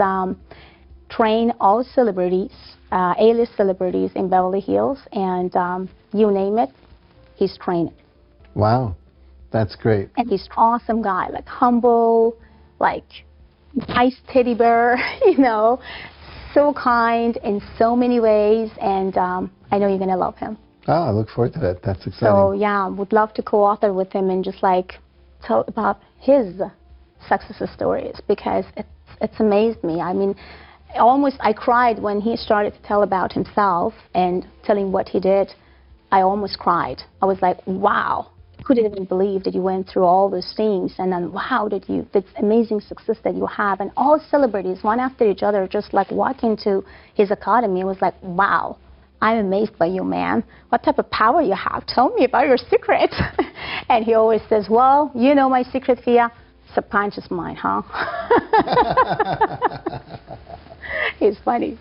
S11: trained all celebrities, A-list celebrities in Beverly Hills, and you name it, he's trained.
S10: Wow, that's great.
S11: And he's an awesome guy, like humble, like nice teddy bear, so kind in so many ways, and I know you're going to love him.
S10: Oh, I look forward to that. That's exciting. So,
S11: yeah, would love to co-author with him and just like tell about his success stories because it's amazed me. I mean, I cried when he started to tell about himself and telling what he did. I almost cried. I was like, wow, couldn't even believe that you went through all those things, and then wow, this amazing success that you have, and all celebrities, one after each other, just like walk into his academy. It was like, wow, I'm amazed by you, man. What type of power you have? Tell me about your secret. And he always says, well, you know my secret, Fia? Subconscious mind, huh? It's funny.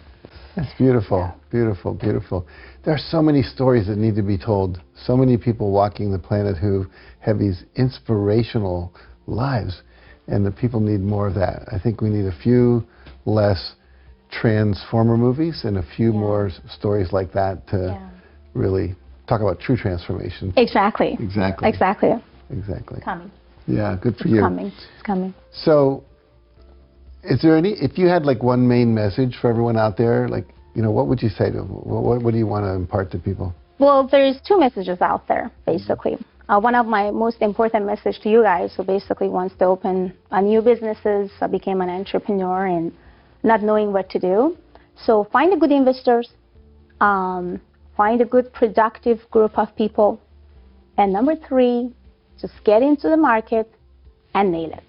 S10: That's beautiful, beautiful, beautiful. There are so many stories that need to be told. So many people walking the planet who have these inspirational lives, and the people need more of that. I think we need a few less Transformer movies and a few more stories like that to really talk about true transformation.
S11: Exactly.
S10: Exactly.
S11: Exactly.
S10: Exactly.
S11: Coming.
S10: Yeah, good for you.
S11: It's coming. It's coming.
S10: So, is there if you had like one main message for everyone out there, like, what would you say to them? What do you want to impart to people? Well,
S11: there's 2 messages out there, basically. One of my most important message to you guys who basically wants to open new businesses, became an entrepreneur, and not knowing what to do. So find a good investors, find a good productive group of people, and number 3, just get into the market and nail it.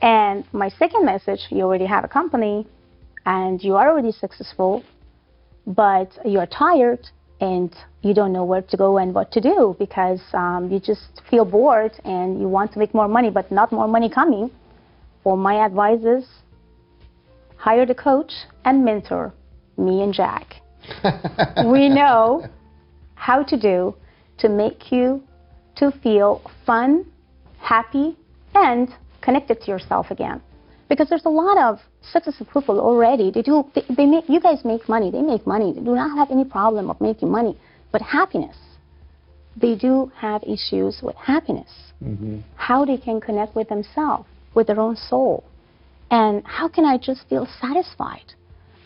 S11: And my second message, you already have a company and you are already successful, but you're tired and you don't know where to go and what to do because you just feel bored and you want to make more money, but not more money coming. Well, my advice is hire the coach and mentor, me and Jack. We know how to do to make you to feel fun, happy, and connected to yourself again. Because there's a lot of successful people already. You guys make money. They make money. They do not have any problem of making money. But happiness, they do have issues with happiness. Mm-hmm. How they can connect with themselves, with their own soul. And how can I just feel satisfied?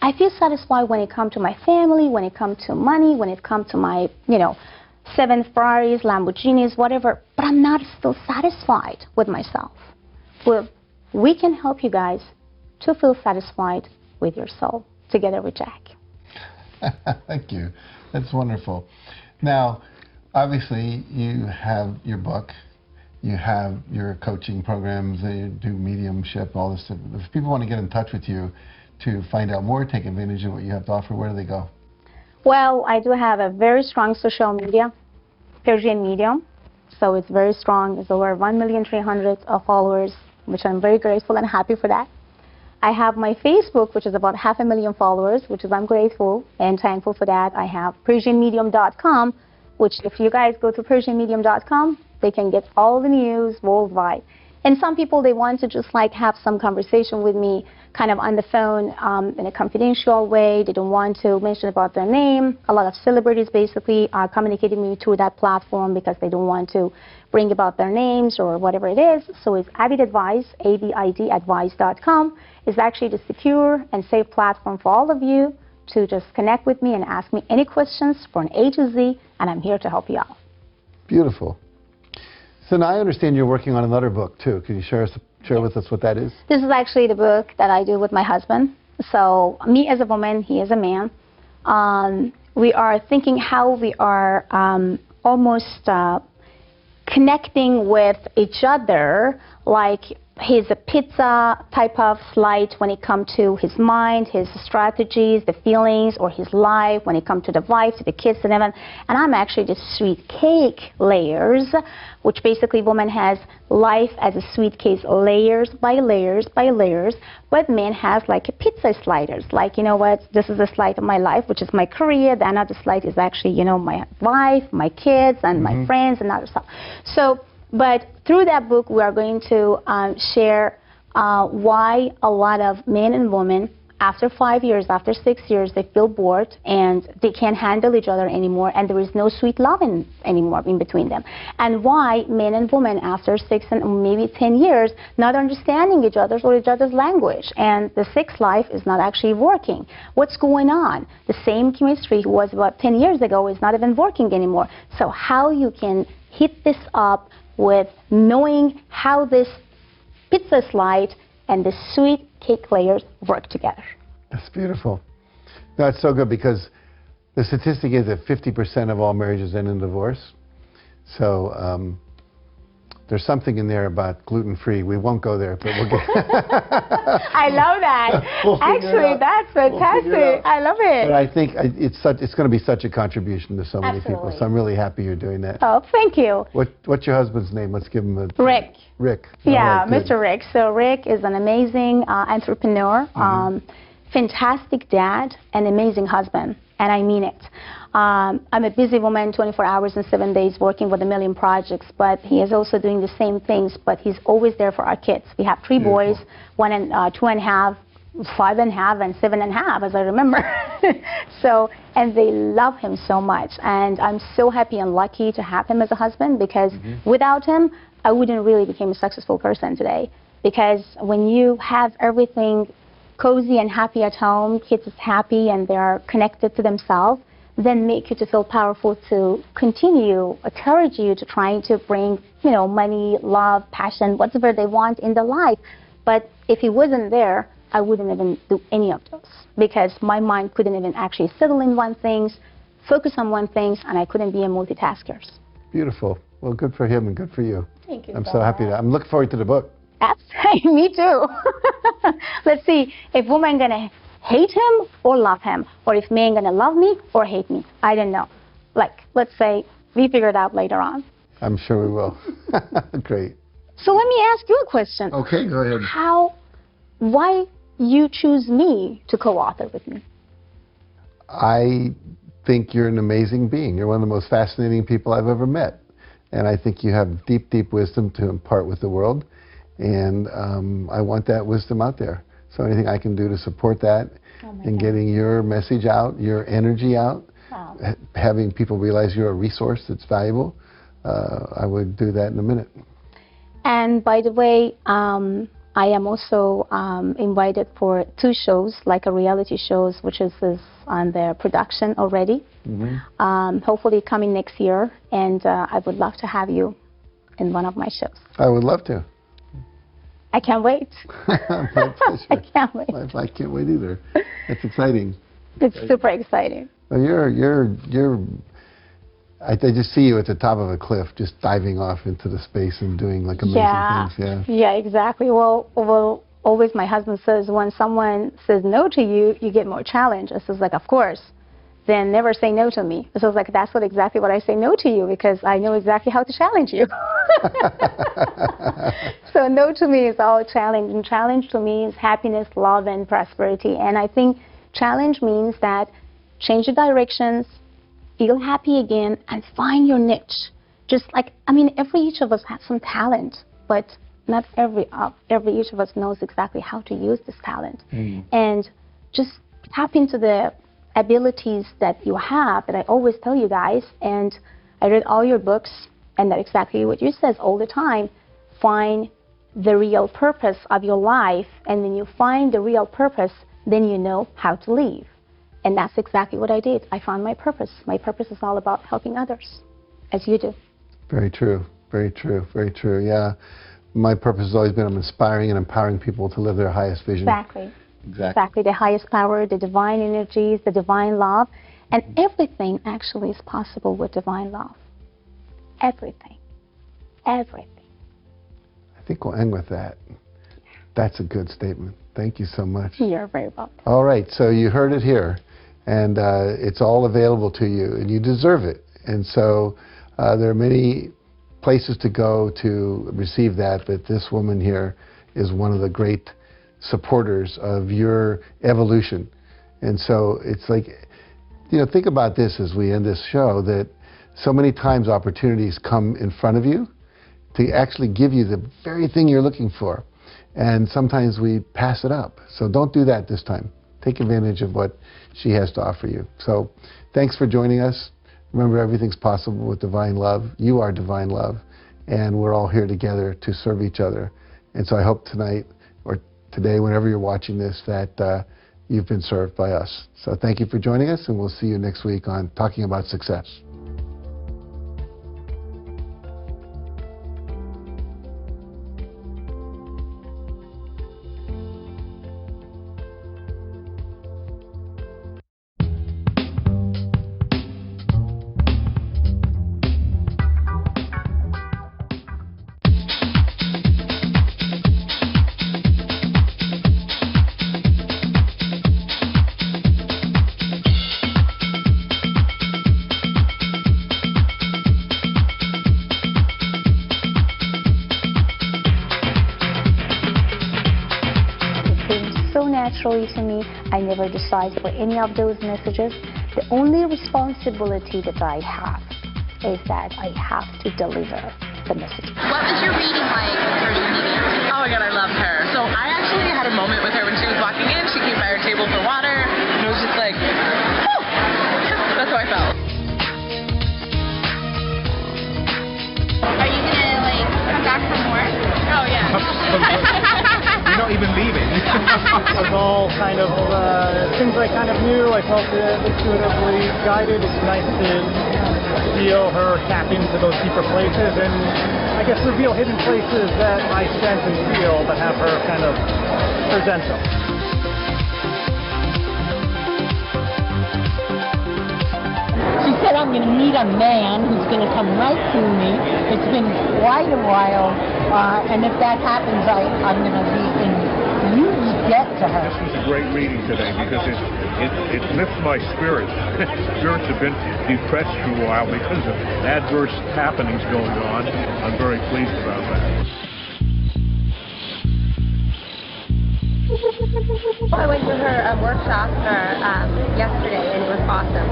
S11: I feel satisfied when it comes to my family, when it comes to money, when it comes to my, 7 Ferraris, Lamborghinis, whatever. But I'm not still satisfied with myself. Well, we can help you guys to feel satisfied with your soul, together with Jack.
S10: Thank you. That's wonderful. Now, obviously, you have your book, you have your coaching programs, you do mediumship, all this stuff. If people want to get in touch with you to find out more, take advantage of what you have to offer, where do they go?
S11: Well, I do have a very strong social media, Persian Medium. So it's very strong. It's over 1,300,000 of followers, which I'm very grateful and happy for that. I have my Facebook, which is about 500,000 followers, which is I'm grateful and thankful for that. I have PersianMedium.com, which if you guys go to PersianMedium.com, they can get all the news worldwide. And some people, they want to just have some conversation with me kind of on the phone in a confidential way. They don't want to mention about their name. A lot of celebrities basically are communicating with me through that platform because they don't want to bring about their names or whatever it is. So it's Avid Advice, AVID advice.com. It's actually the secure and safe platform for all of you to just connect with me and ask me any questions from A to Z, and I'm here to help you out.
S10: Beautiful. So now I understand you're working on another book, too. Can you share with us what that is?
S11: This is actually the book that I do with my husband. So me as a woman, he is a man. We are thinking how we are almost connecting with each other, like he's a pizza type of slice when it comes to his mind, his strategies, the feelings, or his life when it comes to the wife, to the kids, and everything. And I'm actually the sweet cake layers, which basically woman has life as a sweet cake, layers by layers by layers, but man has like a pizza sliders. Like, you know what, this is a slide of my life, which is my career. The another slide is actually, my wife, my kids, and my friends, and other stuff. So, but through that book, we are going to share why a lot of men and women, after 5 years, after 6 years, they feel bored and they can't handle each other anymore, and there is no sweet love anymore in between them. And why men and women, after 6 and maybe 10 years, not understanding each other's or each other's language, and the sex life is not actually working. What's going on? The same chemistry was about 10 years ago is not even working anymore. So how you can hit this up with knowing how this pizza slide and the sweet cake layers work together.
S10: That's beautiful. No, it's so good because the statistic is that 50% of all marriages end in divorce. So there's something in there about gluten-free. We won't go there, but we'll get
S11: I love that.
S10: We'll
S11: actually, that's fantastic. I love it.
S10: But I think it's going to be such a contribution to so many people. So I'm really happy you're doing that.
S11: Oh, thank you.
S10: What's your husband's name? Let's give him a...
S11: Rick.
S10: Rick.
S11: Yeah, right, Mr. Rick. So Rick is an amazing entrepreneur, fantastic dad, and amazing husband. And I mean it. I'm a busy woman, 24 hours and 7 days, working with 1 million projects, but he is also doing the same things, but he's always there for our kids. We have 3 boys, 1 and 2.5, 5.5, and 7.5, as I remember. So, and they love him so much, and I'm so happy and lucky to have him as a husband, because without him, I wouldn't really become a successful person today. Because when you have everything cozy and happy at home, kids is happy and they are connected to themselves, then make you to feel powerful to continue, encourage you to trying to bring, money, love, passion, whatever they want in their life. But if he wasn't there, I wouldn't even do any of those because my mind couldn't even actually settle in one thing, focus on one thing, and I couldn't be a multitasker.
S10: Beautiful. Well, good for him and good for you.
S11: Thank you.
S10: I'm so happy. I'm looking forward to the book.
S11: Me too. Let's see if women gonna hate him or love him, or if men gonna love me or hate me. I don't know. Like, let's say we figure it out later on.
S10: I'm sure we will. Great.
S11: So let me ask you a question.
S10: Okay, go ahead.
S11: Why you choose me to co-author with me?
S10: I think you're an amazing being. You're one of the most fascinating people I've ever met. And I think you have deep, deep wisdom to impart with the world. And I want that wisdom out there. So anything I can do to support that and getting your message out, your energy out, having people realize you're a resource that's valuable, I would do that in a minute.
S11: And by the way, I am also invited for 2 shows, like a reality shows, which is on their production already. Hopefully coming next year, and I would love to have you in one of my shows.
S10: I would love to.
S11: I can't wait.
S10: My pleasure.
S11: I can't wait.
S10: I can't wait either. That's exciting.
S11: It's super exciting.
S10: Well, I just see you at the top of a cliff, just diving off into the space and doing like amazing things.
S11: Yeah, exactly. Well, always my husband says when someone says no to you, you get more challenge. I says like, of course. Then never say no to me. So it's like, that's exactly what I say no to you, because I know exactly how to challenge you. So no to me is all challenge, and challenge to me is happiness, love, and prosperity. And I think challenge means that change the directions, feel happy again, and find your niche. Just like, I mean, each of us has some talent, but not each of us knows exactly how to use this talent. And just tap into the abilities that you have, that I always tell you guys. And I read all your books, and that's exactly what you says all the time. Find the real purpose of your life, and when you find the real purpose, then you know how to live. And that's exactly what I did. I found my purpose. My purpose is all about helping others, as you do.
S10: Very true. Very true. Very true. Yeah. My purpose has always been inspiring and empowering people to live their highest vision. Exactly. The highest power, the divine energies, the divine love. And everything actually is possible with divine love. Everything. Everything. I think we'll end with that. That's a good statement. Thank you so much.
S11: You're very welcome.
S10: All right. So you heard it here. And it's all available to you. And you deserve it. And so there are many places to go to receive that. But this woman here is one of the great supporters of your evolution. And so it's like, think about this as we end this show, that so many times opportunities come in front of you to actually give you the very thing you're looking for. And sometimes we pass it up. So don't do that this time. Take advantage of what she has to offer you. So thanks for joining us. Remember, everything's possible with divine love. You are divine love. And we're all here together to serve each other. And so I hope tonight or today, whenever you're watching this, that you've been served by us. So thank you for joining us, and we'll see you next week on Talking About Success.
S11: Naturally to me, I never decide for any of those messages. The only responsibility that I have is that I have to deliver the message.
S12: What was your reading like with Persian Medium? Oh my God, I loved her. So I actually had a moment with her when she was walking in. She came by our table for water, and it was just like, whew! That's how I felt.
S13: Are you gonna come back for more? Oh yeah.
S14: You're not even leaving. It was all kind of things I kind of knew. I felt intuitively guided. It's nice to feel her tap into those deeper places and I guess reveal hidden places that I sense and feel, but have her kind of present them.
S15: I'm going to meet a man who's going to come right to me. It's been quite a while, and if that happens, I'm going to be in huge debt to her.
S16: This was a great reading today because it lifts my spirits. Spirits have been depressed for a while because of adverse happenings going on. I'm very pleased about that.
S17: I went to her workshop yesterday, and it was awesome.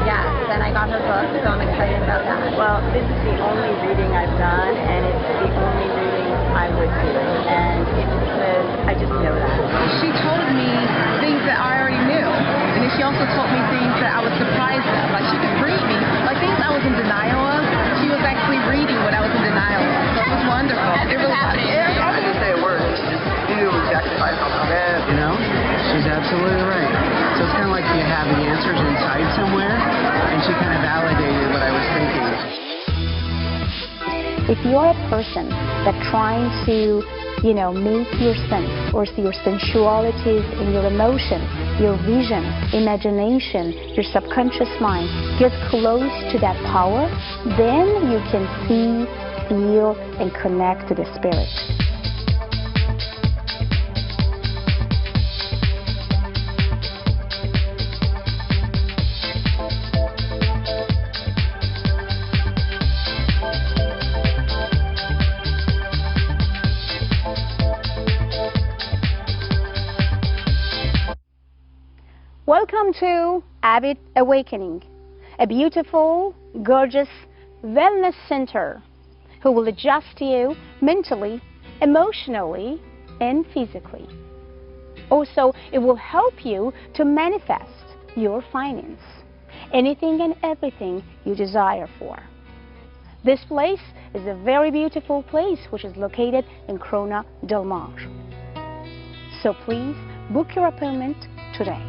S17: Yes, and I got her book, so I'm excited about that.
S18: Well, this is the only reading I've done, and it's the only reading I would do, and it's because I just know that.
S12: She told me things that I already knew, and then she also told me things that I was surprised of. Like, she could read me, like things I was in denial of. She was actually reading what I was in denial of, so it was wonderful. It really was.
S19: I didn't say a word. She just knew exactly how I felt about it. You know, she's absolutely right. So it's kind of like you have the answers inside somewhere, and she kind of validated what I was thinking.
S11: If you're a person that's trying to, meet your sense or see your sensualities in your emotions, your vision, imagination, your subconscious mind, get close to that power, then you can see, feel, and connect to the spirit. Welcome to Avid Awakening, a beautiful, gorgeous wellness center who will adjust you mentally, emotionally, and physically. Also, it will help you to manifest your finance, anything and everything you desire for. This place is a very beautiful place which is located in Corona Del Mar. So please book your appointment today.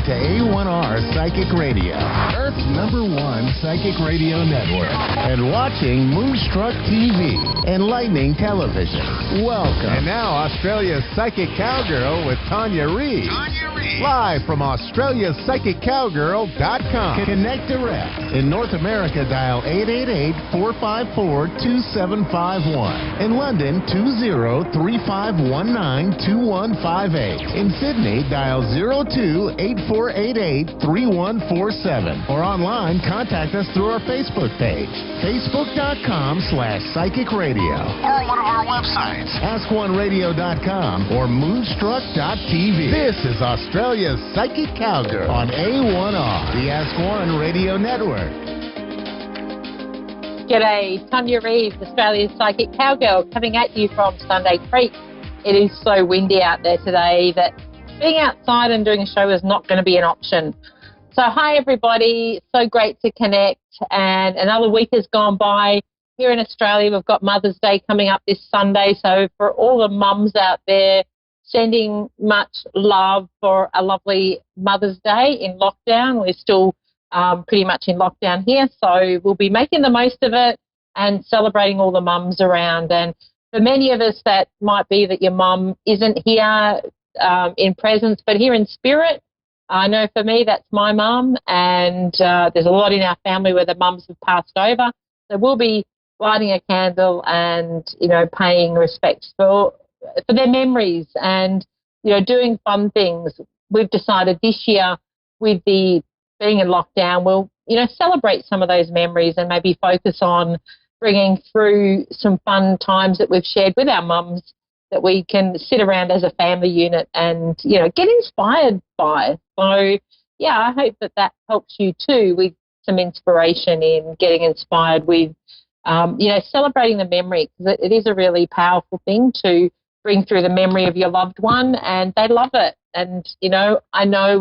S1: To A1R Psychic Radio, Earth's #1 psychic radio network, and watching Moonstruck TV, enlightening television. Welcome.
S2: And now, Australia's Psychic Cowgirl with Tanya Reid. Live from AustraliaPsychicCowgirl.com.
S1: Connect direct. In North America, dial 888-454-2751. In London, 20-3519-2158. In Sydney, dial 02-8488-3147. Or online, contact us through our Facebook page, facebook.com/Psychic Radio. Or one of our websites, AskOneRadio.com or Moonstruck.tv.
S2: This is Australia's Psychic Cowgirl on A1R, the Ask One Radio Network.
S20: G'day, Tanya Reid, Australia's Psychic Cowgirl, coming at you from Sunday Creek. It is so windy out there today that being outside and doing a show is not going to be an option. So hi everybody, so great to connect, and another week has gone by. Here in Australia, we've got Mother's Day coming up this Sunday, so for all the mums out there, sending much love for a lovely Mother's Day in lockdown. We're still pretty much in lockdown here, so we'll be making the most of it and celebrating all the mums around. And for many of us, that might be that your mum isn't here in presence, but here in spirit. I know for me, that's my mum, and there's a lot in our family where the mums have passed over. So we'll be lighting a candle and, paying respects for their memories and, doing fun things. We've decided this year with the being in lockdown, we'll, celebrate some of those memories and maybe focus on bringing through some fun times that we've shared with our mums that we can sit around as a family unit and, get inspired by. So, yeah, I hope that helps you too with some inspiration in getting inspired with, celebrating the memory, because it is a really powerful thing to bring through the memory of your loved one, and they love it. And, I know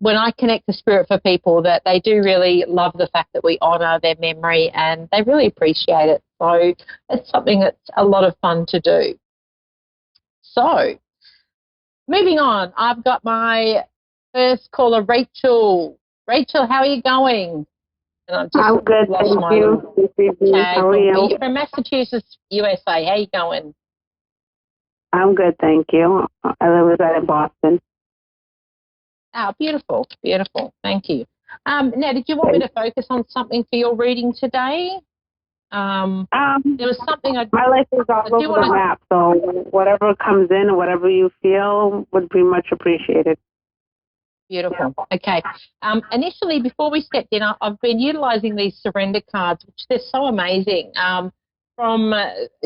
S20: when I connect the spirit for people, that they do really love the fact that we honour their memory, and they really appreciate it. So it's something that's a lot of fun to do. So moving on, I've got my first caller, Rachel. Rachel, how are you going? And
S5: I'm good, thank you. How are you?
S20: From Massachusetts, USA. How you going?
S5: I'm good, thank you. I live in Boston.
S20: Oh, beautiful, beautiful. Thank you. Now, did you want me to focus on something for your reading today? There was something
S5: my life is all over the map, so whatever comes in or whatever you feel would be much appreciated.
S20: Beautiful. Okay. Initially, before we stepped in, I've been utilising these surrender cards, which they're so amazing, from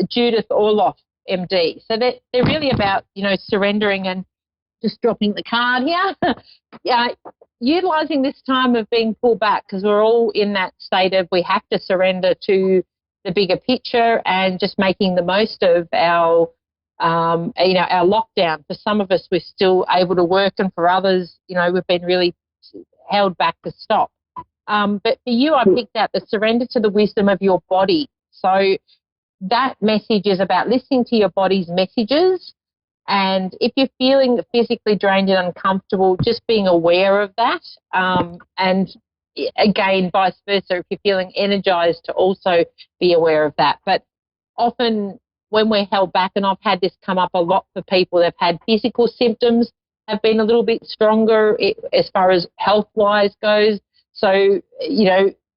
S20: Judith Orloff, MD. So they're really about, surrendering and just dropping the card here. Utilising this time of being pulled back, because we're all in that state of we have to surrender to the bigger picture and just making the most of our our lockdown. For some of us, we're still able to work, and for others, we've been really held back to stop. But for you, I picked out the surrender to the wisdom of your body. So that message is about listening to your body's messages. And if you're feeling physically drained and uncomfortable, just being aware of that. And again, vice versa, if you're feeling energized, to also be aware of that. But often when we're held back, and I've had this come up a lot for people, they've had physical symptoms, have been a little bit stronger as far as health-wise goes. So,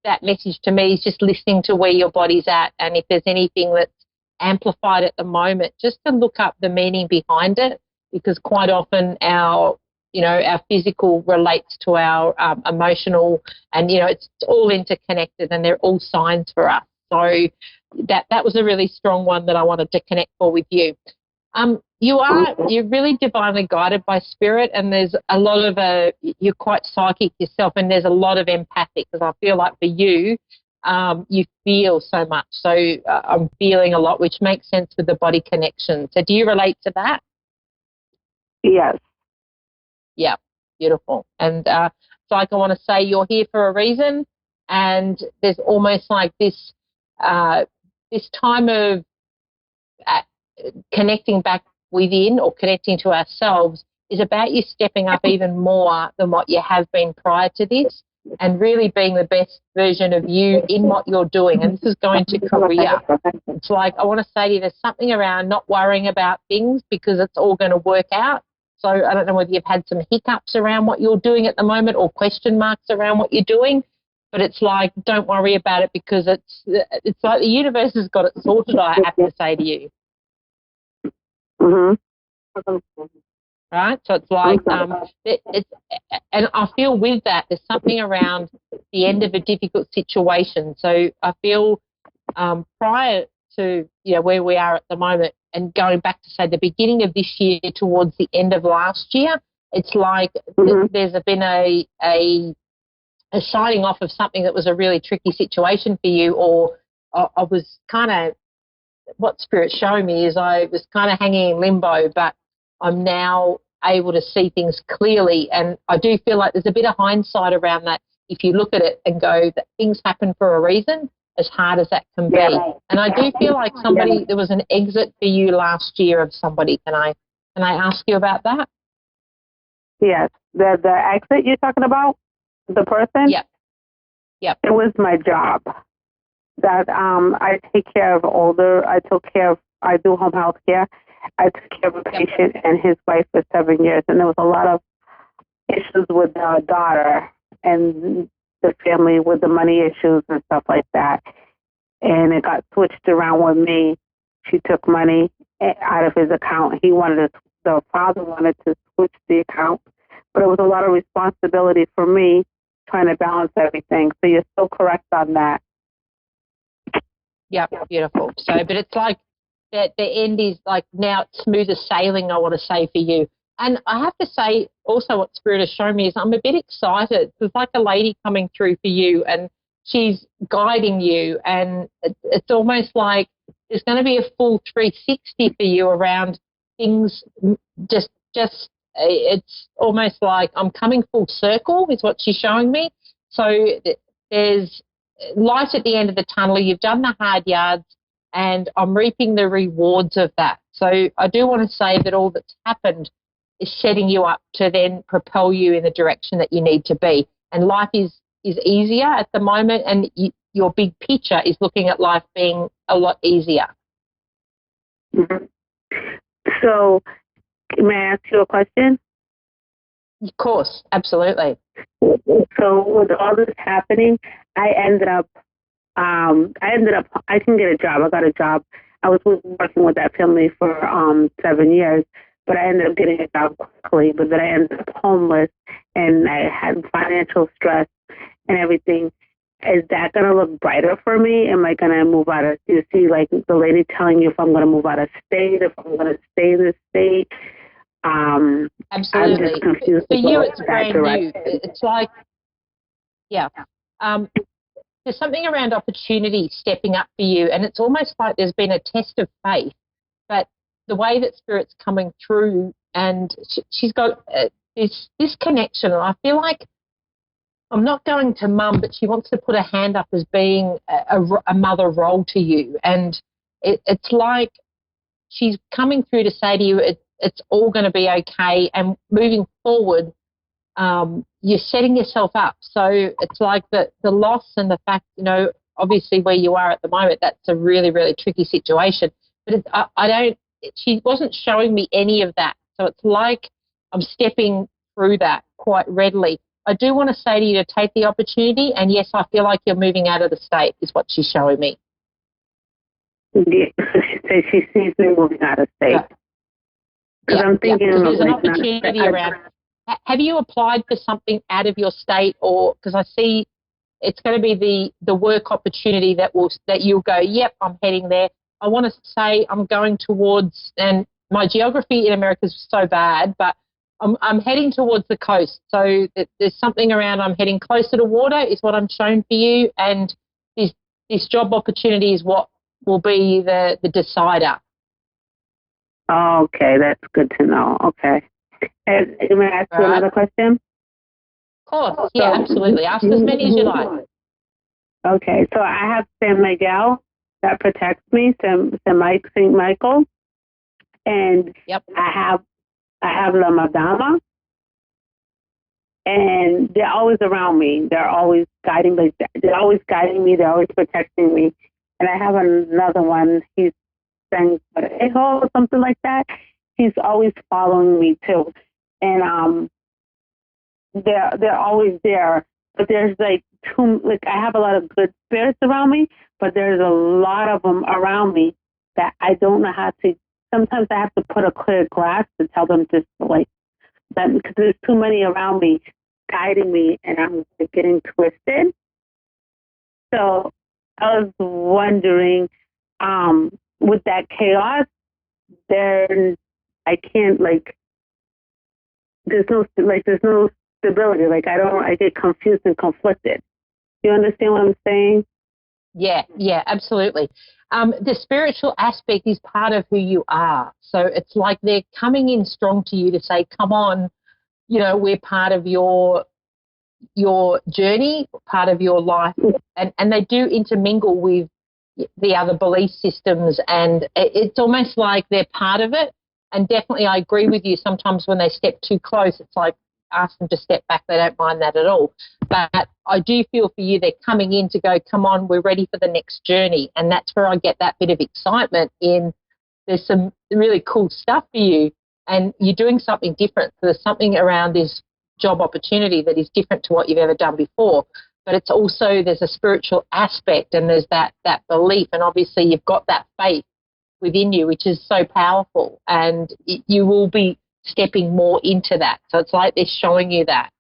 S20: that message to me is just listening to where your body's at, and if there's anything that's amplified at the moment, just to look up the meaning behind it, because quite often our physical relates to our emotional, and, it's all interconnected, and they're all signs for us. So that was a really strong one that I wanted to connect for with you. You're really divinely guided by spirit, and there's a lot of you're quite psychic yourself, and there's a lot of empathic, because I feel like for you, you feel so much. So I'm feeling a lot, which makes sense with the body connection. So do you relate to that?
S5: Yes.
S20: Yeah, beautiful. And it's like I want to say you're here for a reason, and there's almost like this time of connecting back within, or connecting to ourselves, is about you stepping up even more than what you have been prior to this, and really being the best version of you in what you're doing. And this is going to career. It's like I want to say to you, there's something around not worrying about things, because it's all going to work out. So I don't know whether you've had some hiccups around what you're doing at the moment, or question marks around what you're doing, but it's like, don't worry about it, because it's like the universe has got it sorted, I have to say to you.
S5: Mm-hmm.
S20: Right? So it's like, and I feel with that, there's something around the end of a difficult situation. So I feel prior to, where we are at the moment, and going back to, say, the beginning of this year towards the end of last year, it's like there's been a signing off of something that was a really tricky situation for you, or I was kind of, what Spirit's showing me is I was kind of hanging in limbo, but I'm now able to see things clearly. And I do feel like there's a bit of hindsight around that, if you look at it and go that things happen for a reason, as hard as that can be. And I do feel like there was an exit for you last year of somebody. Can I ask you about that?
S5: Yes. The exit you're talking about, the person?
S20: Yep.
S5: It was my job. That I take care of I do home health care. I took care of a patient and his wife for 7 years, and there was a lot of issues with the daughter and the family with the money issues and stuff like that. And it got switched around with me. She took money out of his account. He wanted to the father wanted to switch the account, but it was a lot of responsibility for me trying to balance everything. So you're still correct on that.
S20: Yep, beautiful. So, but it's like that the end is like now it's smoother sailing, I want to say, for you. And I have to say also what Spirit has shown me is I'm a bit excited. There's like a lady coming through for you and she's guiding you, and it's almost like there's going to be a full 360 for you around things. Just it's almost like I'm coming full circle is what she's showing me. So there's light at the end of the tunnel. You've done the hard yards, and I'm reaping the rewards of that. So I do want to say that all that's happened is setting you up to then propel you in the direction that you need to be. And life is easier at the moment, and your big picture is looking at life being a lot easier.
S5: Mm-hmm. So may I ask you a question?
S20: Of course, absolutely.
S5: So with all this happening, I ended up, I can get a job. I got a job. I was working with that family for 7 years, but I ended up getting a job quickly. But then I ended up homeless, and I had financial stress and everything. Is that going to look brighter for me? Am I going to move out of, you see, like the lady telling you if I'm going to move out of state, if I'm going to stay in the state?
S20: Absolutely.
S5: I'm just confused.
S20: For you, it's brand new. It's like, yeah. There's something around opportunity stepping up for you, and it's almost like there's been a test of faith. But the way that Spirit's coming through, and she's got this connection, and I feel like I'm not going to mum, but she wants to put her hand up as being a mother role to you. And it's like she's coming through to say to you, it's all going to be okay. And moving forward, you're setting yourself up. So it's like the loss and the fact, obviously where you are at the moment, that's a really, really tricky situation. But she wasn't showing me any of that. So it's like I'm stepping through that quite readily. I do want to say to you to take the opportunity, and yes, I feel like you're moving out of the state is what she's showing me.
S5: Yeah, she sees me moving out of state. Because I'm thinking
S20: there's an opportunity around. Have you applied for something out of your state, or because I see it's going to be the work opportunity that you'll go, yep, I'm heading there. I want to say I'm going towards, and my geography in America is so bad, but I'm heading towards the coast. So there's something around I'm heading closer to water is what I'm shown for you, and this job opportunity is what will be the decider.
S5: Okay, that's good to know. Okay. And may I ask you another question?
S20: Of course, yeah, absolutely. Ask as many as you like.
S5: Okay, so I have San Miguel that protects me, St. Michael, and I have La Madama, and they're always around me. They're always guiding me. They're always guiding me. They're always protecting me. And I have another one. He's saying or something like that. He's always following me too, and they're always there. But there's I have a lot of good spirits around me, but there's a lot of them around me that I don't know how to. Sometimes I have to put a clear glass to tell them to that because there's too many around me guiding me, and I'm getting twisted. So I was wondering, with that chaos, I can't there's no stability. I get confused and conflicted. You understand what I'm saying?
S20: Yeah, absolutely. The spiritual aspect is part of who you are. So it's like they're coming in strong to you to say, come on, we're part of your journey, part of your life. And they do intermingle with the other belief systems, and it's almost like they're part of it. And definitely I agree with you. Sometimes when they step too close, it's like ask them to step back. They don't mind that at all. But I do feel for you, they're coming in to go, come on, we're ready for the next journey. And that's where I get that bit of excitement in there's some really cool stuff for you, and you're doing something different. So there's something around this job opportunity that is different to what you've ever done before. But it's also, there's a spiritual aspect, and there's that belief, and obviously you've got that faith within you, which is so powerful, and you will be stepping more into that. So it's like they're showing you that.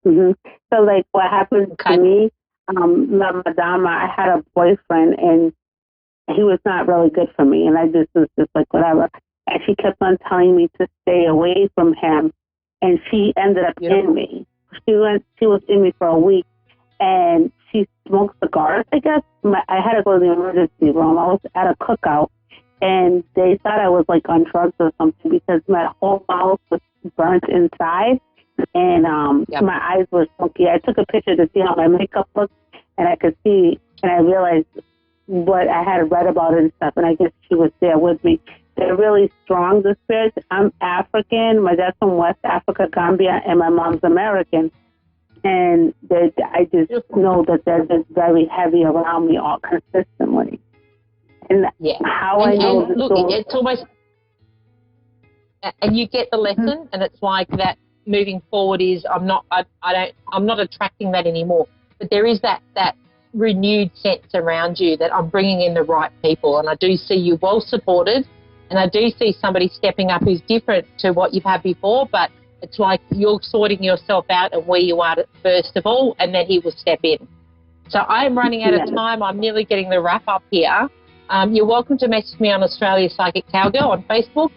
S5: Mm-hmm. So, like, what happened to me, Madama, I had a boyfriend, and he was not really good for me, and I just was just like, whatever. And she kept on telling me to stay away from him, and she ended up in me. She was in me for a week, and she smoked cigars, I guess. I had to go to the emergency room. I was at a cookout, and they thought I was, like, on drugs or something because my whole mouth was burnt inside, and my eyes were smoky. I took a picture to see how my makeup looked, and I could see, and I realized what I had read about it and stuff, and I guess she was there with me. They're really strong, the spirits. I'm African. My dad's from West Africa, Gambia, and my mom's American. And I just know that they're just very heavy around me all consistently. And how I know
S20: and look, it's almost, and you get the lesson, and it's like that moving forward is I'm not attracting that anymore. But there is that renewed sense around you that I'm bringing in the right people, and I do see you well supported, and I do see somebody stepping up who's different to what you've had before, but it's like you're sorting yourself out and where you are first of all, and then he will step in. So I'm running out of time. I'm nearly getting the wrap up here. You're welcome to message me on Australia Psychic Cowgirl on Facebook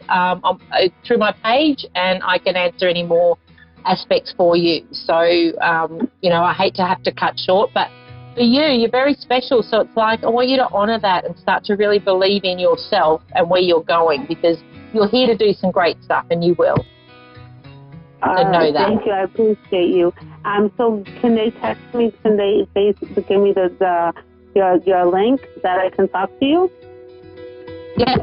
S20: through my page, and I can answer any more aspects for you. So, I hate to have to cut short, but for you, you're very special. So it's like I want you to honour that and start to really believe in yourself and where you're going, because you're here to do some great stuff, and you will. So know that.
S5: Thank you. I appreciate you. So can they text me? Can they basically give me your link that I can talk to you?
S20: Yeah,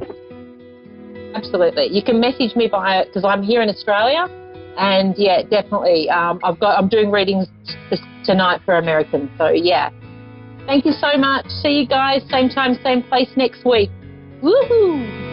S20: absolutely. You can message me because I'm here in Australia, and yeah, definitely. I'm doing readings tonight for Americans. So yeah, thank you so much. See you guys same time, same place next week. Woohoo!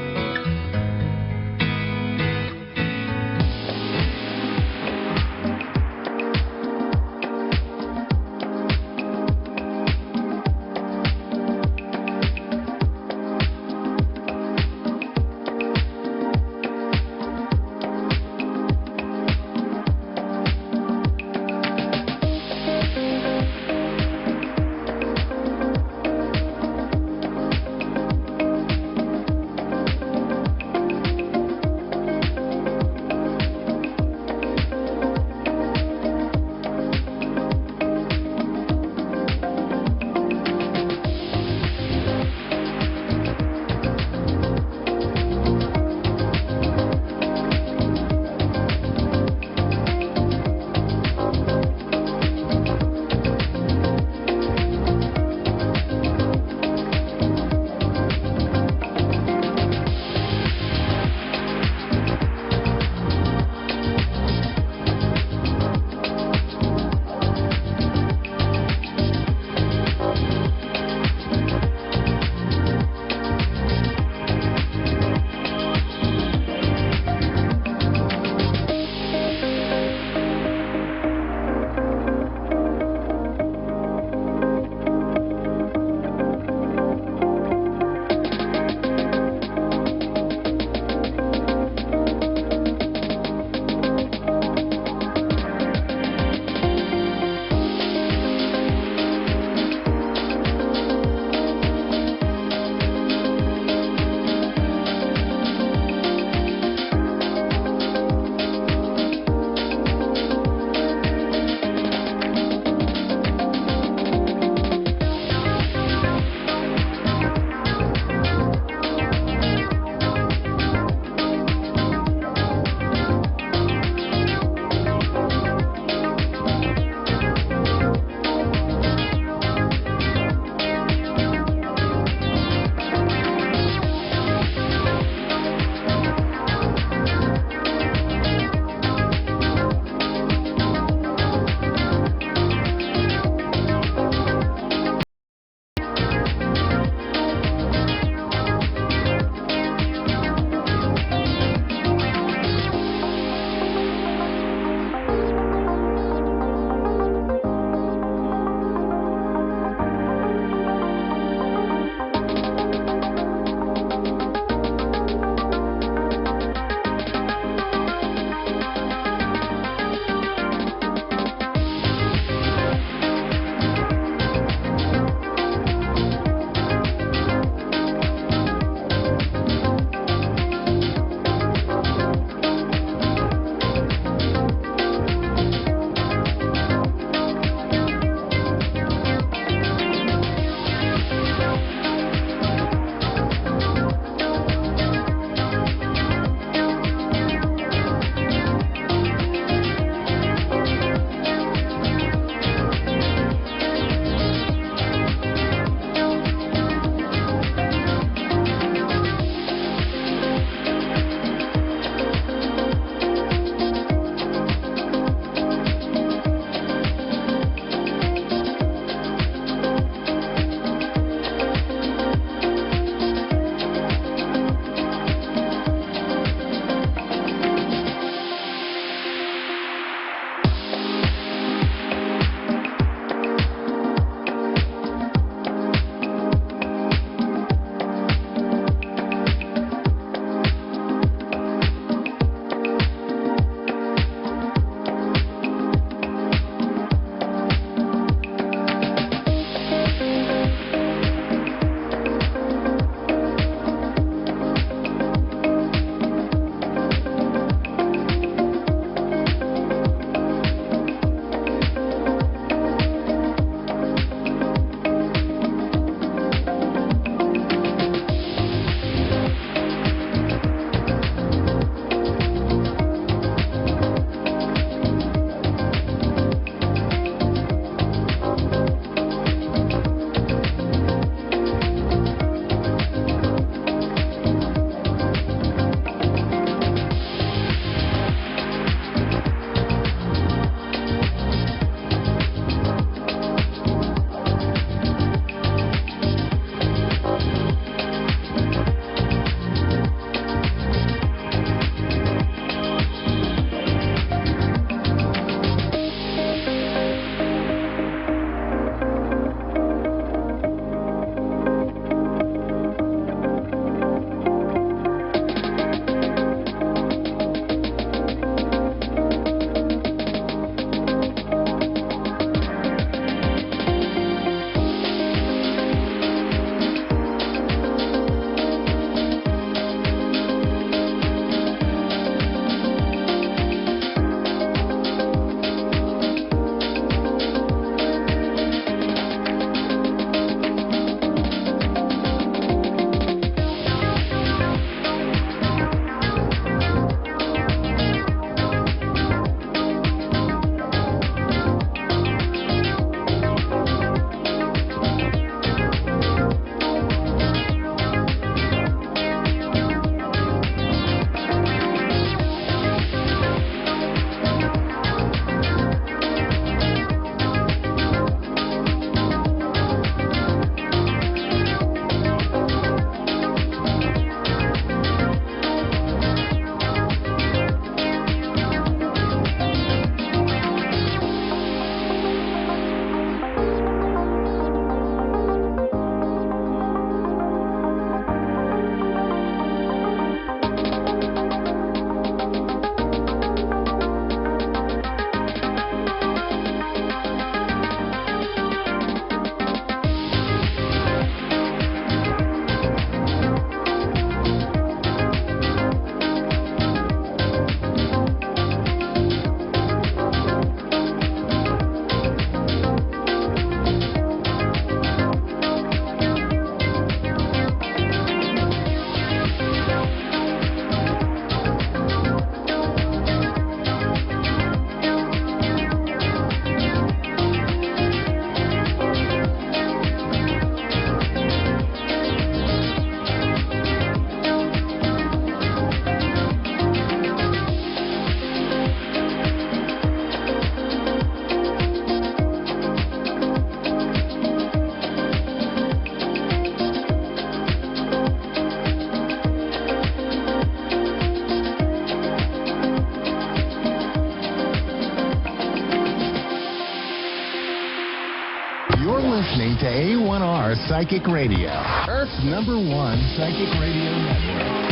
S1: listening to A1R Psychic Radio, Earth's #1 psychic radio network.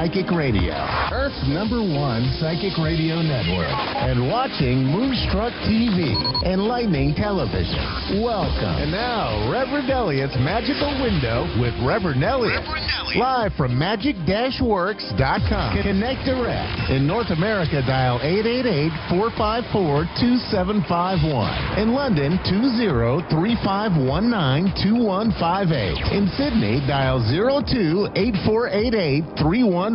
S1: Psychic Radio, Earth's #1 psychic radio network, and watching Moonstruck TV, enlightening television. Welcome. And now, Reverend Elliot's Magical Window with Reverend Elliot. Live from magic-works.com. Connect direct. In North America, dial 888-454-2751. In London, 20-3519-2158. In Sydney, dial 02-8488-3147.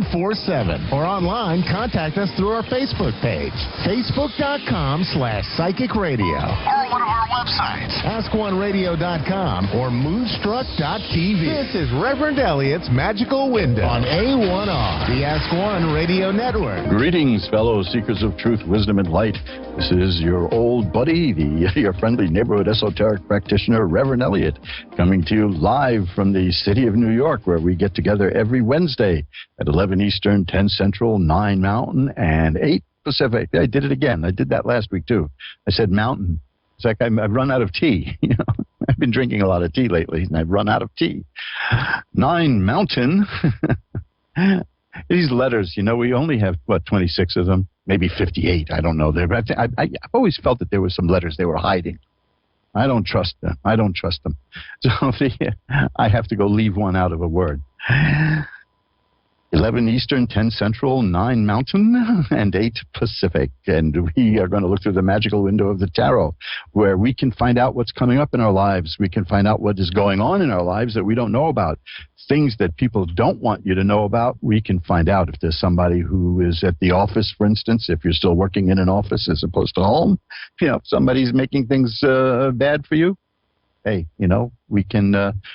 S1: Or online, contact us through our Facebook page, facebook.com/Psychic Radio. Or one of our websites, askoneradio.com or moonstruck.tv. This is Reverend Elliot's Magical Window on A1R, the Ask One Radio Network.
S21: Greetings, fellow seekers of truth, wisdom, and light. This is your old buddy, your friendly neighborhood esoteric practitioner, Reverend Elliot, coming to you live from the city of New York, where we get together every Wednesday at 11 Eastern, 10 Central, 9 Mountain, and 8 Pacific. I did it again. I did that last week, too. I said mountain. It's like I've run out of tea. You know, I've been drinking a lot of tea lately, and I've run out of tea. 9 Mountain. These letters, you know, we only have, 26 of them? Maybe 58. I don't know. I've always felt that there were some letters they were hiding. I don't trust them. So I have to go leave one out of a word. 11 Eastern, 10 Central, 9 Mountain, and 8 Pacific. And we are going to look through the magical window of the tarot, where we can find out what's coming up in our lives. We can find out what is going on in our lives that we don't know about. Things that people don't want you to know about, we can find out. If there's somebody who is at the office, for instance, if you're still working in an office as opposed to home, you know, if somebody's making things bad for you, hey, you know, we can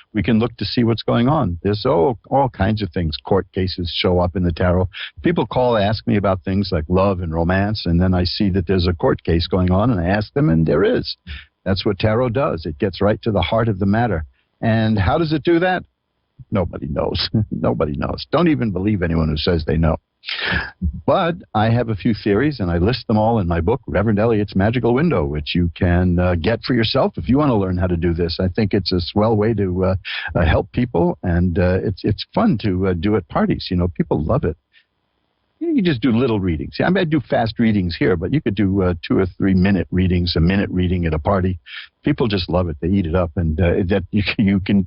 S21: look to see what's going on. There's all kinds of things. Court cases show up in the tarot. People ask me about things like love and romance, and then I see that there's a court case going on, and I ask them, and there is. That's what tarot does. It gets right to the heart of the matter. And how does it do that? Nobody knows. Nobody knows. Don't even believe anyone who says they know. But I have a few theories, and I list them all in my book, Reverend Elliot's Magical Window, which you can get for yourself if you want to learn how to do this. I think it's a swell way to help people, and it's fun to do at parties. You know, people love it. You just do little readings. I mean, I do fast readings here, but you could do 2 or 3 minute readings, a minute reading at a party. People just love it. They eat it up, and that you can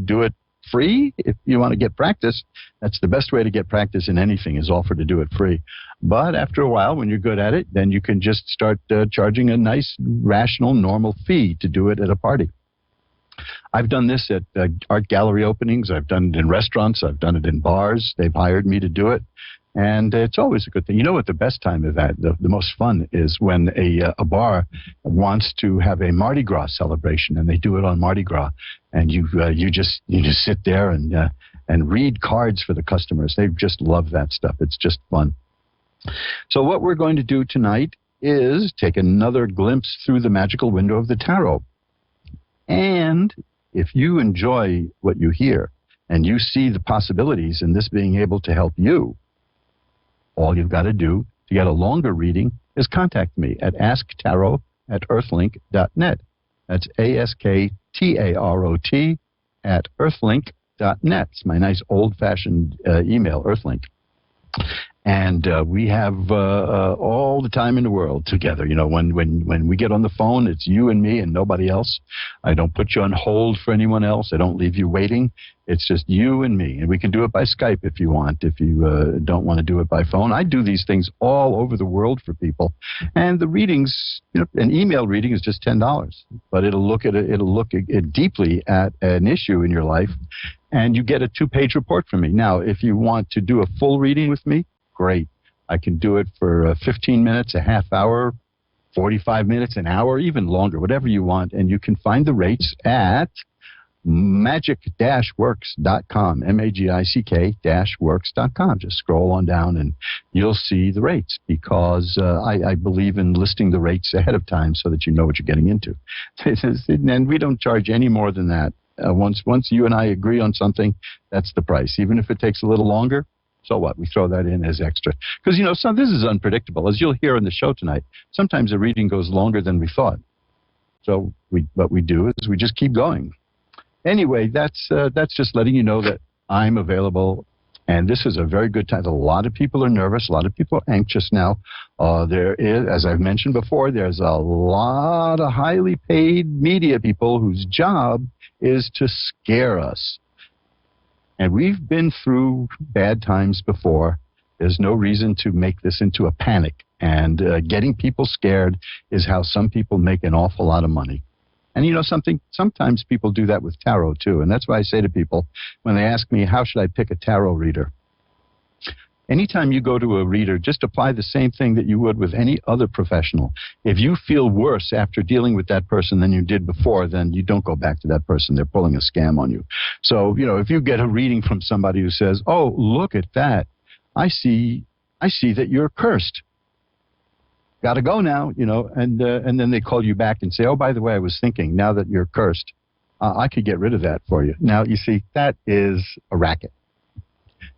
S21: do it free if you want to get practice. That's the best way to get practice in anything, is offer to do it free. But after a while, when you're good at it, then you can just start charging a nice, rational, normal fee to do it at a party. I've done this at art gallery openings. I've done it in restaurants. I've done it in bars. They've hired me to do it. And it's always a good thing. You know what the best time of that, the most fun, is when a bar wants to have a Mardi Gras celebration, and they do it on Mardi Gras, and you just sit there and read cards for the customers. They just love that stuff. It's just fun. So what we're going to do tonight is take another glimpse through the magical window of the tarot. And if you enjoy what you hear and you see the possibilities in this being able to help you, all you've got to do to get a longer reading is contact me at asktarot@earthlink.net. That's ASKTAROT at earthlink.net. It's my nice old-fashioned email, Earthlink. And we have all the time in the world together. You know, when we get on the phone, it's you and me and nobody else. I don't put you on hold for anyone else. I don't leave you waiting. It's just you and me. And we can do it by Skype if you want, if you don't want to do it by phone. I do these things all over the world for people. And the readings, you know, an email reading is just $10. But it'll look deeply at an issue in your life, and you get a 2-page report from me. Now, if you want to do a full reading with me, great. I can do it for 15 minutes, a half hour, 45 minutes, an hour, even longer, whatever you want. And you can find the rates at magic-works.com, magic-works.com. Just scroll on down and you'll see the rates, because I believe in listing the rates ahead of time so that you know what you're getting into. And we don't charge any more than that. Once you and I agree on something, that's the price. Even if it takes a little longer, so what? We throw that in as extra. Because, you know, this is unpredictable. As you'll hear in the show tonight, sometimes a reading goes longer than we thought. So what we do is we just keep going. Anyway, that's just letting you know that I'm available And this is a very good time. A lot of people are nervous. A lot of people are anxious now. There is, as I've mentioned before, there's a lot of highly paid media people whose job is to scare us. And we've been through bad times before. There's no reason to make this into a panic. And getting people scared is how some people make an awful lot of money. And you know something? Sometimes people do that with tarot, too. And that's why I say to people, when they ask me, how should I pick a tarot reader? Anytime you go to a reader, just apply the same thing that you would with any other professional. If you feel worse after dealing with that person than you did before, then you don't go back to that person. They're pulling a scam on you. So, you know, if you get a reading from somebody who says, oh, look at that. I see that you're cursed. Got to go now, you know, and then they call you back and say, oh, by the way, I was thinking, now that you're cursed, I could get rid of that for you. Now, you see, that is a racket.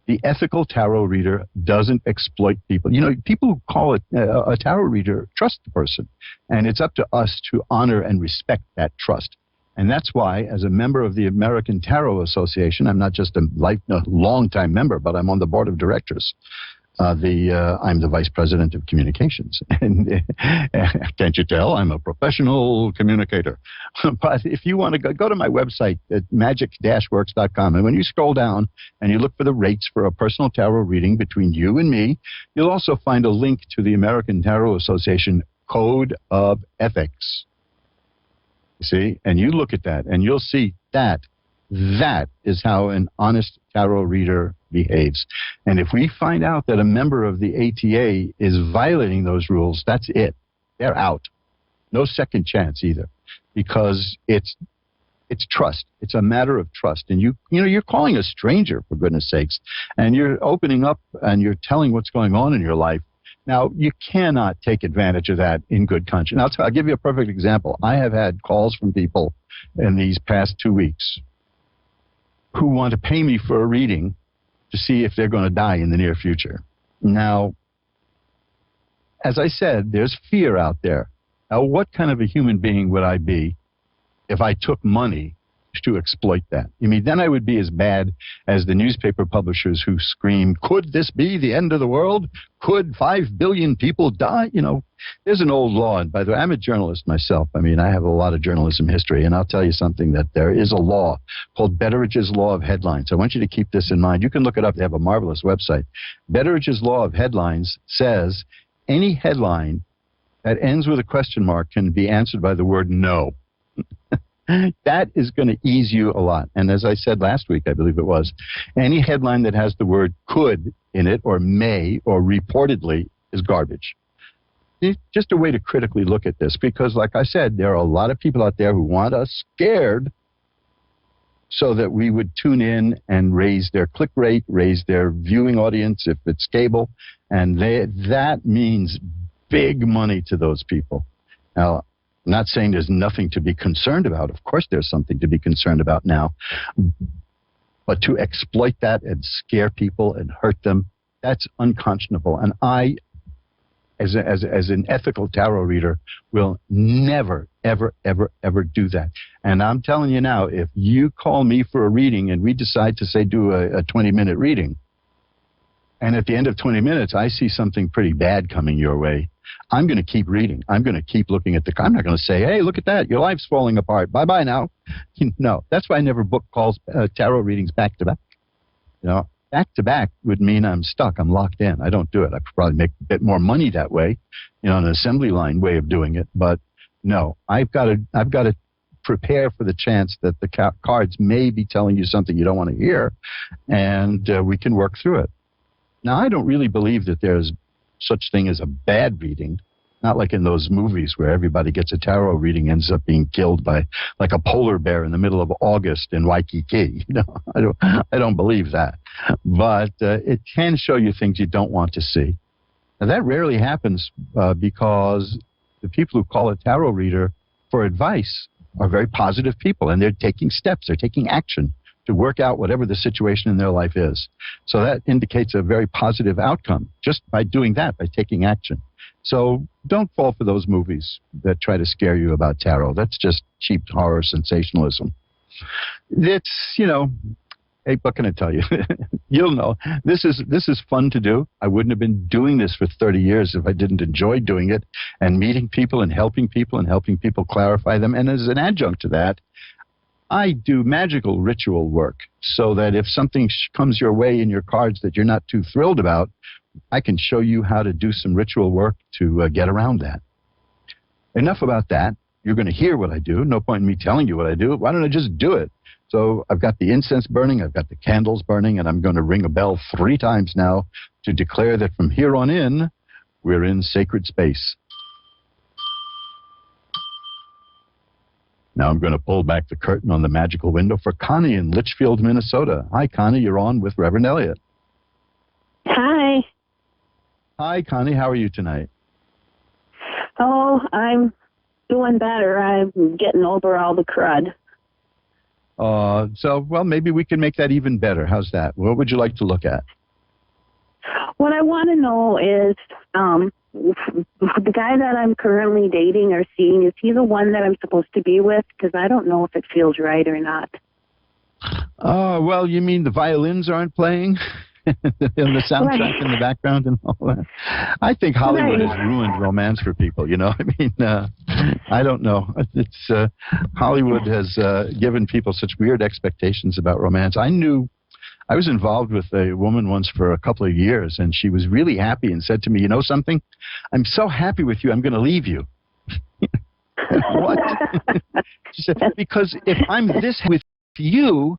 S21: The ethical tarot reader doesn't exploit people. You know, people who call it a tarot reader trust the person, and it's up to us to honor and respect that trust. And that's why, as a member of the American Tarot Association, I'm not just a long-time member, but I'm on the board of directors. I'm the vice president of communications. And can't you tell? I'm a professional communicator. But if you want to go to my website at magic-works.com, and when you scroll down and you look for the rates for a personal tarot reading between you and me, you'll also find a link to the American Tarot Association Code of Ethics. You see? And you look at that, and you'll see that is how an honest tarot reader behaves. And if we find out that a member of the ATA is violating those rules, that's it. They're out. No second chance either, because it's trust. It's a matter of trust. And you know, you're calling a stranger, for goodness sakes, and you're opening up and you're telling what's going on in your life. Now, you cannot take advantage of that in good conscience. I'll give you a perfect example. I have had calls from people in these past 2 weeks who want to pay me for a reading to see if they're going to die in the near future. Now, as I said, there's fear out there. Now, what kind of a human being would I be if I took money to exploit that? I mean, then I would be as bad as the newspaper publishers who scream, could this be the end of the world? Could 5 billion people die? You know, there's an old law. And by the way, I'm a journalist myself. I mean, I have a lot of journalism history. And I'll tell you something, that there is a law called Betteridge's Law of Headlines. I want you to keep this in mind. You can look it up. They have a marvelous website. Betteridge's Law of Headlines says any headline that ends with a question mark can be answered by the word no. That is going to ease you a lot. And as I said last week, I believe it was, any headline that has the word could in it, or may, or reportedly, is garbage. It's just a way to critically look at this, because like I said, there are a lot of people out there who want us scared so that we would tune in and raise their click rate, raise their viewing audience if it's cable, and that means big money to those people. Now, I'm not saying there's nothing to be concerned about. Of course there's something to be concerned about now. But to exploit that and scare people and hurt them, that's unconscionable. And I, as an ethical tarot reader, will never, ever, ever, ever do that. And I'm telling you now, if you call me for a reading and we decide to, say, do a 20-minute reading, and at the end of 20 minutes I see something pretty bad coming your way, I'm going to keep reading. I'm going to keep looking at I'm not going to say, hey, look at that, your life's falling apart. Bye-bye now. No, that's why I never book calls, tarot readings back-to-back. You know, back-to-back would mean I'm stuck. I'm locked in. I don't do it. I could probably make a bit more money that way, you know, an assembly line way of doing it. But no, I've got to prepare for the chance that the cards may be telling you something you don't want to hear, and we can work through it. Now, I don't really believe that there's such thing as a bad reading, not like in those movies where everybody gets a tarot reading, ends up being killed by like a polar bear in the middle of August in Waikiki. You know, I don't believe that, but it can show you things you don't want to see. Now, that rarely happens because the people who call a tarot reader for advice are very positive people, and they're taking steps, they're taking action to work out whatever the situation in their life is. So that indicates a very positive outcome just by doing that, by taking action. So don't fall for those movies that try to scare you about tarot. That's just cheap horror sensationalism. It's, you know, Hey, what can I tell you? You'll know. This is fun to do. I wouldn't have been doing this for 30 years if I didn't enjoy doing it and meeting people and helping people clarify them. And as an adjunct to that, I do magical ritual work so that if something comes your way in your cards that you're not too thrilled about, I can show you how to do some ritual work to get around that. Enough about that. You're going to hear what I do. No point in me telling you what I do. Why don't I just do it? So I've got the incense burning, I've got the candles burning, and I'm going to ring a bell 3 times now to declare that from here on in, we're in sacred space. Now I'm going to pull back the curtain on the magical window for Connie in Litchfield, Minnesota. Hi, Connie. You're on with Reverend Elliot.
S3: Hi.
S21: Hi, Connie. How are you tonight?
S3: Oh, I'm doing better. I'm getting over all the crud.
S21: Well, maybe we can make that even better. How's that? What would you like to look at?
S3: What I want to know is, the guy that I'm currently dating or seeing, is he the one that I'm supposed to be with? Because I don't know if it feels right or not.
S21: Well, you mean the violins aren't playing? And the soundtrack in the background and all that. I think Hollywood has ruined romance for people, you know. I mean, I don't know. It's Hollywood has given people such weird expectations about romance. I was involved with a woman once for a couple of years, and she was really happy and said to me, you know something? I'm so happy with you, I'm going to leave you. What? She said, because if I'm this with you,